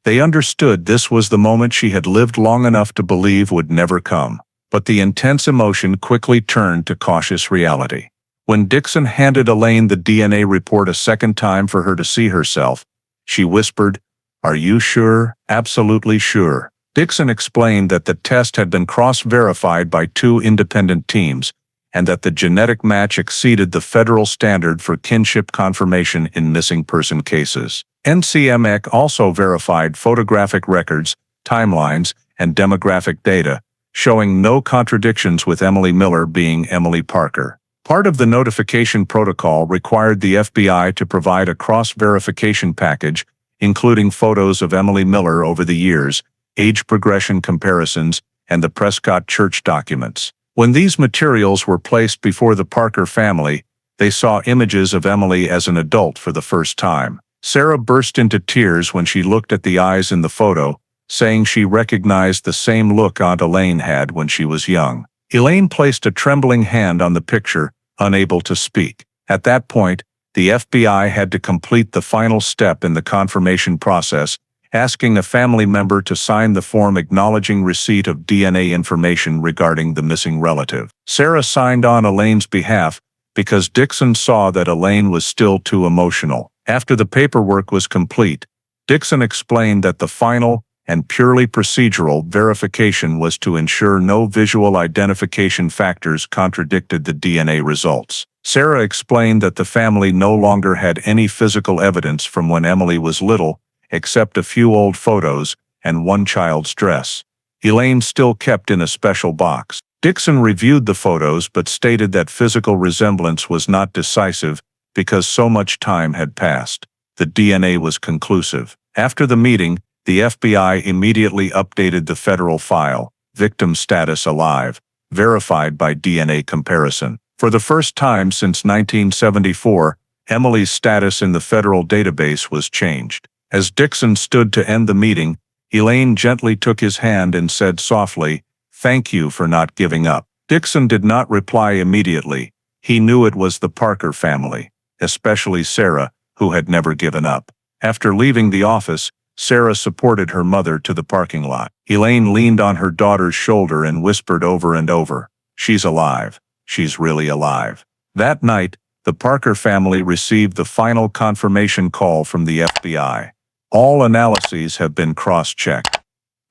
A: They understood this was the moment she had lived long enough to believe would never come. But the intense emotion quickly turned to cautious reality. When Dixon handed Elaine the DNA report a second time for her to see herself, she whispered, "Are you sure?" "Absolutely sure." Dixon explained that the test had been cross-verified by 2 independent teams, and that the genetic match exceeded the federal standard for kinship confirmation in missing person cases. NCMEC also verified photographic records, timelines, and demographic data, showing no contradictions with Emily Miller being Emily Parker. Part of the notification protocol required the FBI to provide a cross-verification package, including photos of Emily Miller over the years, age progression comparisons, and the Prescott Church documents. When these materials were placed before the Parker family, they saw images of Emily as an adult for the first time. Sarah burst into tears when she looked at the eyes in the photo, saying she recognized the same look Aunt Elaine had when she was young. Elaine placed a trembling hand on the picture, unable to speak. At that point, the FBI had to complete the final step in the confirmation process, asking a family member to sign the form acknowledging receipt of DNA information regarding the missing relative. Sarah signed on Elaine's behalf because Dixon saw that Elaine was still too emotional. After the paperwork was complete, Dixon explained that the final and purely procedural verification was to ensure no visual identification factors contradicted the DNA results. Sarah explained that the family no longer had any physical evidence from when Emily was little, except a few old photos and one child's dress. Elaine still kept in a special box. Dixon reviewed the photos but stated that physical resemblance was not decisive because so much time had passed. The DNA was conclusive. After the meeting, the FBI immediately updated the federal file, victim status alive, verified by DNA comparison. For the first time since 1974, Emily's status in the federal database was changed. As Dixon stood to end the meeting, Elaine gently took his hand and said softly, "Thank you for not giving up." Dixon did not reply immediately. He knew it was the Parker family, especially Sarah, who had never given up. After leaving the office, Sarah supported her mother to the parking lot. Elaine leaned on her daughter's shoulder and whispered over and over, "She's alive. She's really alive." That night, the Parker family received the final confirmation call from the FBI. All analyses have been cross-checked.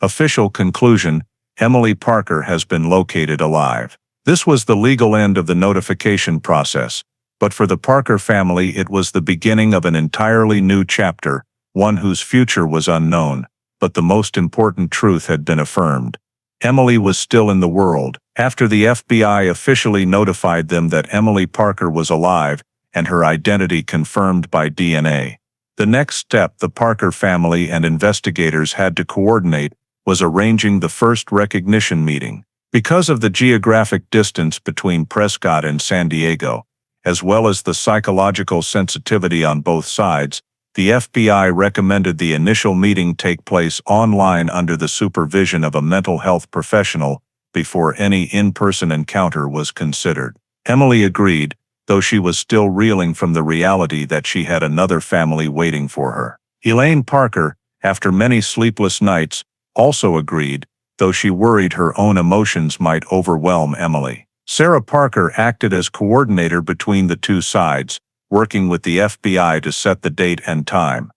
A: Official conclusion: Emily Parker has been located alive. This was the legal end of the notification process, but for the Parker family it was the beginning of an entirely new chapter, one whose future was unknown, but the most important truth had been affirmed. Emily was still in the world. After the FBI officially notified them that Emily Parker was alive and her identity confirmed by DNA. The next step the Parker family and investigators had to coordinate was arranging the first recognition meeting. Because of the geographic distance between Prescott and San Diego, as well as the psychological sensitivity on both sides, the FBI recommended the initial meeting take place online under the supervision of a mental health professional before any in-person encounter was considered. Emily agreed, though she was still reeling from the reality that she had another family waiting for her. Elaine Parker, after many sleepless nights, also agreed, though she worried her own emotions might overwhelm Emily. Sarah Parker acted as coordinator between the two sides, working with the FBI to set the date and time.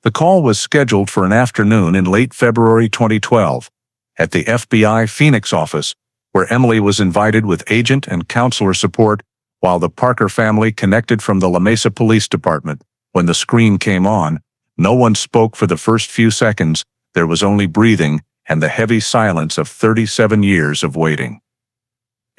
A: The call was scheduled for an afternoon in late February 2012, at the FBI Phoenix office, where Emily was invited with agent and counselor support, while the Parker family connected from the La Mesa Police Department. When the screen came on, no one spoke for the first few seconds. There was only breathing and the heavy silence of 37 years of waiting.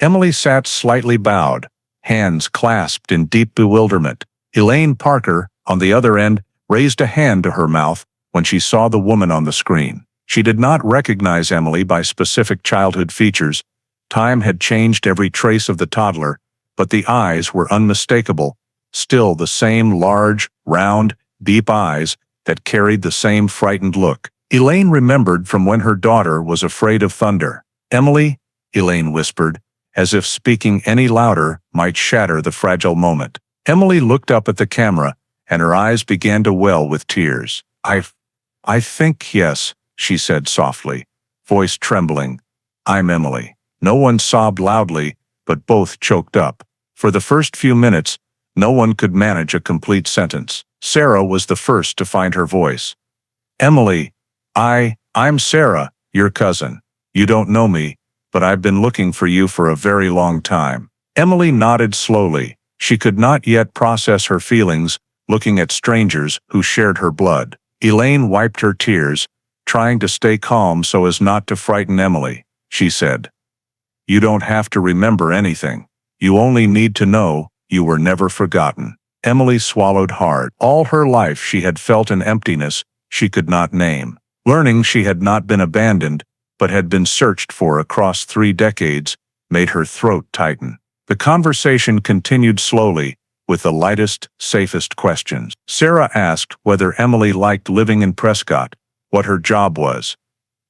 A: Emily sat slightly bowed, hands clasped in deep bewilderment. Elaine Parker, on the other end, raised a hand to her mouth when she saw the woman on the screen. She did not recognize Emily by specific childhood features. Time had changed every trace of the toddler, but the eyes were unmistakable, still the same large, round, deep eyes that carried the same frightened look. Elaine remembered from when her daughter was afraid of thunder. "Emily," Elaine whispered, as if speaking any louder might shatter the fragile moment. Emily looked up at the camera, and her eyes began to well with tears. I think yes," she said softly, voice trembling. "I'm Emily." No one sobbed loudly, but both choked up. For the first few minutes, no one could manage a complete sentence. Sarah was the first to find her voice. "Emily, I'm Sarah, your cousin. You don't know me, but I've been looking for you for a very long time." Emily nodded slowly. She could not yet process her feelings, looking at strangers who shared her blood. Elaine wiped her tears, trying to stay calm so as not to frighten Emily. She said, "You don't have to remember anything. You only need to know you were never forgotten." Emily swallowed hard. All her life she had felt an emptiness she could not name. Learning she had not been abandoned, but had been searched for across 3 decades, made her throat tighten. The conversation continued slowly, with the lightest, safest questions. Sarah asked whether Emily liked living in Prescott, what her job was.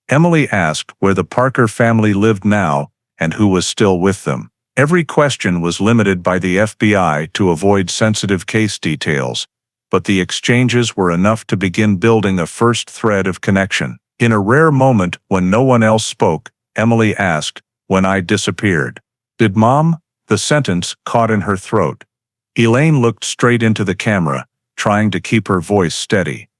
A: Emily asked where the Parker family lived now, and who was still with them. Every question was limited by the FBI to avoid sensitive case details, but the exchanges were enough to begin building a first thread of connection. In a rare moment when no one else spoke, Emily asked, "When I disappeared, did Mom?" The sentence caught in her throat. Elaine looked straight into the camera, trying to keep her voice steady.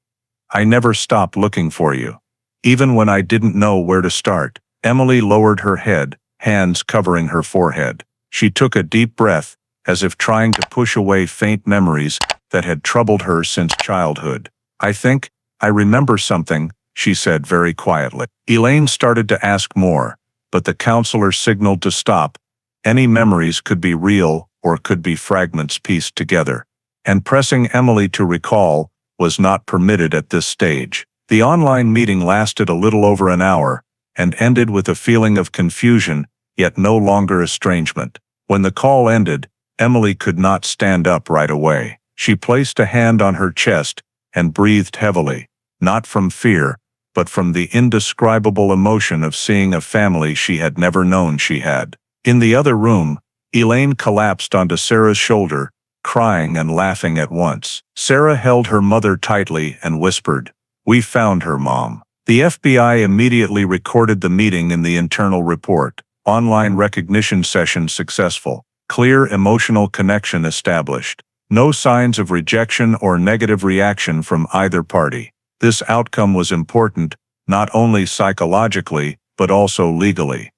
A: "I never stopped looking for you. Even when I didn't know where to start." Emily lowered her head, hands covering her forehead. She took a deep breath, as if trying to push away faint memories that had troubled her since childhood. "I think I remember something," she said very quietly. Elaine started to ask more, but the counselor signaled to stop. Any memories could be real or could be fragments pieced together, and pressing Emily to recall was not permitted at this stage. The online meeting lasted a little over an hour, and ended with a feeling of confusion, yet no longer estrangement. When the call ended, Emily could not stand up right away. She placed a hand on her chest and breathed heavily, not from fear, but from the indescribable emotion of seeing a family she had never known she had. In the other room, Elaine collapsed onto Sarah's shoulder, crying and laughing at once. Sarah held her mother tightly and whispered, "We found her, Mom." The FBI immediately recorded the meeting in the internal report. Online recognition session successful. Clear emotional connection established. No signs of rejection or negative reaction from either party. This outcome was important, not only psychologically, but also legally.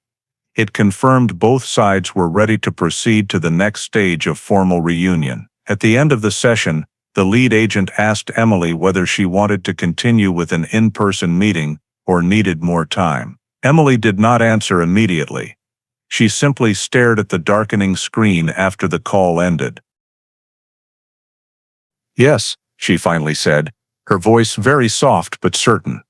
A: It confirmed both sides were ready to proceed to the next stage of formal reunion. At the end of the session, The lead agent asked Emily whether she wanted to continue with an in-person meeting or needed more time. Emily did not answer immediately. She simply stared at the darkening screen after the call ended. "Yes," she finally said, her voice very soft but certain.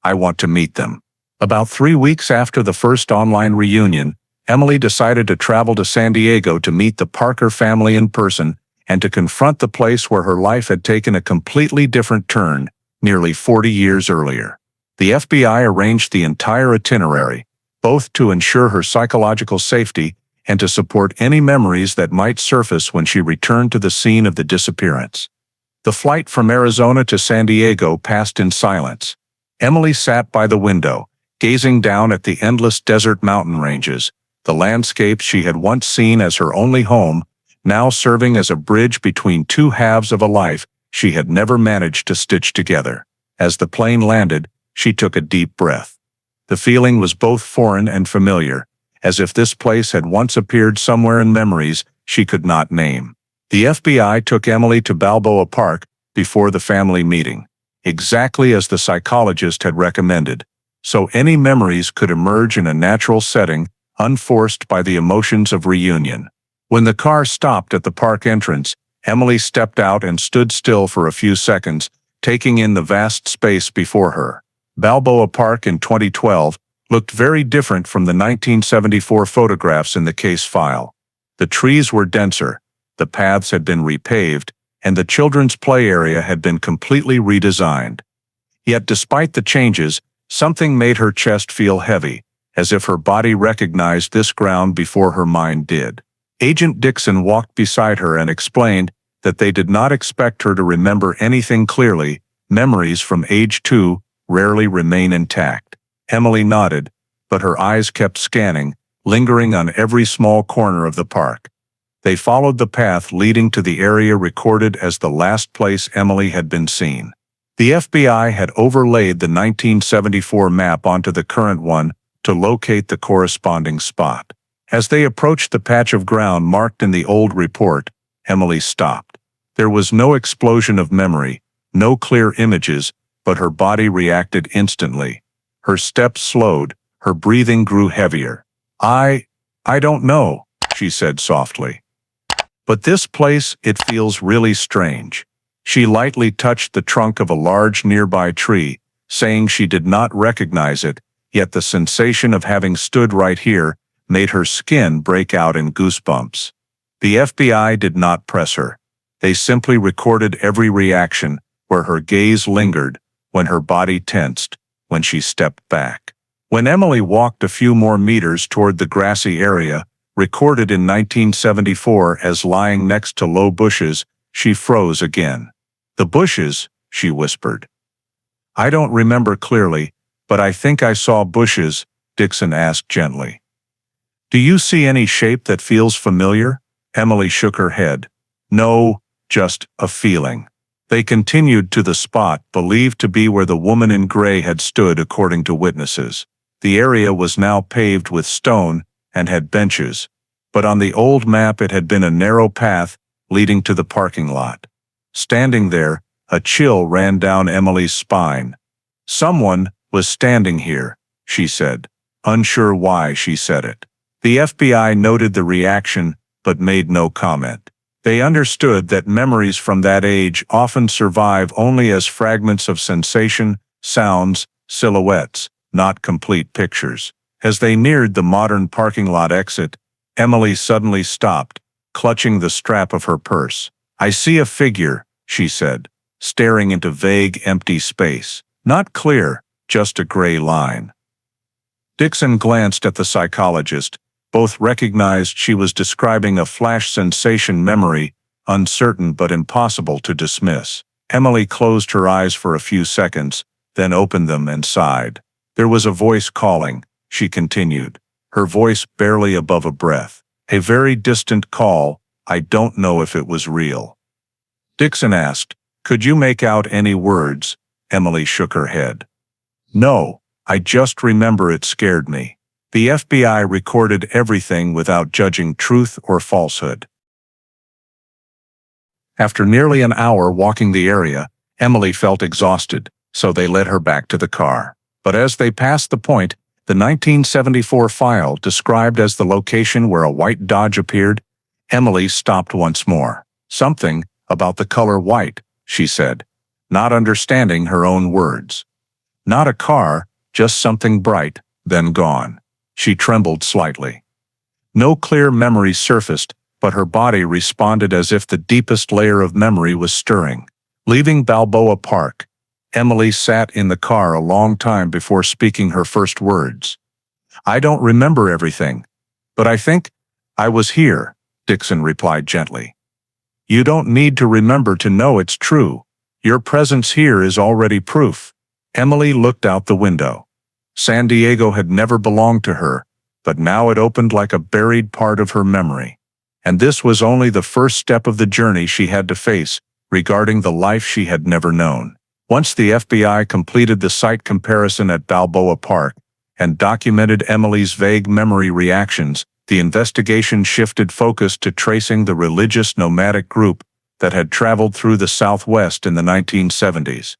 A: "I want to meet them." About 3 weeks after the first online reunion, Emily decided to travel to San Diego to meet the Parker family in person and to confront the place where her life had taken a completely different turn nearly 40 years earlier. The FBI arranged the entire itinerary, both to ensure her psychological safety and to support any memories that might surface when she returned to the scene of the disappearance. The flight from Arizona to San Diego passed in silence. Emily sat by the window, gazing down at the endless desert mountain ranges, the landscapes she had once seen as her only home, now serving as a bridge between two halves of a life she had never managed to stitch together. As the plane landed, she took a deep breath. The feeling was both foreign and familiar, as if this place had once appeared somewhere in memories she could not name. The FBI took Emily to Balboa Park before the family meeting, exactly as the psychologist had recommended, so any memories could emerge in a natural setting, unforced by the emotions of reunion. When the car stopped at the park entrance, Emily stepped out and stood still for a few seconds, taking in the vast space before her. Balboa Park in 2012 looked very different from the 1974 photographs in the case file. The trees were denser, the paths had been repaved, and the children's play area had been completely redesigned. Yet despite the changes, something made her chest feel heavy, as if her body recognized this ground before her mind did. Agent Dixon walked beside her and explained that they did not expect her to remember anything clearly. Memories from age 2 rarely remain intact. Emily nodded, but her eyes kept scanning, lingering on every small corner of the park. They followed the path leading to the area recorded as the last place Emily had been seen. The FBI had overlaid the 1974 map onto the current one to locate the corresponding spot. As they approached the patch of ground marked in the old report, Emily stopped. There was no explosion of memory, no clear images, but her body reacted instantly. Her steps slowed, her breathing grew heavier. I don't know," she said softly. "But this place, it feels really strange." She lightly touched the trunk of a large nearby tree, saying she did not recognize it, yet the sensation of having stood right here made her skin break out in goosebumps. The FBI did not press her. They simply recorded every reaction, where her gaze lingered, when her body tensed, when she stepped back. When Emily walked a few more meters toward the grassy area, recorded in 1974 as lying next to low bushes, she froze again. "The bushes," she whispered. "I don't remember clearly, but I think I saw bushes," Dixon asked gently. "Do you see any shape that feels familiar?" Emily shook her head. "No, just a feeling." They continued to the spot believed to be where the woman in gray had stood according to witnesses. The area was now paved with stone and had benches, but on the old map it had been a narrow path leading to the parking lot. Standing there, a chill ran down Emily's spine. "Someone was standing here," she said, unsure why she said it. The FBI noted the reaction, but made no comment. They understood that memories from that age often survive only as fragments of sensation, sounds, silhouettes, not complete pictures. As they neared the modern parking lot exit, Emily suddenly stopped, clutching the strap of her purse. "I see a figure," she said, staring into vague, empty space. Not clear, just a gray line. Dixon glanced at the psychologist. Both recognized she was describing a flash sensation memory, uncertain but impossible to dismiss. Emily closed her eyes for a few seconds, then opened them and sighed. "There was a voice calling," she continued, her voice barely above a breath. "A very distant call. I don't know if it was real." Dixon asked, "Could you make out any words?" Emily shook her head. "No, I just remember it scared me." The FBI recorded everything without judging truth or falsehood. After nearly an hour walking the area, Emily felt exhausted, so they led her back to the car. But as they passed the point, the 1974 file described as the location where a white Dodge appeared, Emily stopped once more. "Something about the color white," she said, not understanding her own words. "Not a car, just something bright, then gone." She trembled slightly. No clear memory surfaced, but her body responded as if the deepest layer of memory was stirring. Leaving Balboa Park, Emily sat in the car a long time before speaking her first words. "I don't remember everything, but I think I was here," Dixon replied gently. "You don't need to remember to know it's true. Your presence here is already proof." Emily looked out the window. San Diego had never belonged to her, but now it opened like a buried part of her memory. And this was only the first step of the journey she had to face, regarding the life she had never known. Once the FBI completed the site comparison at Balboa Park and documented Emily's vague memory reactions, the investigation shifted focus to tracing the religious nomadic group that had traveled through the Southwest in the 1970s.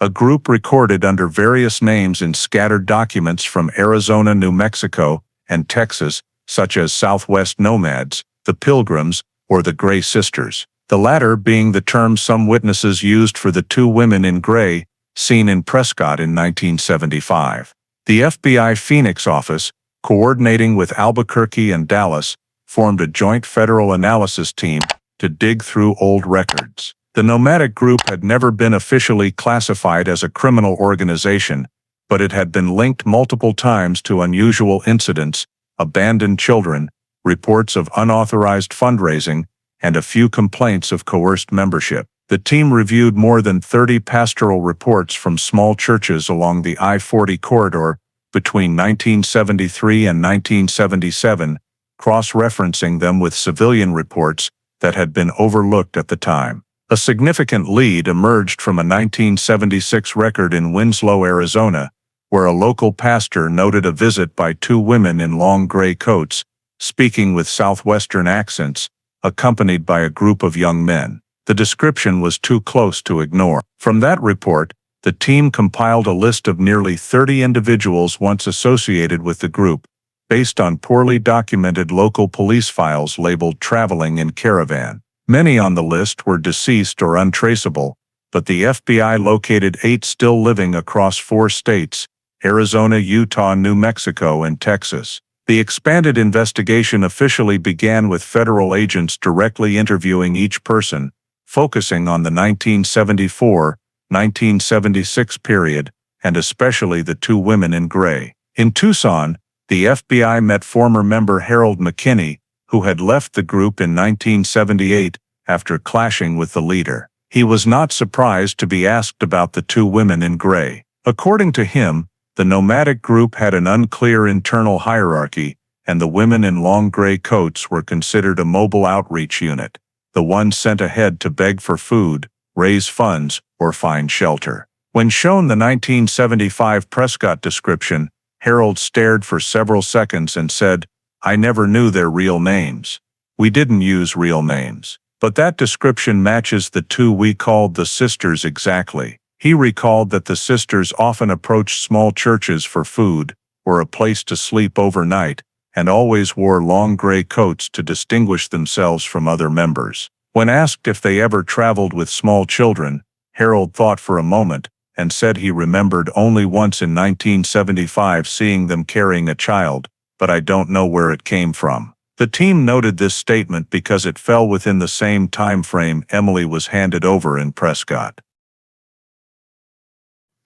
A: A group recorded under various names in scattered documents from Arizona, New Mexico, and Texas, such as Southwest Nomads, the Pilgrims, or the Gray Sisters, the latter being the term some witnesses used for the two women in gray seen in Prescott in 1975. The FBI Phoenix office, coordinating with Albuquerque and Dallas, formed a joint federal analysis team to dig through old records. The nomadic group had never been officially classified as a criminal organization, but it had been linked multiple times to unusual incidents, abandoned children, reports of unauthorized fundraising, and a few complaints of coerced membership. The team reviewed more than 30 pastoral reports from small churches along the I-40 corridor between 1973 and 1977, cross-referencing them with civilian reports that had been overlooked at the time. A significant lead emerged from a 1976 record in Winslow, Arizona, where a local pastor noted a visit by two women in long gray coats, speaking with southwestern accents, accompanied by a group of young men. The description was too close to ignore. From that report, the team compiled a list of nearly 30 individuals once associated with the group, based on poorly documented local police files labeled traveling in caravan. Many on the list were deceased or untraceable, but the FBI located 8 still living across 4 states: Arizona, Utah, New Mexico, and Texas. The expanded investigation officially began with federal agents directly interviewing each person, focusing on the 1974-1976 period, and especially the two women in gray. In Tucson, the FBI met former member Harold McKinney, who had left the group in 1978 after clashing with the leader. He was not surprised to be asked about the two women in gray. According to him, the nomadic group had an unclear internal hierarchy, and the women in long gray coats were considered a mobile outreach unit, the ones sent ahead to beg for food, raise funds, or find shelter. When shown the 1975 Prescott description, Harold stared for several seconds and said, "I never knew their real names. We didn't use real names. But that description matches the two we called the sisters exactly." He recalled that the sisters often approached small churches for food or a place to sleep overnight, and always wore long gray coats to distinguish themselves from other members. When asked if they ever traveled with small children, Harold thought for a moment and said he remembered only once in 1975 seeing them carrying a child, but I don't know where it came from. The team noted this statement because it fell within the same time frame Emily was handed over in Prescott.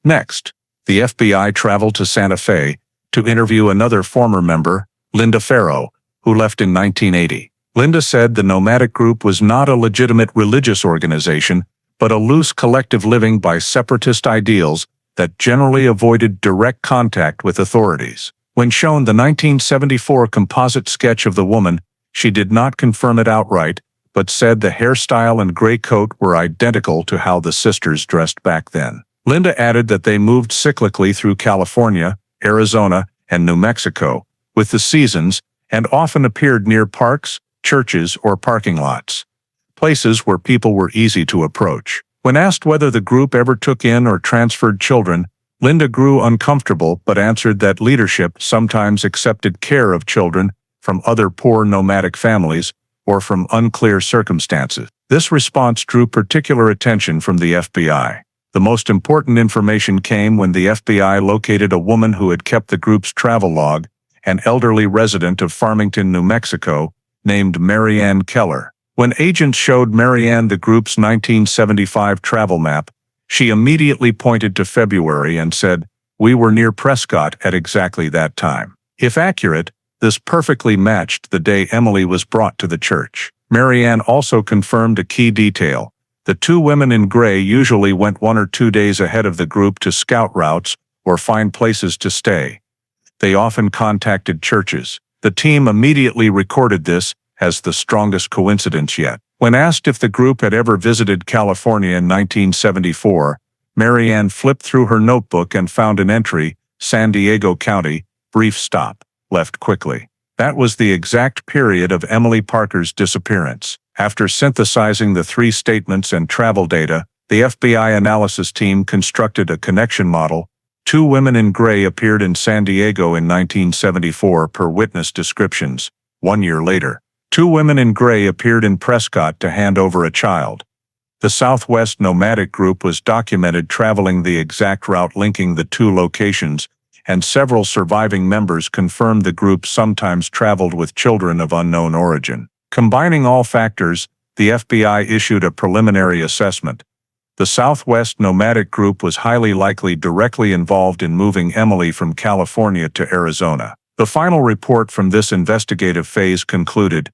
A: Next, the FBI traveled to Santa Fe to interview another former member, Linda Farrow, who left in 1980. Linda said the nomadic group was not a legitimate religious organization, but a loose collective living by separatist ideals that generally avoided direct contact with authorities. When shown the 1974 composite sketch of the woman, she did not confirm it outright, but said the hairstyle and gray coat were identical to how the sisters dressed back then. Linda added that they moved cyclically through California, Arizona, and New Mexico with the seasons, and often appeared near parks, churches, or parking lots. places where people were easy to approach. When asked whether the group ever took in or transferred children, Linda grew uncomfortable but answered that leadership sometimes accepted care of children from other poor nomadic families or from unclear circumstances. This response drew particular attention from the FBI. The most important information came when the FBI located a woman who had kept the group's travel log, an elderly resident of Farmington, New Mexico, named Mary Ann Keller. When agents showed Mary Ann the group's 1975 travel map, she immediately pointed to February and said, "We were near Prescott at exactly that time." If accurate, this perfectly matched the day Emily was brought to the church. Mary Ann also confirmed a key detail. The two women in gray usually went 1 or 2 days ahead of the group to scout routes or find places to stay. They often contacted churches. The team immediately recorded this as the strongest coincidence yet. When asked if the group had ever visited California in 1974, Mary Ann flipped through her notebook and found an entry, San Diego County, brief stop, left quickly. That was the exact period of Emily Parker's disappearance. After synthesizing the 3 statements and travel data, the FBI analysis team constructed a connection model. 2 women in gray appeared in San Diego in 1974 per witness descriptions. 1 year later, 2 women in gray appeared in Prescott to hand over a child. The Southwest nomadic group was documented traveling the exact route linking the 2 locations, and several surviving members confirmed the group sometimes traveled with children of unknown origin. Combining all factors, the FBI issued a preliminary assessment. The Southwest nomadic group was highly likely directly involved in moving Emily from California to Arizona. The final report from this investigative phase concluded,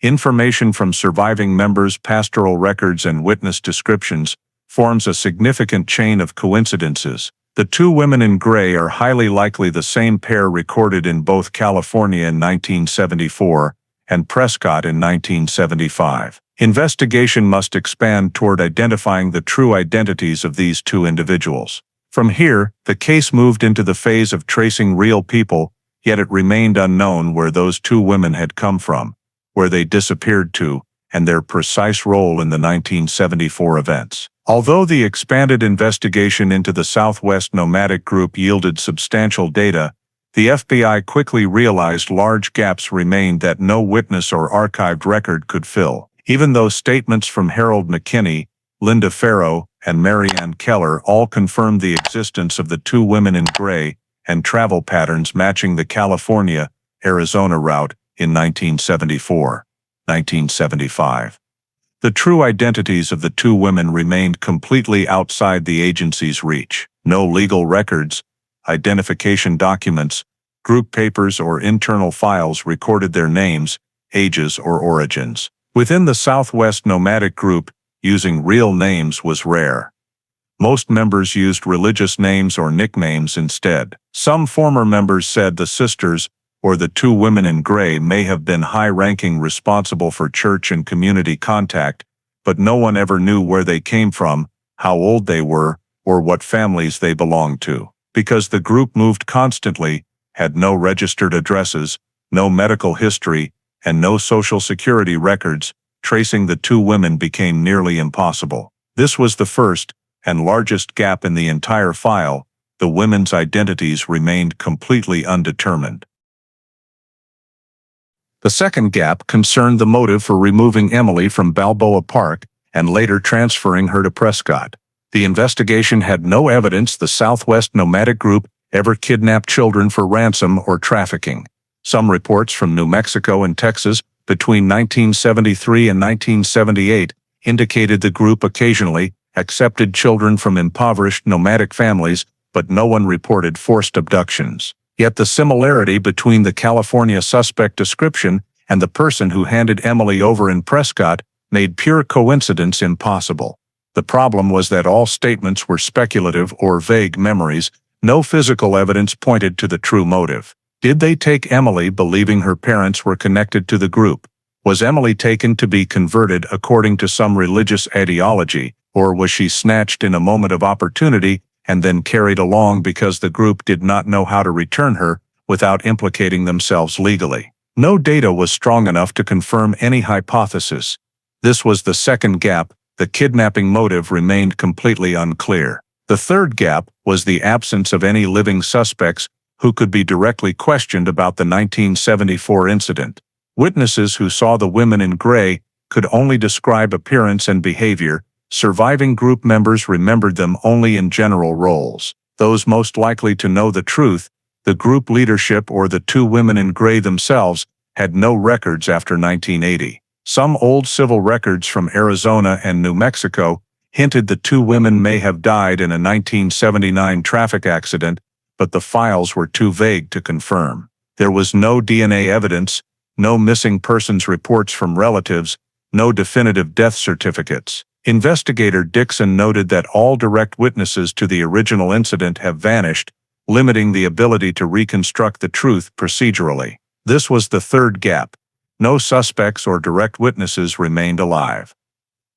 A: information from surviving members' pastoral records and witness descriptions forms a significant chain of coincidences. The 2 women in gray are highly likely the same pair recorded in both California in 1974 and Prescott in 1975. Investigation must expand toward identifying the true identities of these 2 individuals. From here, the case moved into the phase of tracing real people, yet it remained unknown where those 2 women had come from, where they disappeared to, and their precise role in the 1974 events. Although the expanded investigation into the Southwest nomadic group yielded substantial data, the FBI quickly realized large gaps remained that no witness or archived record could fill. Even though statements from Harold McKinney, Linda Farrow, and Mary Ann Keller all confirmed the existence of the 2 women in gray and travel patterns matching the California-Arizona route in 1974, 1975. The true identities of the 2 women remained completely outside the agency's reach. No legal records, identification documents, group papers or internal files recorded their names, ages or origins. Within the Southwest nomadic group, using real names was rare. Most members used religious names or nicknames instead. Some former members said the sisters, or the 2 women in gray, may have been high-ranking responsible for church and community contact, but no one ever knew where they came from, how old they were, or what families they belonged to. Because the group moved constantly, had no registered addresses, no medical history, and no social security records, tracing the 2 women became nearly impossible. This was the first and largest gap in the entire file. The women's identities remained completely undetermined. The second gap concerned the motive for removing Emily from Balboa Park and later transferring her to Prescott. The investigation had no evidence the Southwest nomadic group ever kidnapped children for ransom or trafficking. Some reports from New Mexico and Texas between 1973 and 1978 indicated the group occasionally accepted children from impoverished nomadic families, but no one reported forced abductions. Yet the similarity between the California suspect description and the person who handed Emily over in Prescott made pure coincidence impossible. The problem was that all statements were speculative or vague memories. No physical evidence pointed to the true motive. Did they take Emily believing her parents were connected to the group? Was Emily taken to be converted according to some religious ideology, or was she snatched in a moment of opportunity and then carried along because the group did not know how to return her without implicating themselves legally? No data was strong enough to confirm any hypothesis. This was the second gap. The kidnapping motive remained completely unclear. The third gap was the absence of any living suspects who could be directly questioned about the 1974 incident. Witnesses who saw the women in gray could only describe appearance and behavior. Surviving group members remembered them only in general roles. Those most likely to know the truth, the group leadership or the two women in gray themselves, had no records after 1980. Some old civil records from Arizona and New Mexico hinted the two women may have died in a 1979 traffic accident, but the files were too vague to confirm. There was no DNA evidence, no missing persons reports from relatives, no definitive death certificates. Investigator Dixon noted that all direct witnesses to the original incident have vanished, limiting the ability to reconstruct the truth procedurally. This was the third gap. No suspects or direct witnesses remained alive.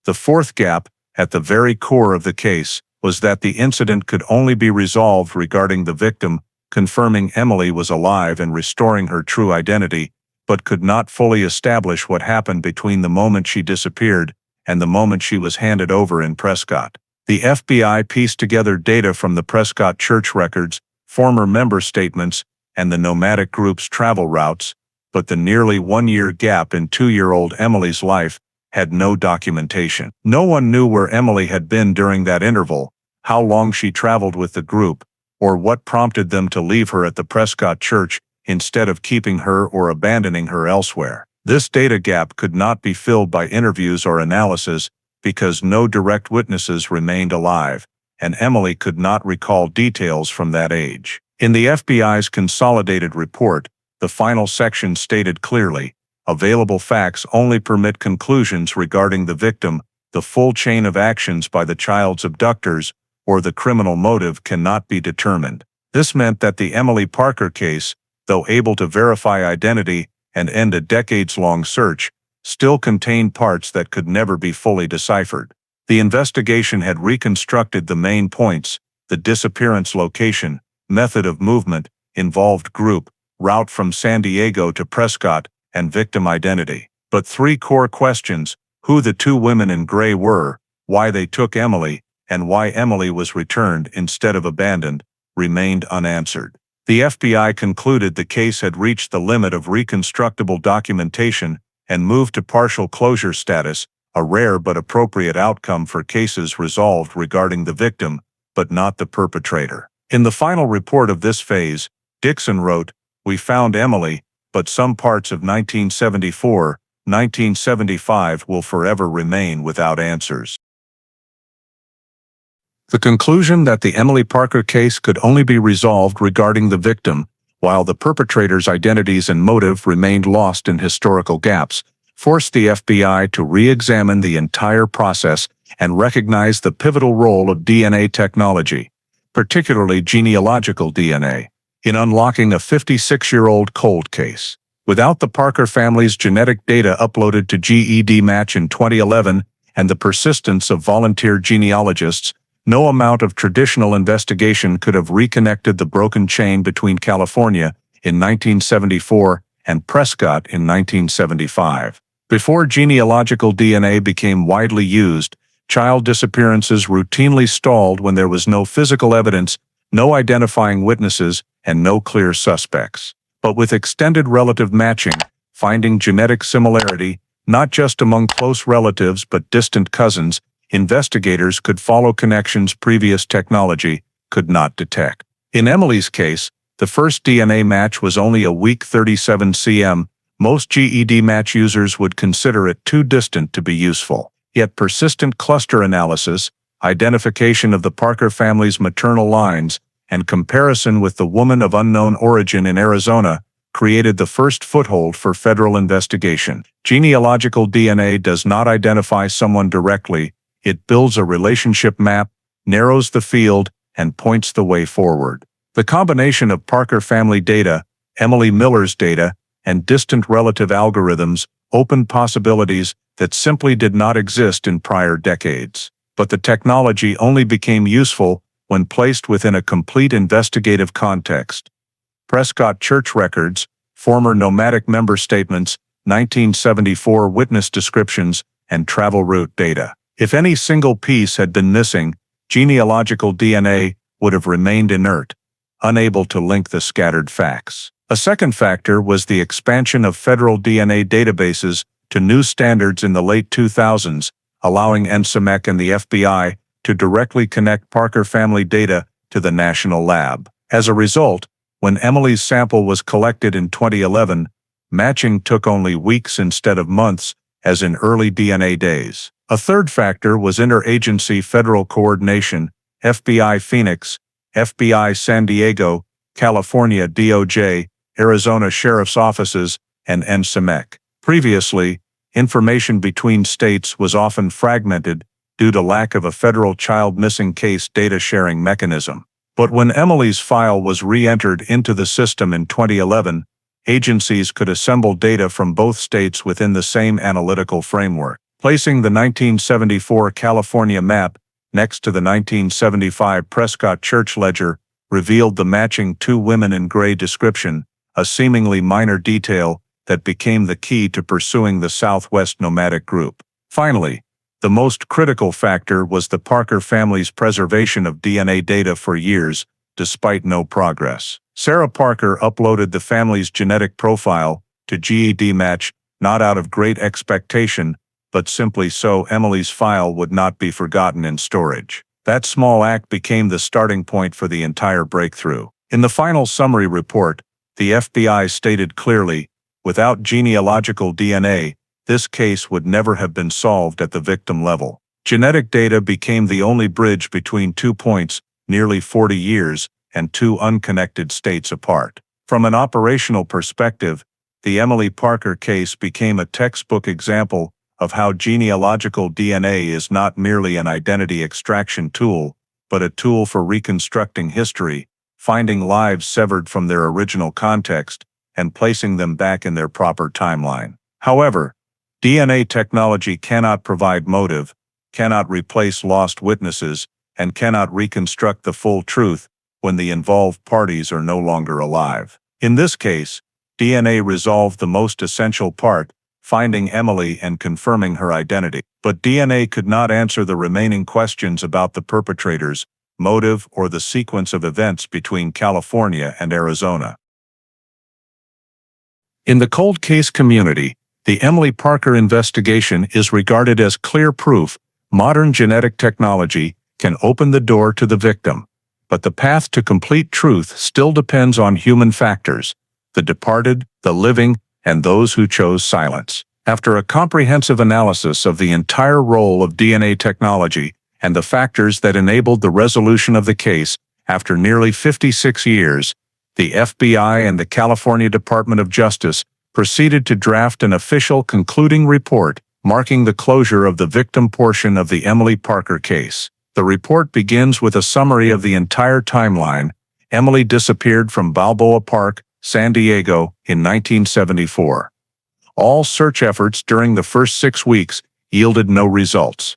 A: The fourth gap, at the very core of the case, was that the incident could only be resolved regarding the victim, confirming Emily was alive and restoring her true identity, but could not fully establish what happened between the moment she disappeared and the moment she was handed over in Prescott. The FBI pieced together data from the Prescott church records, former member statements, and the nomadic group's travel routes, but the nearly one-year gap in two-year-old Emily's life had no documentation. No one knew where Emily had been during that interval, how long she traveled with the group, or what prompted them to leave her at the Prescott church instead of keeping her or abandoning her elsewhere. This data gap could not be filled by interviews or analysis because no direct witnesses remained alive, and Emily could not recall details from that age. In the FBI's consolidated report, the final section stated clearly, available facts only permit conclusions regarding the victim. The full chain of actions by the child's abductors or the criminal motive cannot be determined. This meant that the Emily Parker case, though able to verify identity and end a decades-long search, still contained parts that could never be fully deciphered. The investigation had reconstructed the main points: the disappearance location, method of movement, involved group, route from San Diego to Prescott, and victim identity. But three core questions: who the two women in gray were, why they took Emily, and why Emily was returned instead of abandoned, remained unanswered. The FBI concluded the case had reached the limit of reconstructible documentation and moved to partial closure status, a rare but appropriate outcome for cases resolved regarding the victim, but not the perpetrator. In the final report of this phase, Dixon wrote, "We found Emily, but some parts of 1974, 1975 will forever remain without answers." The conclusion that the Emily Parker case could only be resolved regarding the victim, while the perpetrator's identities and motive remained lost in historical gaps, forced the FBI to re-examine the entire process and recognize the pivotal role of DNA technology, particularly genealogical DNA, in unlocking a 56-year-old cold case. Without the Parker family's genetic data uploaded to GED Match in 2011 and the persistence of volunteer genealogists, no amount of traditional investigation could have reconnected the broken chain between California in 1974 and Prescott in 1975. Before genealogical DNA became widely used, child disappearances routinely stalled when there was no physical evidence, no identifying witnesses, and no clear suspects. But with extended relative matching, finding genetic similarity, not just among close relatives but distant cousins, investigators could follow connections previous technology could not detect. In Emily's case, the first DNA match was only a weak 37 cm. Most GED match users would consider it too distant to be useful. Yet persistent cluster analysis, identification of the Parker family's maternal lines, and comparison with the woman of unknown origin in Arizona created the first foothold for federal investigation. Genealogical DNA does not identify someone directly. It builds a relationship map, narrows the field, and points the way forward. The combination of Parker family data, Emily Miller's data, and distant relative algorithms opened possibilities that simply did not exist in prior decades. But the technology only became useful when placed within a complete investigative context. Prescott church records, former nomadic member statements, 1974 witness descriptions, and travel route data. If any single piece had been missing, genealogical DNA would have remained inert, unable to link the scattered facts. A second factor was the expansion of federal DNA databases to new standards in the late 2000s, allowing NCMEC and the FBI to directly connect Parker family data to the national lab. As a result, when Emily's sample was collected in 2011, matching took only weeks instead of months, as in early DNA days. A third factor was interagency federal coordination, FBI Phoenix, FBI San Diego, California DOJ, Arizona Sheriff's Offices, and NCMEC. Previously, information between states was often fragmented due to lack of a federal child missing case data sharing mechanism. But when Emily's file was re-entered into the system in 2011, agencies could assemble data from both states within the same analytical framework. Placing the 1974 California map next to the 1975 Prescott Church ledger revealed the matching two women in gray description, a seemingly minor detail that became the key to pursuing the Southwest nomadic group. Finally, the most critical factor was the Parker family's preservation of DNA data for years, despite no progress. Sarah Parker uploaded the family's genetic profile to GED Match, not out of great expectation, but simply so Emily's file would not be forgotten in storage. That small act became the starting point for the entire breakthrough. In the final summary report, the FBI stated clearly, without genealogical DNA, this case would never have been solved at the victim level. Genetic data became the only bridge between 2 points, nearly 40 years, and two unconnected states apart. From an operational perspective, the Emily Parker case became a textbook example of how genealogical DNA is not merely an identity extraction tool, but a tool for reconstructing history, finding lives severed from their original context, and placing them back in their proper timeline. However, DNA technology cannot provide motive, cannot replace lost witnesses, and cannot reconstruct the full truth when the involved parties are no longer alive. In this case, DNA resolved the most essential part, finding Emily and confirming her identity. But DNA could not answer the remaining questions about the perpetrators, motive, or the sequence of events between California and Arizona. In the cold case community, the Emily Parker investigation is regarded as clear proof modern genetic technology can open the door to the victim. But the path to complete truth still depends on human factors: the departed, the living, and those who chose silence. After a comprehensive analysis of the entire role of DNA technology and the factors that enabled the resolution of the case, after nearly 56 years, the FBI and the California Department of Justice proceeded to draft an official concluding report, marking the closure of the victim portion of the Emily Parker case. The report begins with a summary of the entire timeline. Emily disappeared from Balboa Park, San Diego, in 1974. All search efforts during the first 6 weeks yielded no results.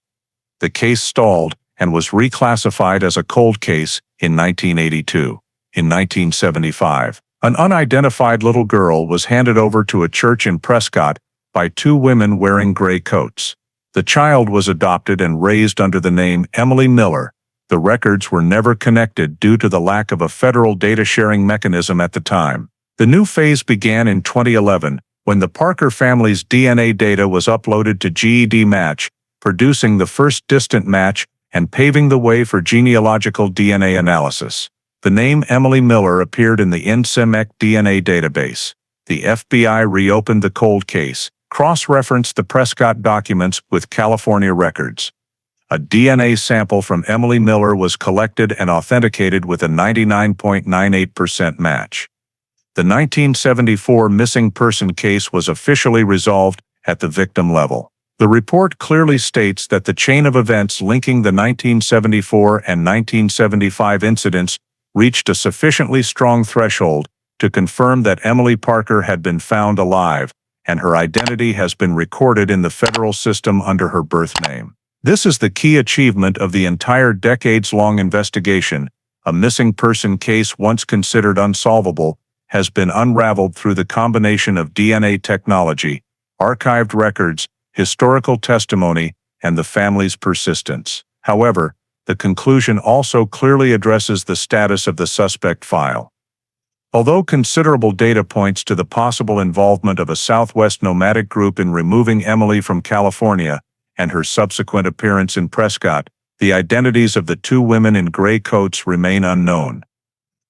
A: The case stalled and was reclassified as a cold case in 1982. In 1975, an unidentified little girl was handed over to a church in Prescott by two women wearing gray coats. The child was adopted and raised under the name Emily Miller. The records were never connected due to the lack of a federal data sharing mechanism at the time. The new phase began in 2011, when the Parker family's DNA data was uploaded to GED Match, producing the first distant match and paving the way for genealogical DNA analysis. The name Emily Miller appeared in the NCMEC DNA database. The FBI reopened the cold case, cross-referenced the Prescott documents with California records. A DNA sample from Emily Miller was collected and authenticated with a 99.98% match. The 1974 missing person case was officially resolved at the victim level. The report clearly states that the chain of events linking the 1974 and 1975 incidents reached a sufficiently strong threshold to confirm that Emily Parker had been found alive, and her identity has been recorded in the federal system under her birth name. This is the key achievement of the entire decades-long investigation. A missing person case once considered unsolvable has been unraveled through the combination of DNA technology, archived records, historical testimony, and the family's persistence. However, the conclusion also clearly addresses the status of the suspect file. Although considerable data points to the possible involvement of a Southwest nomadic group in removing Emily from California and her subsequent appearance in Prescott, the identities of the two women in gray coats remain unknown.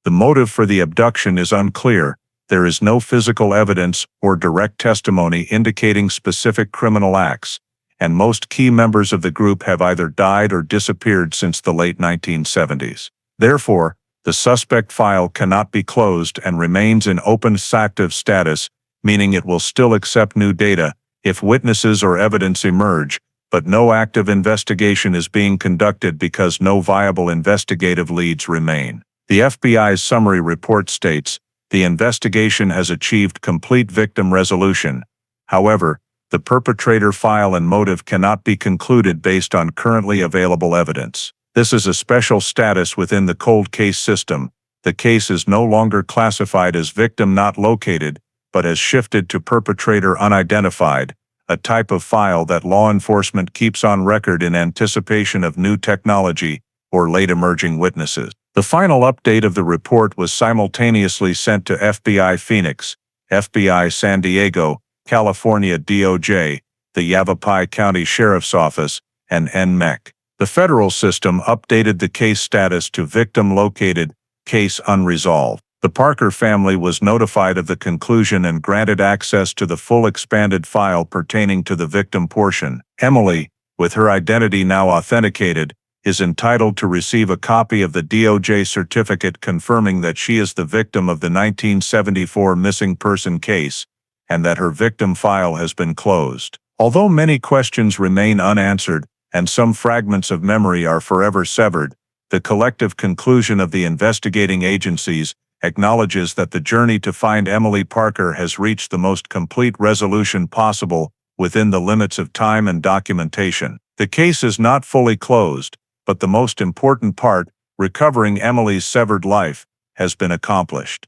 A: The motive for the abduction is unclear. There is no physical evidence or direct testimony indicating specific criminal acts, and most key members of the group have either died or disappeared since the late 1970s. Therefore, the suspect file cannot be closed and remains in open active status, meaning it will still accept new data if witnesses or evidence emerge, but no active investigation is being conducted because no viable investigative leads remain. The FBI's summary report states, the investigation has achieved complete victim resolution. However, the perpetrator file and motive cannot be concluded based on currently available evidence. This is a special status within the cold case system. The case is no longer classified as victim not located, but has shifted to perpetrator unidentified, a type of file that law enforcement keeps on record in anticipation of new technology or late emerging witnesses. The final update of the report was simultaneously sent to FBI Phoenix, FBI San Diego, California DOJ, the Yavapai County Sheriff's Office, and NMEC. The federal system updated the case status to victim located, case unresolved. The Parker family was notified of the conclusion and granted access to the full expanded file pertaining to the victim portion. Emily, with her identity now authenticated, is entitled to receive a copy of the DOJ certificate confirming that she is the victim of the 1974 missing person case, and that her victim file has been closed. Although many questions remain unanswered, and some fragments of memory are forever severed, the collective conclusion of the investigating agencies acknowledges that the journey to find Emily Parker has reached the most complete resolution possible within the limits of time and documentation. The case is not fully closed, but the most important part, recovering Emily's severed life, has been accomplished.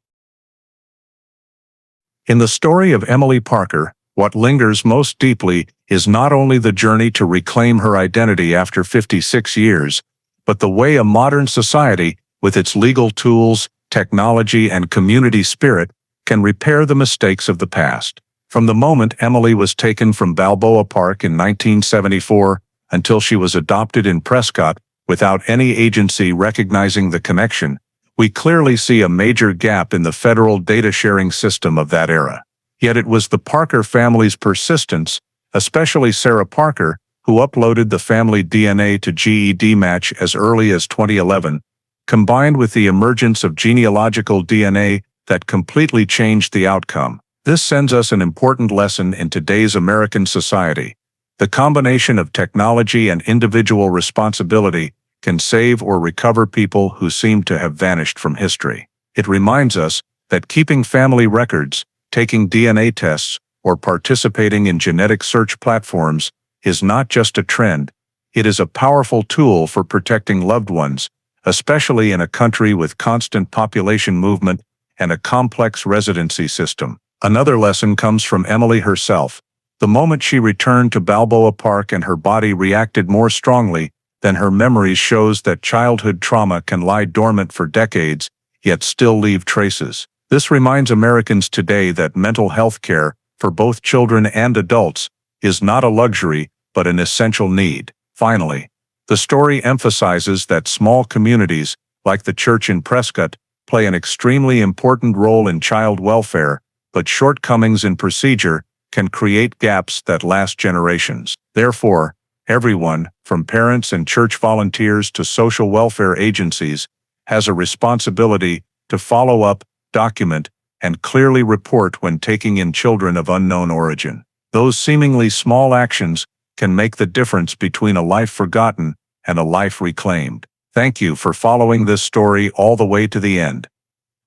A: In the story of Emily Parker, what lingers most deeply is not only the journey to reclaim her identity after 56 years, but the way a modern society, with its legal tools, technology, and community spirit, can repair the mistakes of the past. From the moment Emily was taken from Balboa Park in 1974 until she was adopted in Prescott, without any agency recognizing the connection, we clearly see a major gap in the federal data-sharing system of that era. Yet it was the Parker family's persistence, especially Sarah Parker, who uploaded the family DNA to GED Match as early as 2011, combined with the emergence of genealogical DNA that completely changed the outcome. This sends us an important lesson in today's American society. The combination of technology and individual responsibility can save or recover people who seem to have vanished from history. It reminds us that keeping family records, taking DNA tests, or participating in genetic search platforms is not just a trend, it is a powerful tool for protecting loved ones, especially in a country with constant population movement and a complex residency system. Another lesson comes from Emily herself. The moment she returned to Balboa Park and her body reacted more strongly than her memories shows that childhood trauma can lie dormant for decades, yet still leave traces. This reminds Americans today that mental health care, for both children and adults, is not a luxury, but an essential need. Finally, the story emphasizes that small communities, like the church in Prescott, play an extremely important role in child welfare, but shortcomings in procedure can create gaps that last generations. Therefore, everyone, from parents and church volunteers to social welfare agencies, has a responsibility to follow up, document, and clearly report when taking in children of unknown origin. Those seemingly small actions can make the difference between a life forgotten and a life reclaimed. Thank you for following this story all the way to the end.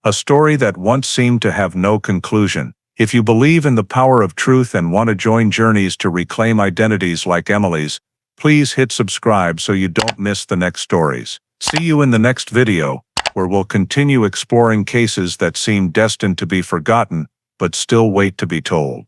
A: A story that once seemed to have no conclusion. If you believe in the power of truth and want to join journeys to reclaim identities like Emily's, please hit subscribe so you don't miss the next stories. See you in the next video, where we'll continue exploring cases that seem destined to be forgotten, but still wait to be told.